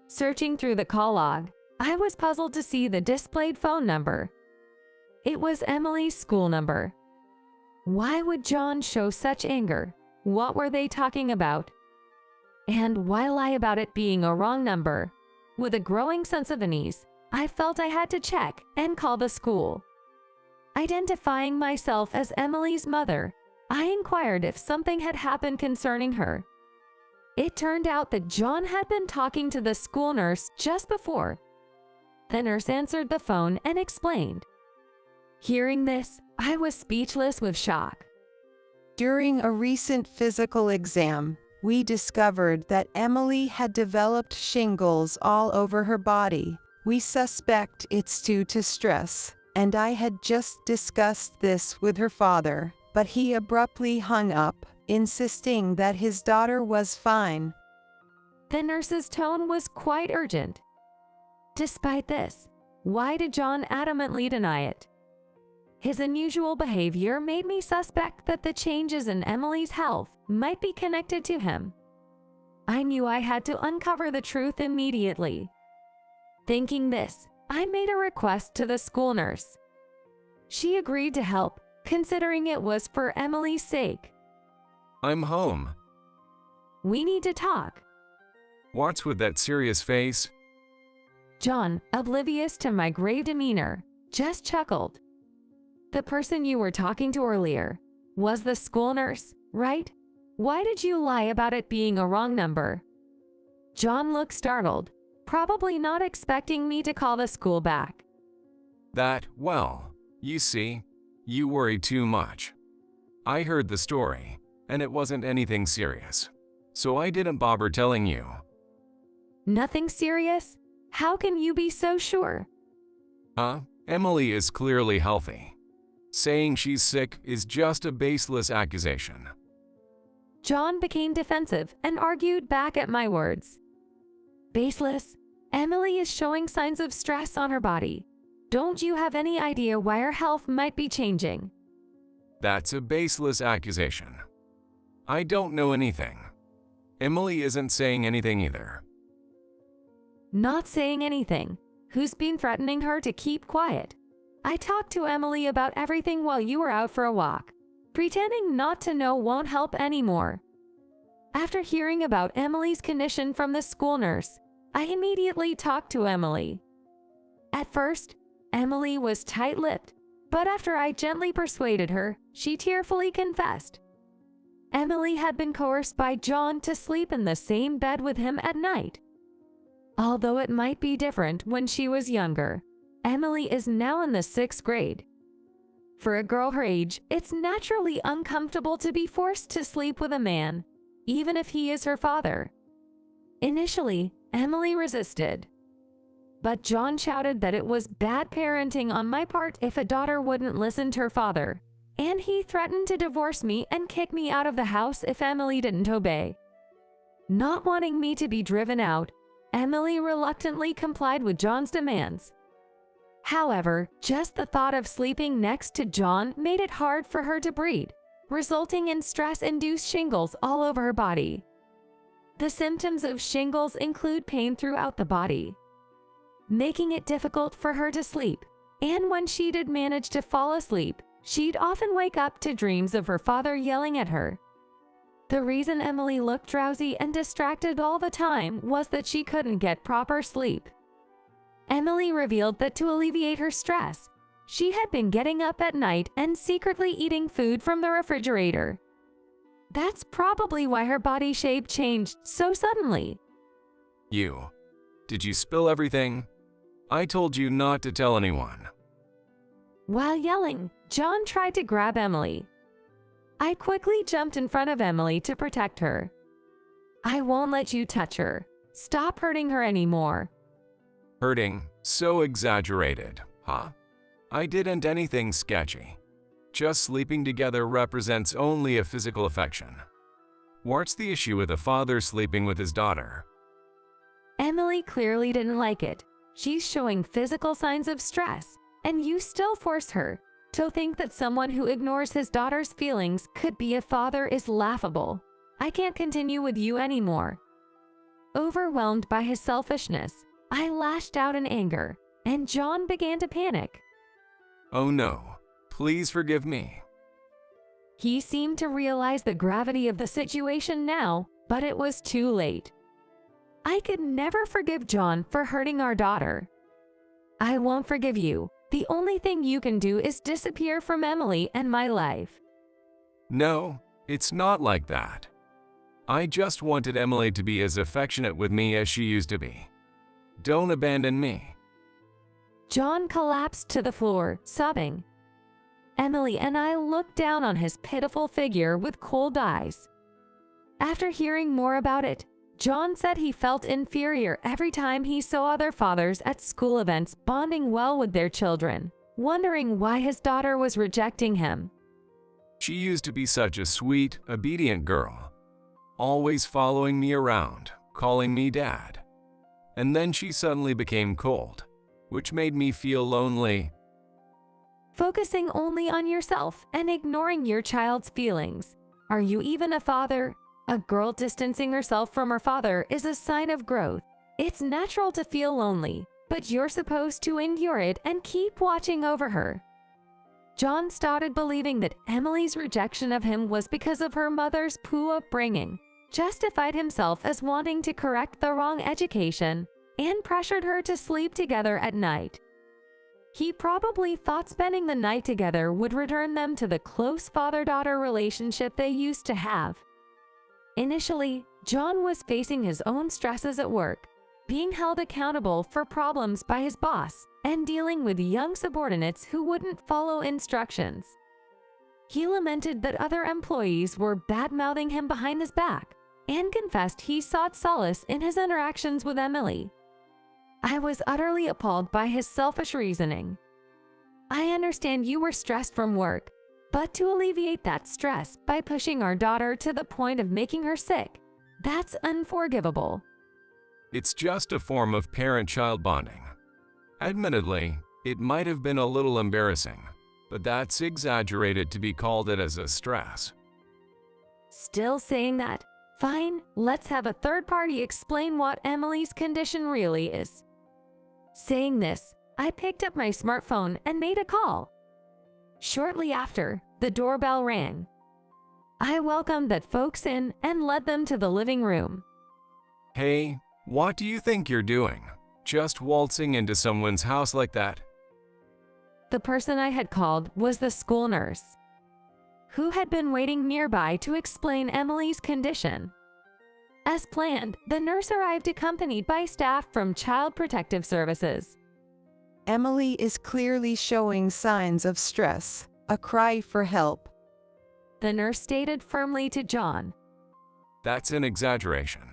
Speaker 21: Searching through the call log, I was puzzled to see the displayed phone number. It was Emily's school number. Why would John show such anger? What were they talking about? And why lie about it being a wrong number? With a growing sense of unease, I felt I had to check and call the school. Identifying myself as Emily's mother, I inquired if something had happened concerning her. It turned out that John had been talking to the school nurse just before. The nurse answered the phone and explained. Hearing this, I was speechless with shock.
Speaker 16: During a recent physical exam, we discovered that Emily had developed shingles all over her body. We suspect it's due to stress, and I had just discussed this with her father, but he abruptly hung up, insisting that his daughter was fine.
Speaker 21: The nurse's tone was quite urgent. Despite this, Why did John adamantly deny it? His unusual behavior made me suspect that the changes in Emily's health might be connected to him. I knew I had to uncover the truth immediately. Thinking this, I made a request to the school nurse. She agreed to help, considering it was for Emily's sake.
Speaker 22: I'm home.
Speaker 21: We need to talk.
Speaker 22: What's with that serious face?
Speaker 21: John, oblivious to my grave demeanor, just chuckled. The person you were talking to earlier was the school nurse, right? Why did you lie about it being a wrong number? John looked startled, probably not expecting me to call the school back.
Speaker 22: Well, you see, you worry too much. I heard the story, and it wasn't anything serious, so I didn't bother telling you.
Speaker 21: Nothing serious? How can you be so sure?
Speaker 22: Emily is clearly healthy. Saying she's sick is just a baseless accusation.
Speaker 21: John became defensive and argued back at my words. Baseless? Emily is showing signs of stress on her body. Don't you have any idea why her health might be changing?
Speaker 22: That's a baseless accusation. I don't know anything. Emily isn't saying anything either.
Speaker 21: Not saying anything? Who's been threatening her to keep quiet? I talked to Emily about everything while you were out for a walk. Pretending not to know won't help anymore. After hearing about Emily's condition from the school nurse, I immediately talked to Emily. At first, Emily was tight-lipped, but after I gently persuaded her, she tearfully confessed. Emily had been coerced by John to sleep in the same bed with him at night. Although it might be different when she was younger, Emily is now in the 6th grade. For a girl her age, it's naturally uncomfortable to be forced to sleep with a man, even if he is her father. Initially, Emily resisted. But John shouted that it was bad parenting on my part if a daughter wouldn't listen to her father, and he threatened to divorce me and kick me out of the house if Emily didn't obey. Not wanting me to be driven out, Emily reluctantly complied with John's demands. However, just the thought of sleeping next to John made it hard for her to breathe, resulting in stress-induced shingles all over her body. The symptoms of shingles include pain throughout the body, making it difficult for her to sleep, and when she did manage to fall asleep, she'd often wake up to dreams of her father yelling at her. The reason Emily looked drowsy and distracted all the time was that she couldn't get proper sleep. Emily revealed that to alleviate her stress, she had been getting up at night and secretly eating food from the refrigerator. That's probably why her body shape changed so suddenly.
Speaker 22: Did you spill everything? I told you not to tell anyone.
Speaker 21: While yelling, John tried to grab Emily. I quickly jumped in front of Emily to protect her. I won't let you touch her. Stop hurting her anymore.
Speaker 22: Hurting? So exaggerated, huh? I didn't anything sketchy. Just sleeping together represents only a physical affection. What's the issue with a father sleeping with his daughter?
Speaker 21: Emily clearly didn't like it. She's showing physical signs of stress, and you still force her. To think that someone who ignores his daughter's feelings could be a father is laughable. I can't continue with you anymore. Overwhelmed by his selfishness, I lashed out in anger, and John began to panic.
Speaker 22: Oh no, please forgive me.
Speaker 21: He seemed to realize the gravity of the situation now, but it was too late. I could never forgive John for hurting our daughter. I won't forgive you. The only thing you can do is disappear from Emily and my life.
Speaker 22: No, it's not like that. I just wanted Emily to be as affectionate with me as she used to be. Don't abandon me.
Speaker 21: John collapsed to the floor, sobbing. Emily and I looked down on his pitiful figure with cold eyes. After hearing more about it, John said he felt inferior every time he saw other fathers at school events bonding well with their children, wondering why his daughter was rejecting him.
Speaker 22: She used to be such a sweet, obedient girl, always following me around, calling me dad. And then she suddenly became cold. which made me feel lonely.
Speaker 21: Focusing only on yourself and ignoring your child's feelings. Are you even a father? A girl distancing herself from her father is a sign of growth. It's natural to feel lonely, but you're supposed to endure it and keep watching over her. John started believing that Emily's rejection of him was because of her mother's poor upbringing, justified himself as wanting to correct the wrong education, and pressured her to sleep together at night. He probably thought spending the night together would return them to the close father-daughter relationship they used to have. Initially, John was facing his own stresses at work, being held accountable for problems by his boss, and dealing with young subordinates who wouldn't follow instructions. He lamented that other employees were bad-mouthing him behind his back, and confessed he sought solace in his interactions with Emily. I was utterly appalled by his selfish reasoning. I understand you were stressed from work, but to alleviate that stress by pushing our daughter to the point of making her sick, that's unforgivable.
Speaker 22: It's just a form of parent-child bonding. Admittedly, it might have been a little embarrassing, but that's exaggerated to be called it as a stress.
Speaker 21: Still saying that? Fine, let's have a third party explain what Emily's condition really is. Saying this, I picked up my smartphone and made a call. Shortly after, the doorbell rang. I welcomed that folks in and led them to the living room.
Speaker 22: Hey, what do you think you're doing? Just waltzing into someone's house like that?
Speaker 21: The person I had called was the school nurse, who had been waiting nearby to explain Emily's condition. As planned, the nurse arrived accompanied by staff from Child Protective Services.
Speaker 16: Emily is clearly showing signs of stress, a cry for help.
Speaker 21: The nurse stated firmly to John.
Speaker 22: That's an exaggeration.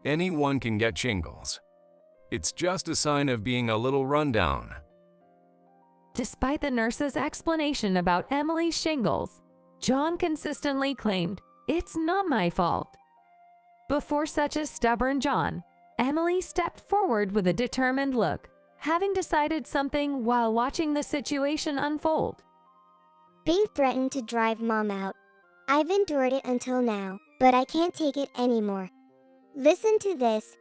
Speaker 22: Anyone can get shingles. It's just a sign of being a little rundown.
Speaker 21: Despite the nurse's explanation about Emily's shingles, John consistently claimed, "It's not my fault." Before such a stubborn John, Emily stepped forward with a determined look, having decided something while watching the situation unfold.
Speaker 3: Being threatened to drive Mom out. I've endured it until now, but I can't take it anymore. Listen to this.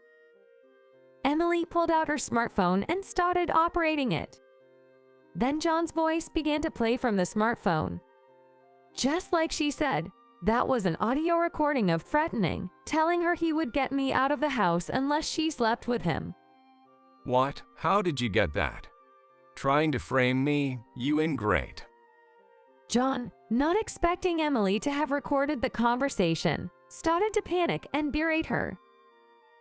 Speaker 21: Emily pulled out her smartphone and started operating it. Then John's voice began to play from the smartphone. Just like she said, that was an audio recording of threatening, telling her he would get me out of the house unless she slept with him.
Speaker 22: What? How did you get that? Trying to frame me? You ingrate.
Speaker 21: John, not expecting Emily to have recorded the conversation, started to panic and berate her.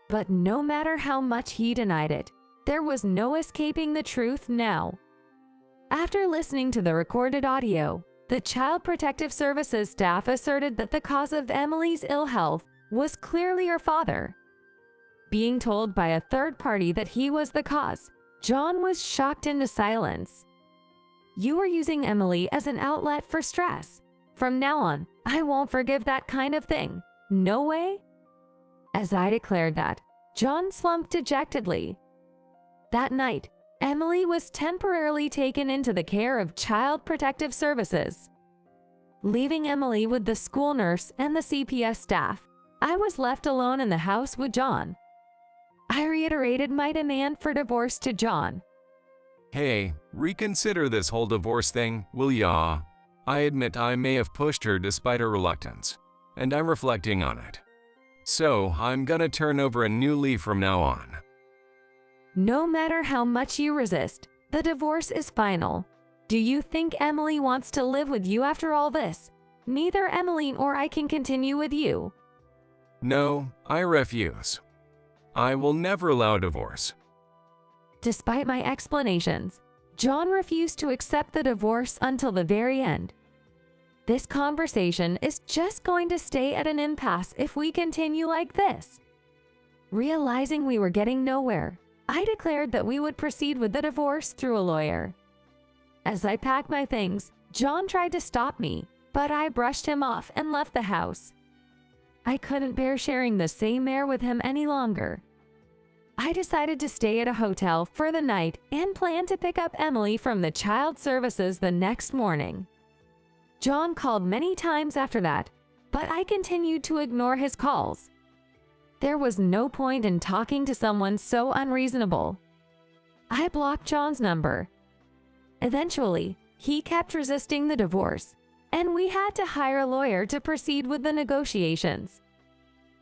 Speaker 21: But no matter how much he denied it, there was no escaping the truth now. After listening to the recorded audio, the Child Protective Services staff asserted that the cause of Emily's ill health was clearly her father. Being told by a third party that he was the cause, John was shocked into silence. You were using Emily as an outlet for stress. From now on, I won't forgive that kind of thing. No way? As I declared that, John slumped dejectedly. That night, Emily was temporarily taken into the care of Child Protective Services. Leaving Emily with the school nurse and the CPS staff, I was left alone in the house with John. I reiterated my demand for divorce to John.
Speaker 22: Hey, reconsider this whole divorce thing, will ya? I admit I may have pushed her despite her reluctance, and I'm reflecting on it. So, I'm gonna turn over a new leaf from now on.
Speaker 21: No matter how much you resist, the divorce is final. Do you think Emily wants to live with you after all this? Neither Emily nor I can continue with you.
Speaker 22: No, I refuse. I will never allow a divorce.
Speaker 21: Despite my explanations, John refused to accept the divorce until the very end. This conversation is just going to stay at an impasse if we continue like this. Realizing we were getting nowhere, I declared that we would proceed with the divorce through a lawyer. As I packed my things, John tried to stop me, but I brushed him off and left the house. I couldn't bear sharing the same air with him any longer. I decided to stay at a hotel for the night and planned to pick up Emily from the child services the next morning. John called many times after that, but I continued to ignore his calls. There was no point in talking to someone so unreasonable. I blocked John's number. Eventually, he kept resisting the divorce, and we had to hire a lawyer to proceed with the negotiations.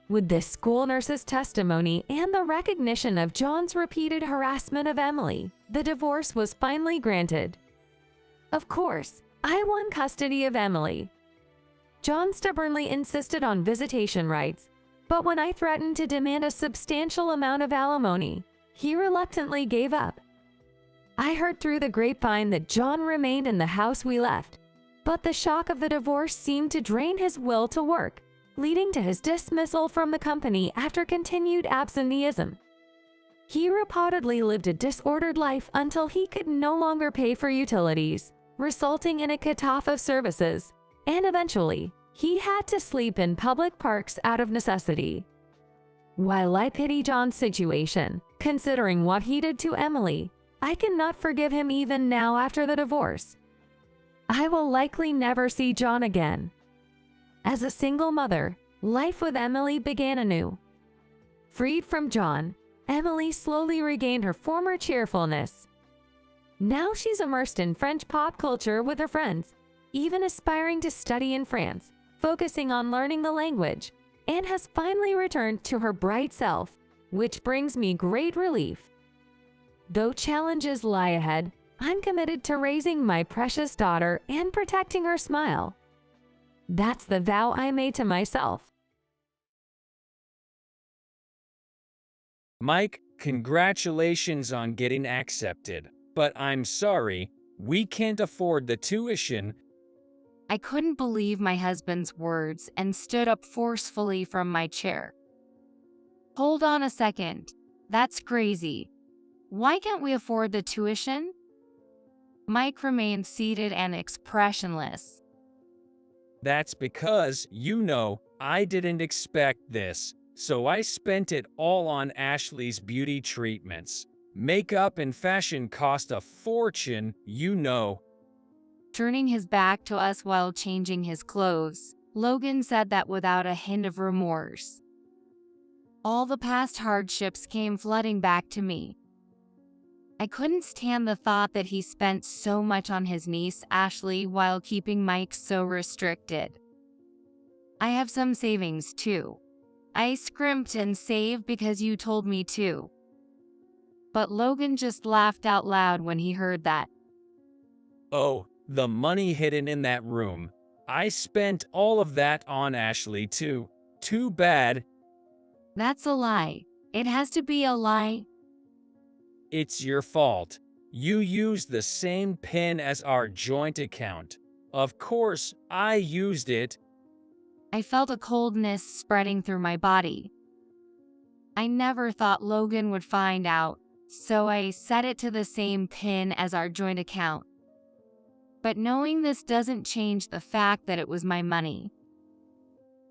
Speaker 21: With this school nurse's testimony and the recognition of John's repeated harassment of Emily, the divorce was finally granted. Of course, I won custody of Emily. John stubbornly insisted on visitation rights, but when I threatened to demand a substantial amount of alimony, he reluctantly gave up. I heard through the grapevine that John remained in the house we left, but the shock of the divorce seemed to drain his will to work, leading to his dismissal from the company after continued absenteeism. He reportedly lived a disordered life until he could no longer pay for utilities, resulting in a cut-off of services, and eventually, he had to sleep in public parks out of necessity. While I pity John's situation, considering what he did to Emily, I cannot forgive him even now after the divorce. I will likely never see John again. As a single mother, life with Emily began anew. Freed from John, Emily slowly regained her former cheerfulness. Now she's immersed in French pop culture with her friends, even aspiring to study in France, focusing on learning the language, and has finally returned to her bright self, which brings me great relief. Though challenges lie ahead, I'm committed to raising my precious daughter and protecting her smile. That's the vow I made to myself.
Speaker 2: Mike, congratulations on getting accepted, but I'm sorry, we can't afford the tuition.
Speaker 15: I couldn't believe my husband's words and stood up forcefully from my chair. Hold on a second. That's crazy. Why can't we afford the tuition? Mike remained seated and expressionless.
Speaker 2: That's because, I didn't expect this, so I spent it all on Ashley's beauty treatments. Makeup and fashion cost a fortune,
Speaker 15: Turning his back to us while changing his clothes, Logan said that without a hint of remorse. All the past hardships came flooding back to me. I couldn't stand the thought that he spent so much on his niece, Ashley, while keeping Mike so restricted. I have some savings, too. I scrimped and saved because you told me to. But Logan just laughed out loud when he heard that.
Speaker 2: Oh, the money hidden in that room. I spent all of that on Ashley, too. Too bad.
Speaker 15: That's a lie. It has to be a lie.
Speaker 2: It's your fault. You used the same PIN as our joint account. Of course, I used it.
Speaker 15: I felt a coldness spreading through my body. I never thought Logan would find out, so I set it to the same PIN as our joint account. But knowing this doesn't change the fact that it was my money.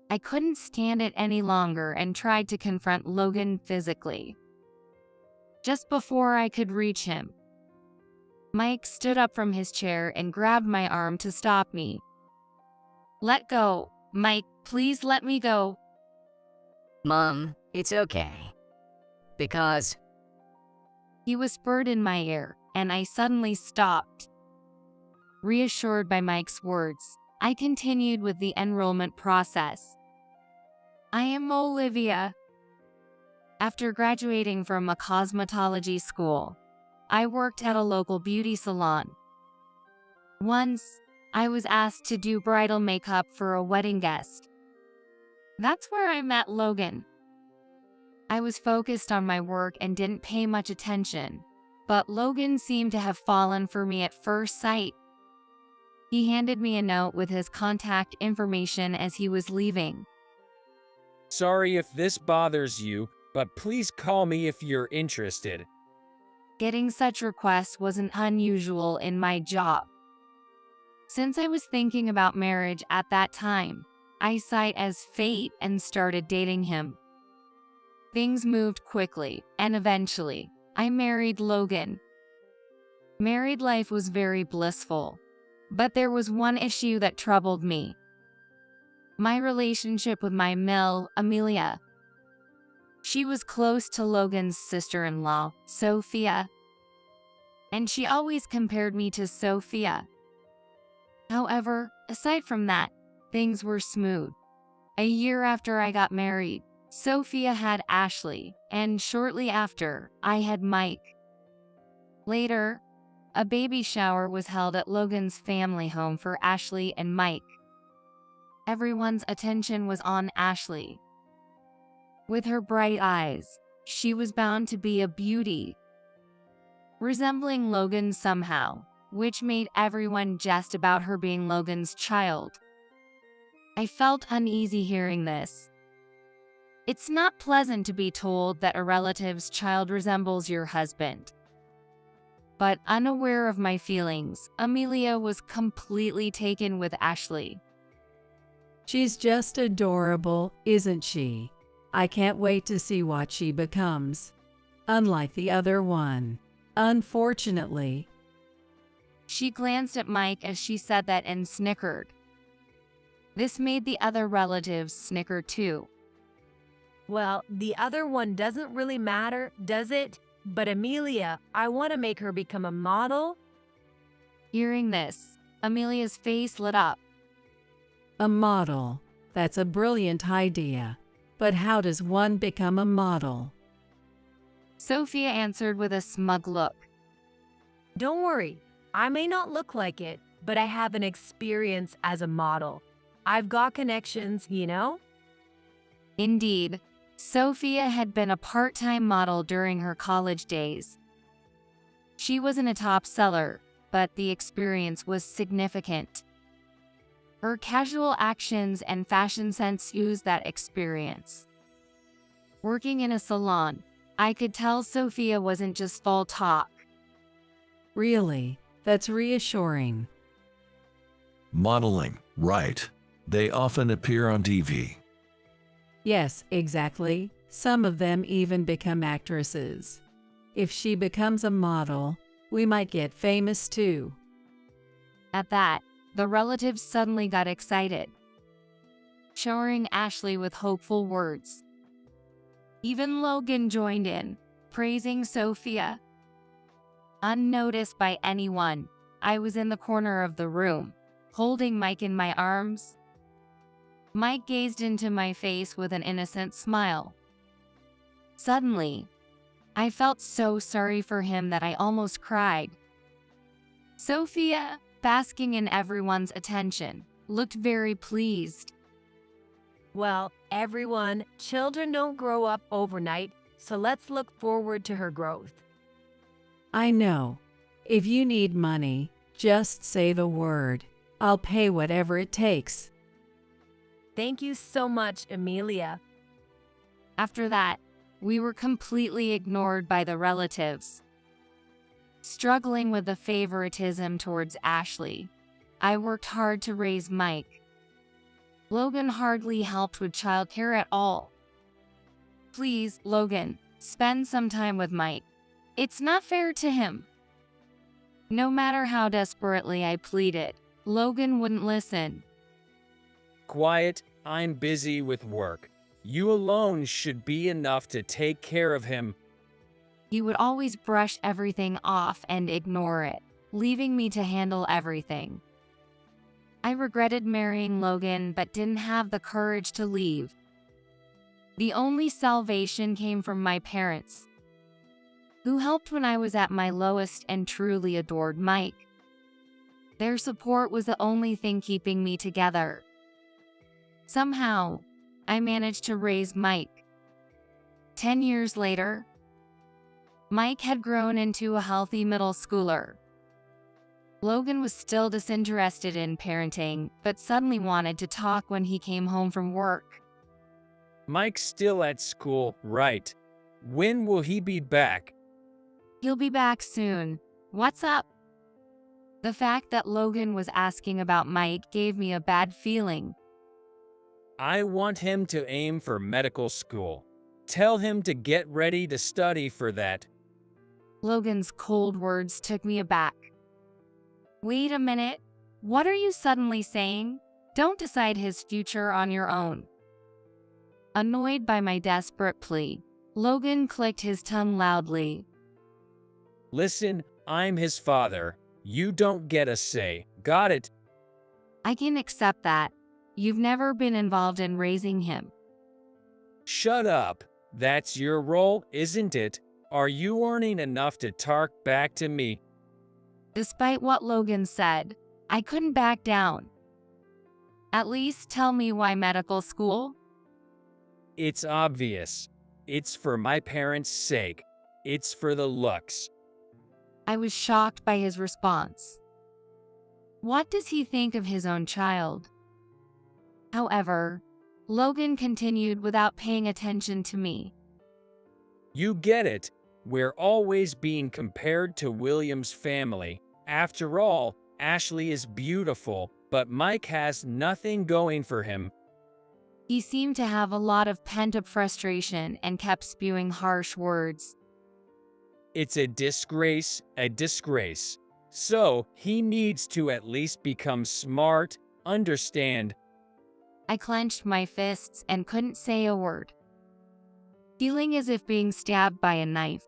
Speaker 15: I couldn't stand it any longer and tried to confront Logan physically. Just before I could reach him, Mike stood up from his chair and grabbed my arm to stop me. Let go, Mike, please let me go.
Speaker 10: Mom, it's okay. Because...
Speaker 15: He whispered in my ear, and I suddenly stopped. Reassured by Mike's words, I continued with the enrollment process. I am Olivia. After graduating from a cosmetology school, I worked at a local beauty salon. Once, I was asked to do bridal makeup for a wedding guest. That's where I met Logan. I was focused on my work and didn't pay much attention, but Logan seemed to have fallen for me at first sight. He handed me a note with his contact information as he was leaving.
Speaker 2: Sorry if this bothers you, but please call me if you're interested.
Speaker 15: Getting such requests wasn't unusual in my job. Since I was thinking about marriage at that time, I saw it as fate and started dating him. Things moved quickly, and eventually, I married Logan. Married life was very blissful, but there was one issue that troubled me. My relationship with my Mill, Amelia. She was close to Logan's sister-in-law, Sophia, and she always compared me to Sophia. However, aside from that, things were smooth. A year after I got married, Sophia had Ashley, and shortly after, I had Mike. Later, a baby shower was held at Logan's family home for Ashley and Mike. Everyone's attention was on Ashley. With her bright eyes, she was bound to be a beauty, resembling Logan somehow, which made everyone jest about her being Logan's child. I felt uneasy hearing this. It's not pleasant to be told that a relative's child resembles your husband. But unaware of my feelings, Amelia was completely taken with Ashley.
Speaker 1: She's just adorable, isn't she? I can't wait to see what she becomes. Unlike the other one, unfortunately.
Speaker 15: She glanced at Mike as she said that and snickered. This made the other relatives snicker too.
Speaker 20: Well, the other one doesn't really matter, does it? But Amelia, I want to make her become a model.
Speaker 15: Hearing this, Amelia's face lit up.
Speaker 1: A model. That's a brilliant idea. But how does one become a model?
Speaker 15: Sophia answered with a smug look.
Speaker 20: Don't worry, I may not look like it, but I have an experience as a model. I've got connections, you know?
Speaker 15: Indeed, Sophia had been a part-time model during her college days. She wasn't a top seller, but the experience was significant. Her casual actions and fashion sense used that experience. Working in a salon, I could tell Sophia wasn't just full talk.
Speaker 1: Really? That's reassuring.
Speaker 5: Modeling, right. They often appear on TV.
Speaker 1: Yes, exactly. Some of them even become actresses. If she becomes a model, we might get famous too.
Speaker 15: At that, the relatives suddenly got excited, showering Ashley with hopeful words. Even Logan joined in, praising Sophia. Unnoticed by anyone, I was in the corner of the room, holding Mike in my arms. Mike gazed into my face with an innocent smile. Suddenly, I felt so sorry for him that I almost cried. Sophia, basking in everyone's attention, looked very pleased.
Speaker 20: Well, everyone, children don't grow up overnight, so let's look forward to her growth.
Speaker 1: I know. If you need money, just say the word. I'll pay whatever it takes.
Speaker 20: Thank you so much, Amelia.
Speaker 15: After that, we were completely ignored by the relatives. Struggling with the favoritism towards Ashley, I worked hard to raise Mike. Logan hardly helped with childcare at all. Please, Logan, spend some time with Mike. It's not fair to him. No matter how desperately I pleaded, Logan wouldn't listen.
Speaker 2: Quiet, I'm busy with work. You alone should be enough to take care of him.
Speaker 15: He would always brush everything off and ignore it, leaving me to handle everything. I regretted marrying Logan but didn't have the courage to leave. The only salvation came from my parents, who helped when I was at my lowest and truly adored Mike. Their support was the only thing keeping me together. Somehow, I managed to raise Mike. 10 years later, Mike had grown into a healthy middle schooler. Logan was still disinterested in parenting, but suddenly wanted to talk when he came home from work.
Speaker 2: Mike's still at school, right? When will he be back?
Speaker 15: He'll be back soon. What's up? The fact that Logan was asking about Mike gave me a bad feeling.
Speaker 2: I want him to aim for medical school. Tell him to get ready to study for that.
Speaker 15: Logan's cold words took me aback. Wait a minute. What are you suddenly saying? Don't decide his future on your own. Annoyed by my desperate plea, Logan clicked his tongue loudly.
Speaker 2: Listen, I'm his father. You don't get a say. Got it?
Speaker 15: I can accept that. You've never been involved in raising him.
Speaker 2: Shut up. That's your role, isn't it? Are you earning enough to talk back to me?
Speaker 15: Despite what Logan said, I couldn't back down. At least tell me why medical school?
Speaker 2: It's obvious. It's for my parents' sake. It's for the looks.
Speaker 15: I was shocked by his response. What does he think of his own child? However, Logan continued without paying attention to me.
Speaker 2: You get it. We're always being compared to William's family. After all, Ashley is beautiful, but Mike has nothing going for him.
Speaker 15: He seemed to have a lot of pent-up frustration and kept spewing harsh words.
Speaker 2: It's a disgrace, a disgrace. So, he needs to at least become smart, understand.
Speaker 15: I clenched my fists and couldn't say a word, feeling as if being stabbed by a knife.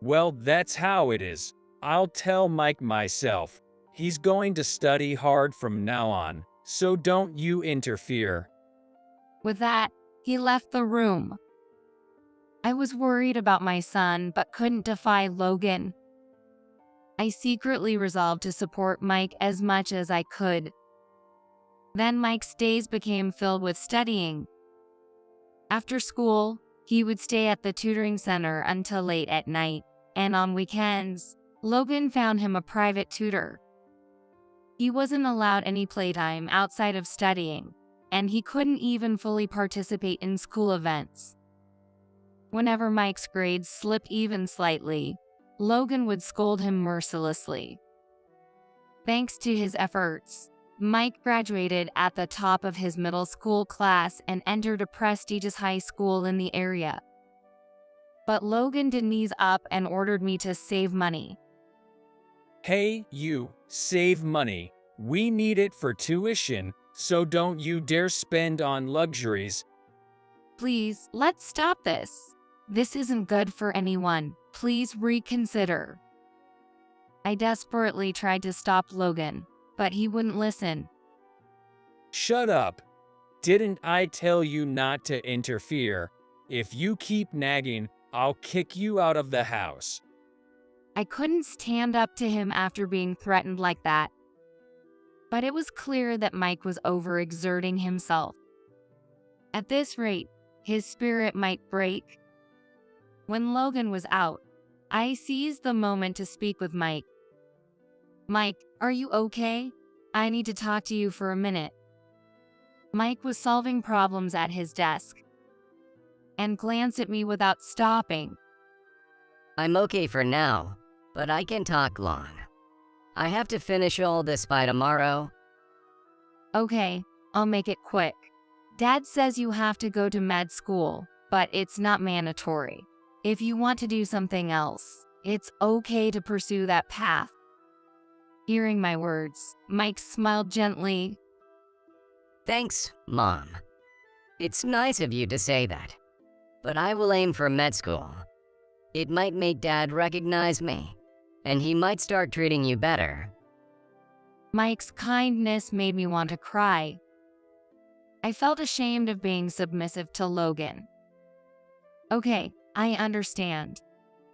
Speaker 2: Well, that's how it is. I'll tell Mike myself. He's going to study hard from now on, so don't you interfere.
Speaker 15: With that, he left the room. I was worried about my son, but couldn't defy Logan. I secretly resolved to support Mike as much as I could. Then Mike's days became filled with studying. After school, he would stay at the tutoring center until late at night, and on weekends, Logan found him a private tutor. He wasn't allowed any playtime outside of studying, and he couldn't even fully participate in school events. Whenever Mike's grades slipped even slightly, Logan would scold him mercilessly. Thanks to his efforts, Mike graduated at the top of his middle school class and entered a prestigious high school in the area. But Logan didn't ease up and ordered me to save money.
Speaker 2: Hey, you, save money. We need it for tuition, so don't you dare spend on luxuries.
Speaker 15: Please, let's stop this. This isn't good for anyone. Please reconsider. I desperately tried to stop Logan, but he wouldn't listen.
Speaker 2: Shut up. Didn't I tell you not to interfere? If you keep nagging, I'll kick you out of the house.
Speaker 15: I couldn't stand up to him after being threatened like that. But it was clear that Mike was overexerting himself. At this rate, his spirit might break. When Logan was out, I seized the moment to speak with Mike. Mike, are you okay? I need to talk to you for a minute. Mike was solving problems at his desk and glanced at me without stopping.
Speaker 10: I'm okay for now, but I can talk long. I have to finish all this by tomorrow.
Speaker 15: Okay, I'll make it quick. Dad says you have to go to med school, but it's not mandatory. If you want to do something else, it's okay to pursue that path. Hearing my words, Mike smiled gently.
Speaker 10: Thanks, Mom. It's nice of you to say that, but I will aim for med school. It might make Dad recognize me, and he might start treating you better.
Speaker 15: Mike's kindness made me want to cry. I felt ashamed of being submissive to Logan. Okay, I understand.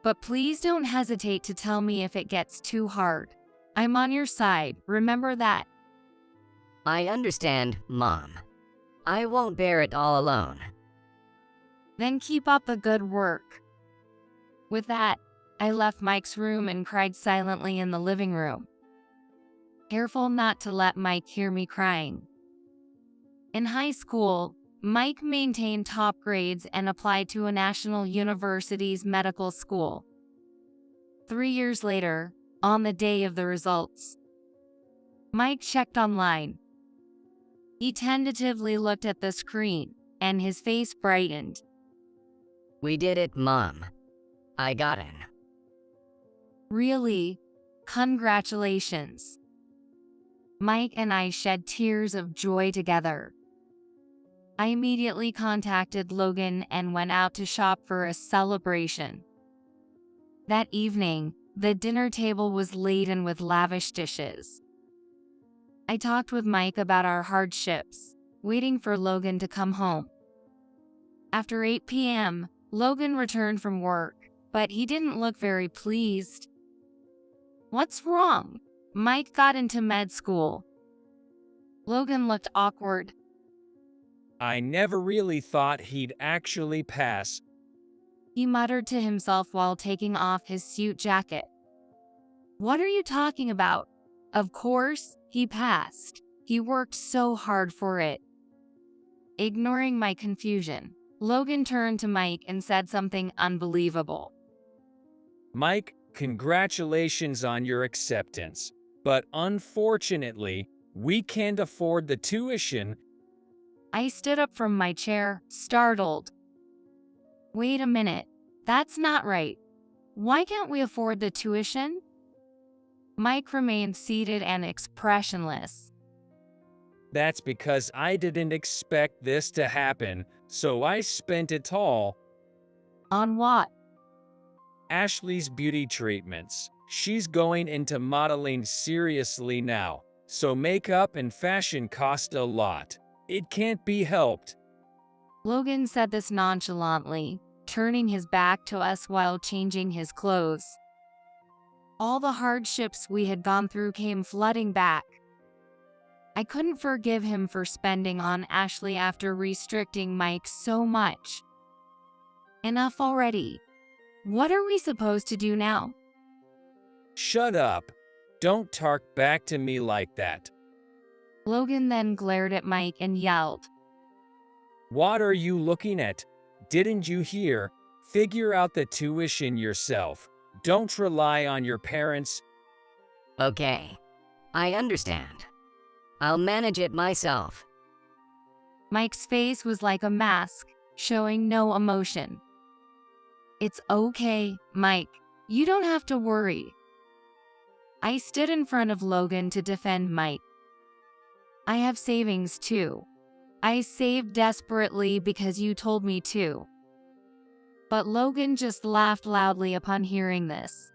Speaker 15: But please don't hesitate to tell me if it gets too hard. I'm on your side, remember that.
Speaker 10: I understand, Mom. I won't bear it all alone.
Speaker 15: Then keep up the good work. With that, I left Mike's room and cried silently in the living room, careful not to let Mike hear me crying. In high school, Mike maintained top grades and applied to a national university's medical school. 3 years later, on the day of the results, Mike checked online. He tentatively looked at the screen, and his face brightened.
Speaker 4: We did it, Mom. I got in.
Speaker 15: Really? Congratulations. Mike and I shed tears of joy together. I immediately contacted Logan and went out to shop for a celebration. That evening, the dinner table was laden with lavish dishes. I talked with Mike about our hardships, waiting for Logan to come home. After 8 p.m., Logan returned from work, but he didn't look very pleased. What's wrong? Mike got into med school. Logan looked awkward.
Speaker 2: I never really thought he'd actually pass.
Speaker 15: He muttered to himself while taking off his suit jacket. What are you talking about? Of course, he passed. He worked so hard for it. Ignoring my confusion, Logan turned to Mike and said something unbelievable.
Speaker 2: Mike, congratulations on your acceptance. But unfortunately, we can't afford the tuition.
Speaker 15: I stood up from my chair, startled. Wait a minute, that's not right. Why can't we afford the tuition? Mike remained seated and expressionless.
Speaker 2: That's because I didn't expect this to happen, so I spent it all.
Speaker 15: On what?
Speaker 2: Ashley's beauty treatments. She's going into modeling seriously now, so makeup and fashion cost a lot. It can't be helped.
Speaker 15: Logan said this nonchalantly, turning his back to us while changing his clothes. All the hardships we had gone through came flooding back. I couldn't forgive him for spending on Ashley after restricting Mike so much. Enough already. What are we supposed to do now?
Speaker 2: Shut up. Don't talk back to me like that.
Speaker 15: Logan then glared at Mike and yelled.
Speaker 2: What are you looking at? Didn't you hear? Figure out the tuition yourself. Don't rely on your parents.
Speaker 4: Okay, I understand. I'll manage it myself.
Speaker 15: Mike's face was like a mask, showing no emotion. It's okay, Mike. You don't have to worry. I stood in front of Logan to defend Mike. I have savings too. I saved desperately because you told me to. But Logan just laughed loudly upon hearing this.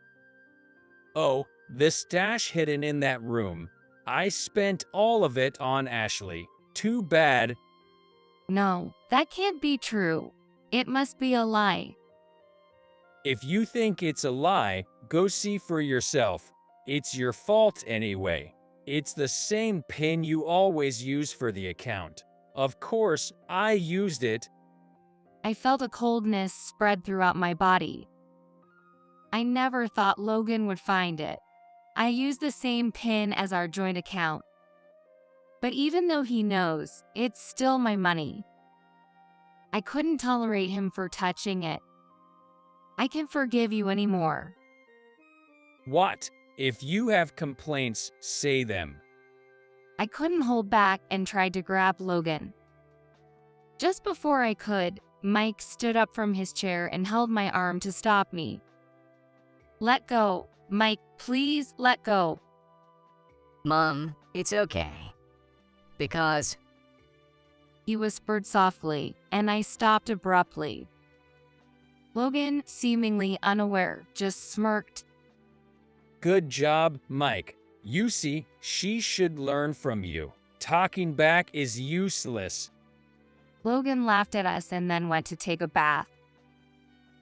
Speaker 2: Oh, the stash hidden in that room. I spent all of it on Ashley. Too bad.
Speaker 15: No, that can't be true. It must be a lie.
Speaker 2: If you think it's a lie, go see for yourself. It's your fault anyway. It's the same PIN you always use for the account. Of course, I used it.
Speaker 15: I felt a coldness spread throughout my body. I never thought Logan would find it. I used the same PIN as our joint account. But even though he knows, it's still my money. I couldn't tolerate him for touching it. I can't forgive you anymore.
Speaker 2: What? If you have complaints, say them.
Speaker 15: I couldn't hold back and tried to grab Logan. Just before I could, Mike stood up from his chair and held my arm to stop me. Let go. Mike, please let go.
Speaker 4: Mom, it's okay. Because...
Speaker 15: He whispered softly, and I stopped abruptly. Logan, seemingly unaware, just smirked.
Speaker 2: Good job, Mike. You see, she should learn from you. Talking back is useless.
Speaker 15: Logan laughed at us and then went to take a bath.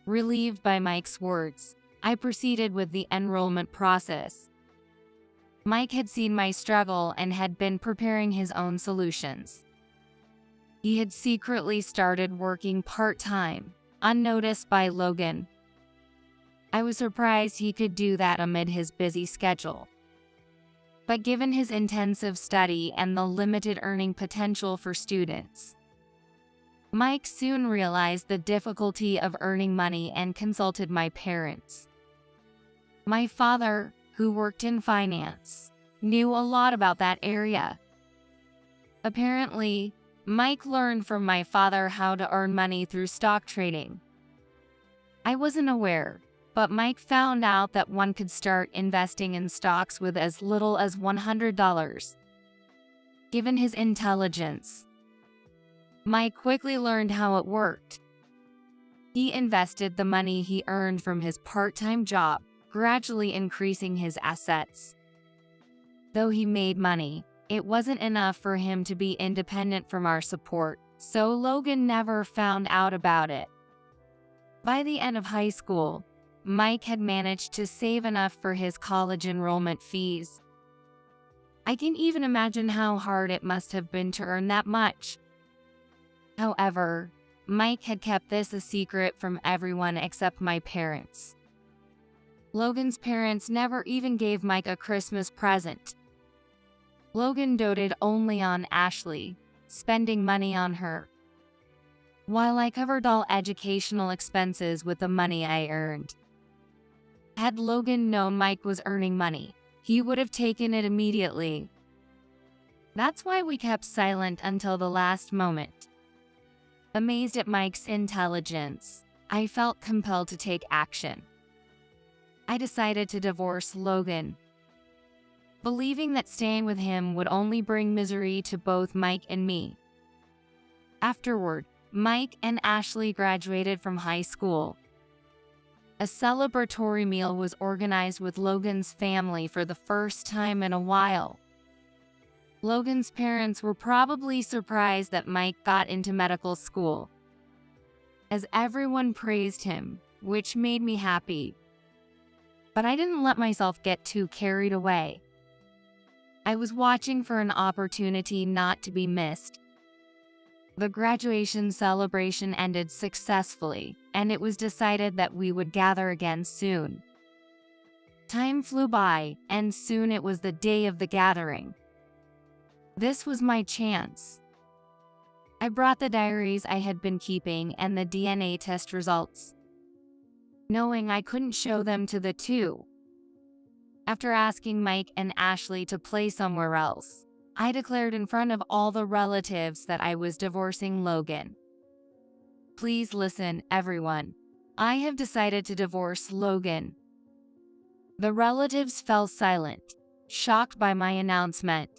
Speaker 15: Relieved by Mike's words, I proceeded with the enrollment process. Mike had seen my struggle and had been preparing his own solutions. He had secretly started working part-time, unnoticed by Logan. I was surprised he could do that amid his busy schedule. But given his intensive study and the limited earning potential for students, Mike soon realized the difficulty of earning money and consulted my parents. My father, who worked in finance, knew a lot about that area. Apparently, Mike learned from my father how to earn money through stock trading. I wasn't aware, but Mike found out that one could start investing in stocks with as little as $100. Given his intelligence, Mike quickly learned how it worked. He invested the money he earned from his part-time job, gradually increasing his assets. Though he made money, it wasn't enough for him to be independent from our support, so Logan never found out about it. By the end of high school, Mike had managed to save enough for his college enrollment fees. I can even imagine how hard it must have been to earn that much. However, Mike had kept this a secret from everyone except my parents. Logan's parents never even gave Mike a Christmas present. Logan doted only on Ashley, spending money on her, while I covered all educational expenses with the money I earned. Had Logan known Mike was earning money, he would have taken it immediately. That's why we kept silent until the last moment. Amazed at Mike's intelligence, I felt compelled to take action. I decided to divorce Logan, believing that staying with him would only bring misery to both Mike and me. Afterward, Mike and Ashley graduated from high school. A celebratory meal was organized with Logan's family for the first time in a while. Logan's parents were probably surprised that Mike got into medical school, as everyone praised him, which made me happy. But I didn't let myself get too carried away. I was watching for an opportunity not to be missed. The graduation celebration ended successfully, and it was decided that we would gather again soon. Time flew by, and soon it was the day of the gathering. This was my chance. I brought the diaries I had been keeping and the DNA test results, knowing I couldn't show them to the two. After asking Mike and Ashley to play somewhere else, I declared in front of all the relatives that I was divorcing Logan. Please listen, everyone. I have decided to divorce Logan. The relatives fell silent, shocked by my announcement.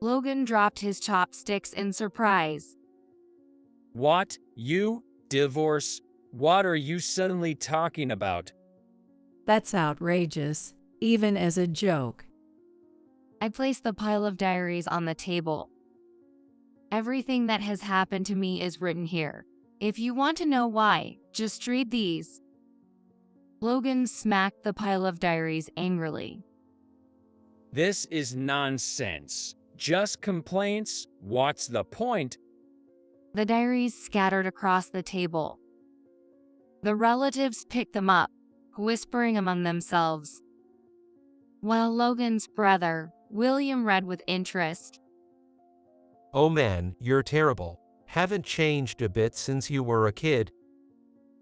Speaker 15: Logan dropped his chopsticks in surprise.
Speaker 2: What? You? Divorce? What are you suddenly talking about?
Speaker 1: That's outrageous, even as a joke.
Speaker 15: I placed the pile of diaries on the table. Everything that has happened to me is written here. If you want to know why, just read these. Logan smacked the pile of diaries angrily.
Speaker 2: This is nonsense. Just complaints? What's the point?
Speaker 15: The diaries scattered across the table. The relatives picked them up, whispering among themselves, while Logan's brother, William, read with interest.
Speaker 17: Oh man, you're terrible. Haven't changed a bit since you were a kid.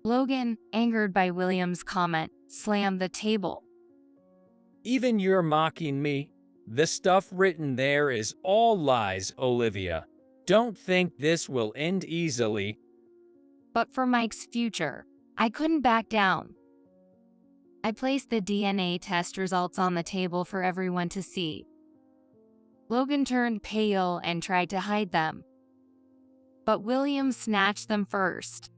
Speaker 15: Logan, angered by William's comment, slammed the table.
Speaker 2: Even you're mocking me? The stuff written there is all lies, Olivia. Don't think this will end easily.
Speaker 15: But for Mike's future, I couldn't back down. I placed the DNA test results on the table for everyone to see. Logan turned pale and tried to hide them, but William snatched them first.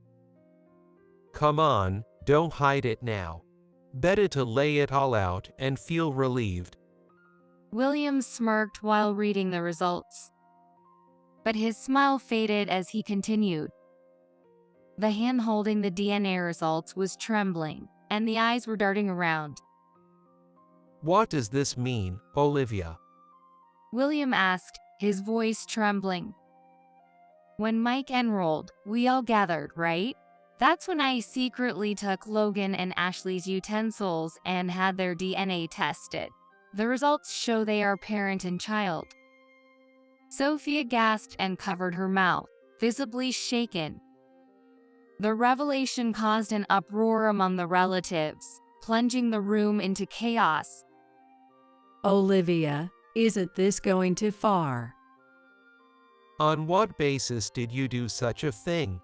Speaker 17: Come on, don't hide it now. Better to lay it all out and feel relieved.
Speaker 15: William smirked while reading the results, but his smile faded as he continued. The hand holding the DNA results was trembling, and the eyes were darting around.
Speaker 17: What does this mean, Olivia?
Speaker 15: William asked, his voice trembling. When Mike enrolled, we all gathered, right? That's when I secretly took Logan and Ashley's utensils and had their DNA tested. The results show they are parent and child. Sophia gasped and covered her mouth, visibly shaken. The revelation caused an uproar among the relatives, plunging the room into chaos.
Speaker 1: Olivia, isn't this going too far?
Speaker 17: On what basis did you do such a thing?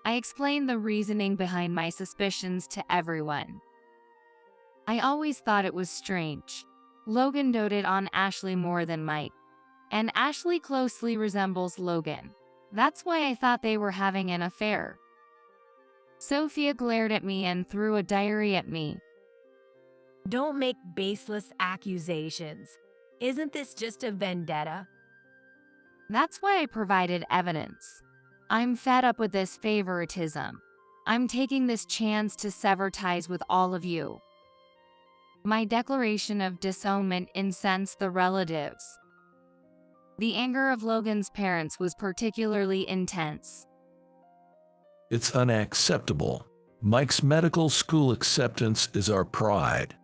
Speaker 15: I explained the reasoning behind my suspicions to everyone. I always thought it was strange. Logan doted on Ashley more than Mike, and Ashley closely resembles Logan. That's why I thought they were having an affair. Sophia glared at me and threw a diary at me.
Speaker 20: Don't make baseless accusations. Isn't this just a vendetta?
Speaker 15: That's why I provided evidence. I'm fed up with this favoritism. I'm taking this chance to sever ties with all of you. My declaration of disownment incensed the relatives. The anger of Logan's parents was particularly intense.
Speaker 5: It's unacceptable. Mike's medical school acceptance is our pride.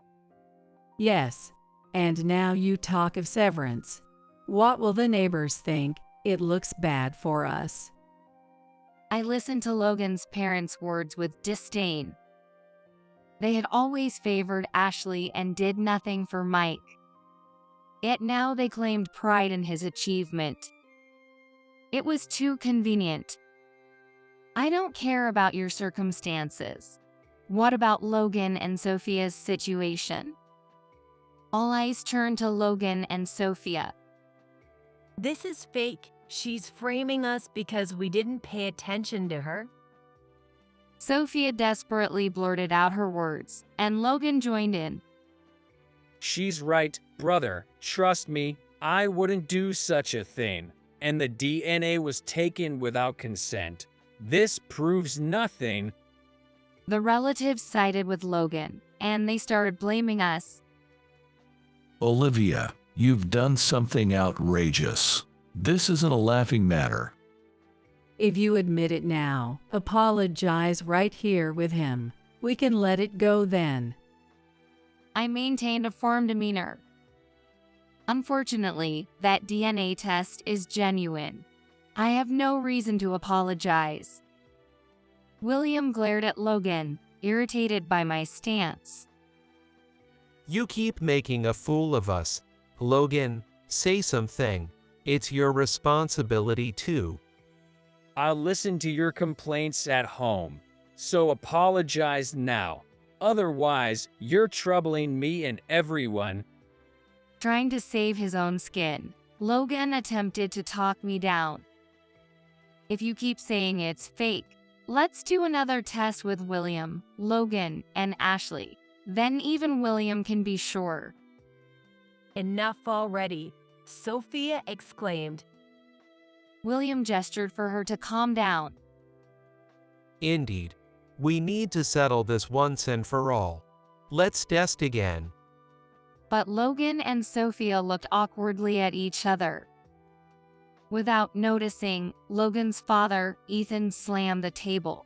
Speaker 1: Yes, and now you talk of severance. What will the neighbors think? It looks bad for us.
Speaker 15: I listened to Logan's parents' words with disdain. They had always favored Ashley and did nothing for Mike. Yet now they claimed pride in his achievement. It was too convenient. I don't care about your circumstances. What about Logan and Sophia's situation? All eyes turned to Logan and Sophia.
Speaker 20: This is fake. She's framing us because we didn't pay attention to her.
Speaker 15: Sophia desperately blurted out her words, and Logan joined in.
Speaker 2: She's right, brother. Trust me, I wouldn't do such a thing. And the DNA was taken without consent. This proves nothing.
Speaker 15: The relatives sided with Logan, and they started blaming us.
Speaker 5: Olivia, you've done something outrageous. This isn't a laughing matter.
Speaker 1: If you admit it now, apologize right here with him. We can let it go then.
Speaker 15: I maintained a firm demeanor. Unfortunately, that DNA test is genuine. I have no reason to apologize. William glared at Logan, irritated by my stance.
Speaker 17: You keep making a fool of us. Logan, say something. It's your responsibility too.
Speaker 2: I'll listen to your complaints at home. So apologize now. Otherwise, you're troubling me and everyone.
Speaker 15: Trying to save his own skin, Logan attempted to talk me down. If you keep saying it's fake, let's do another test with William, Logan, and Ashley. Then even William can be sure.
Speaker 20: Enough already, Sophia exclaimed.
Speaker 15: William gestured for her to calm down.
Speaker 17: Indeed. We need to settle this once and for all. Let's test again.
Speaker 15: But Logan and Sophia looked awkwardly at each other. Without noticing, Logan's father, Ethan, slammed the table.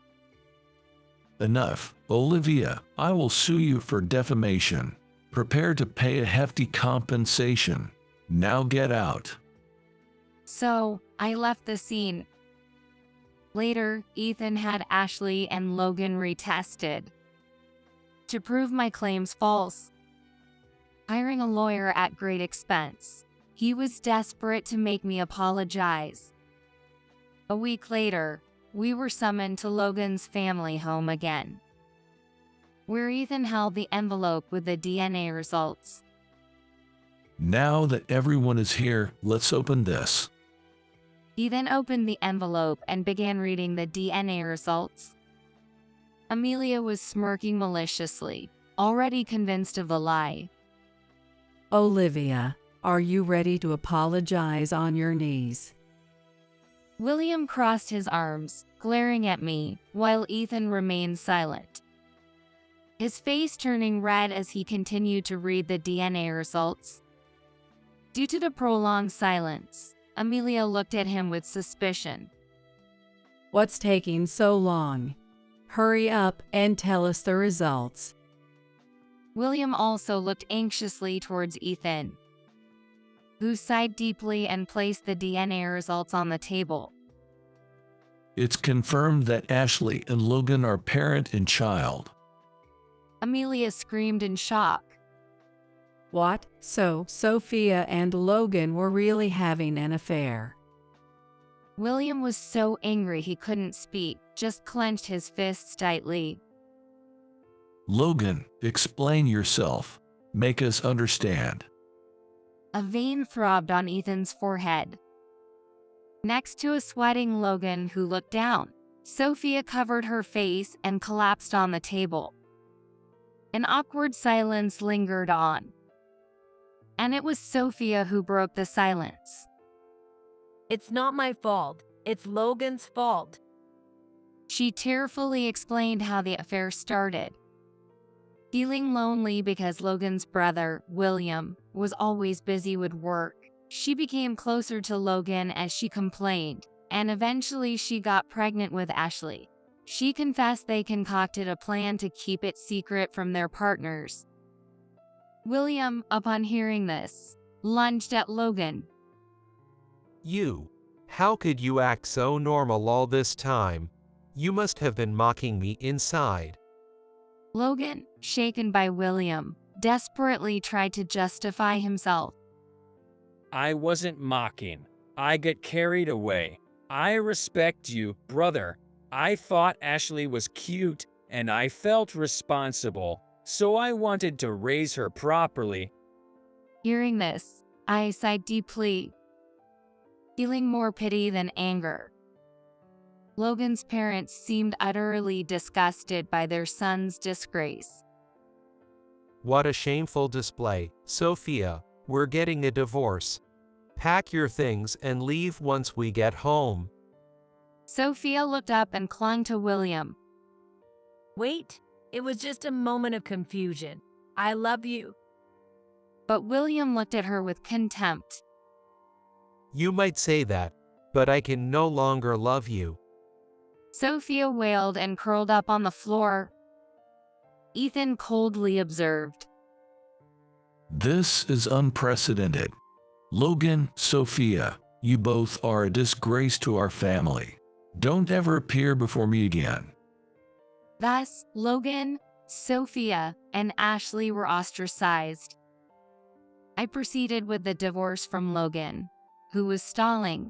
Speaker 5: Enough. Olivia, I will sue you for defamation. Prepare to pay a hefty compensation. Now get out.
Speaker 15: So, I left the scene. Later, Ethan had Ashley and Logan retested. To prove my claims false, hiring a lawyer at great expense, he was desperate to make me apologize. A week later, we were summoned to Logan's family home again, where Ethan held the envelope with the DNA results.
Speaker 5: Now that everyone is here, let's open this.
Speaker 15: He then opened the envelope and began reading the DNA results. Amelia was smirking maliciously, already convinced of the lie.
Speaker 1: Olivia, are you ready to apologize on your knees?
Speaker 15: William crossed his arms, glaring at me, while Ethan remained silent. His face turning red as he continued to read the DNA results. Due to the prolonged silence, Amelia looked at him with suspicion.
Speaker 1: What's taking so long? Hurry up and tell us the results.
Speaker 15: William also looked anxiously towards Ethan, who sighed deeply and placed the DNA results on the table.
Speaker 5: It's confirmed that Ashley and Logan are parent and child.
Speaker 15: Amelia screamed in shock.
Speaker 1: What? So, Sophia and Logan were really having an affair?
Speaker 15: William was so angry he couldn't speak, just clenched his fists tightly.
Speaker 5: Logan, explain yourself. Make us understand.
Speaker 15: A vein throbbed on Ethan's forehead. Next to a sweating Logan who looked down, Sophia covered her face and collapsed on the table. An awkward silence lingered on. And it was Sophia who broke the silence.
Speaker 20: It's not my fault. It's Logan's fault.
Speaker 15: She tearfully explained how the affair started. Feeling lonely because Logan's brother, William, was always busy with work, she became closer to Logan as she complained, and eventually she got pregnant with Ashley. She confessed they concocted a plan to keep it secret from their partners. William, upon hearing this, lunged at Logan.
Speaker 17: How could you act so normal all this time? You must have been mocking me inside.
Speaker 15: Logan, shaken by William, desperately tried to justify himself.
Speaker 2: I wasn't mocking. I got carried away. I respect you, brother. I thought Ashley was cute, and I felt responsible, so I wanted to raise her properly.
Speaker 15: Hearing this, I sighed deeply, feeling more pity than anger. Logan's parents seemed utterly disgusted by their son's disgrace.
Speaker 17: What a shameful display. Sophia, we're getting a divorce. Pack your things and leave once we get home.
Speaker 15: Sophia looked up and clung to William.
Speaker 20: Wait, it was just a moment of confusion. I love you.
Speaker 15: But William looked at her with contempt.
Speaker 17: You might say that, but I can no longer love you.
Speaker 15: Sophia wailed and curled up on the floor. Ethan coldly observed.
Speaker 5: This is unprecedented. Logan, Sophia, you both are a disgrace to our family. Don't ever appear before me again.
Speaker 15: Thus, Logan, Sophia, and Ashley were ostracized. I proceeded with the divorce from Logan, who was stalling.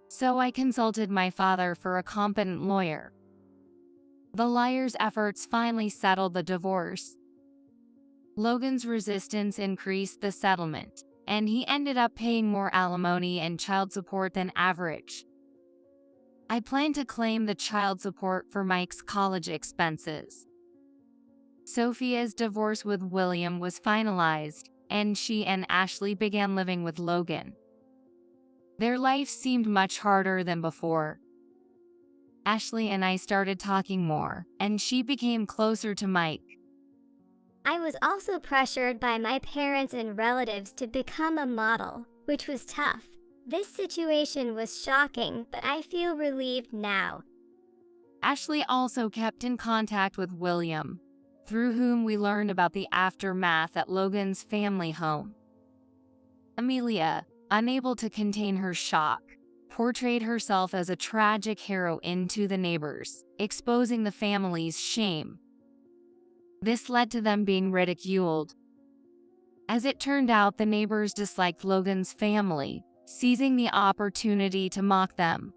Speaker 15: So I consulted my father for a competent lawyer. The lawyer's efforts finally settled the divorce. Logan's resistance increased the settlement, and he ended up paying more alimony and child support than average. I plan to claim the child support for Mike's college expenses. Sophia's divorce with William was finalized, and she and Ashley began living with Logan. Their life seemed much harder than before. Ashley and I started talking more, and she became closer to Mike.
Speaker 3: I was also pressured by my parents and relatives to become a model, which was tough. This situation was shocking, but I feel relieved now.
Speaker 15: Ashley also kept in contact with William, through whom we learned about the aftermath at Logan's family home. Amelia, unable to contain her shock, portrayed herself as a tragic heroine to the neighbors, exposing the family's shame. This led to them being ridiculed. As it turned out, the neighbors disliked Logan's family, seizing the opportunity to mock them.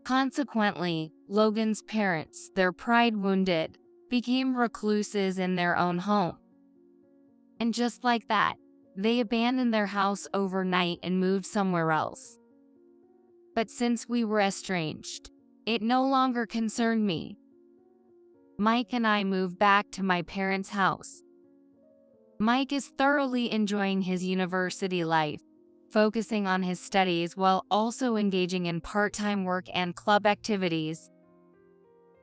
Speaker 15: Consequently, Logan's parents, their pride wounded, became recluses in their own home. And just like that, they abandoned their house overnight and moved somewhere else. But since we were estranged, it no longer concerned me. Mike and I moved back to my parents' house. Mike is thoroughly enjoying his university life, focusing on his studies while also engaging in part-time work and club activities.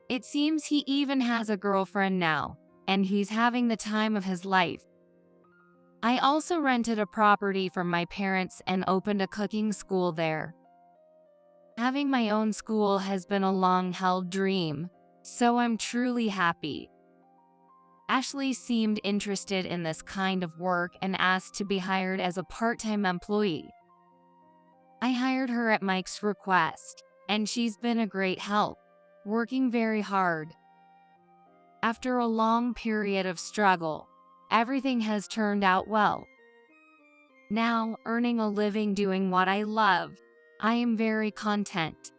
Speaker 15: It seems he even has a girlfriend now, and he's having the time of his life. I also rented a property from my parents and opened a cooking school there. Having my own school has been a long-held dream, so I'm truly happy. Ashley seemed interested in this kind of work and asked to be hired as a part-time employee. I hired her at Mike's request, and she's been a great help, working very hard. After a long period of struggle, everything has turned out well. Now, earning a living doing what I love, I am very content.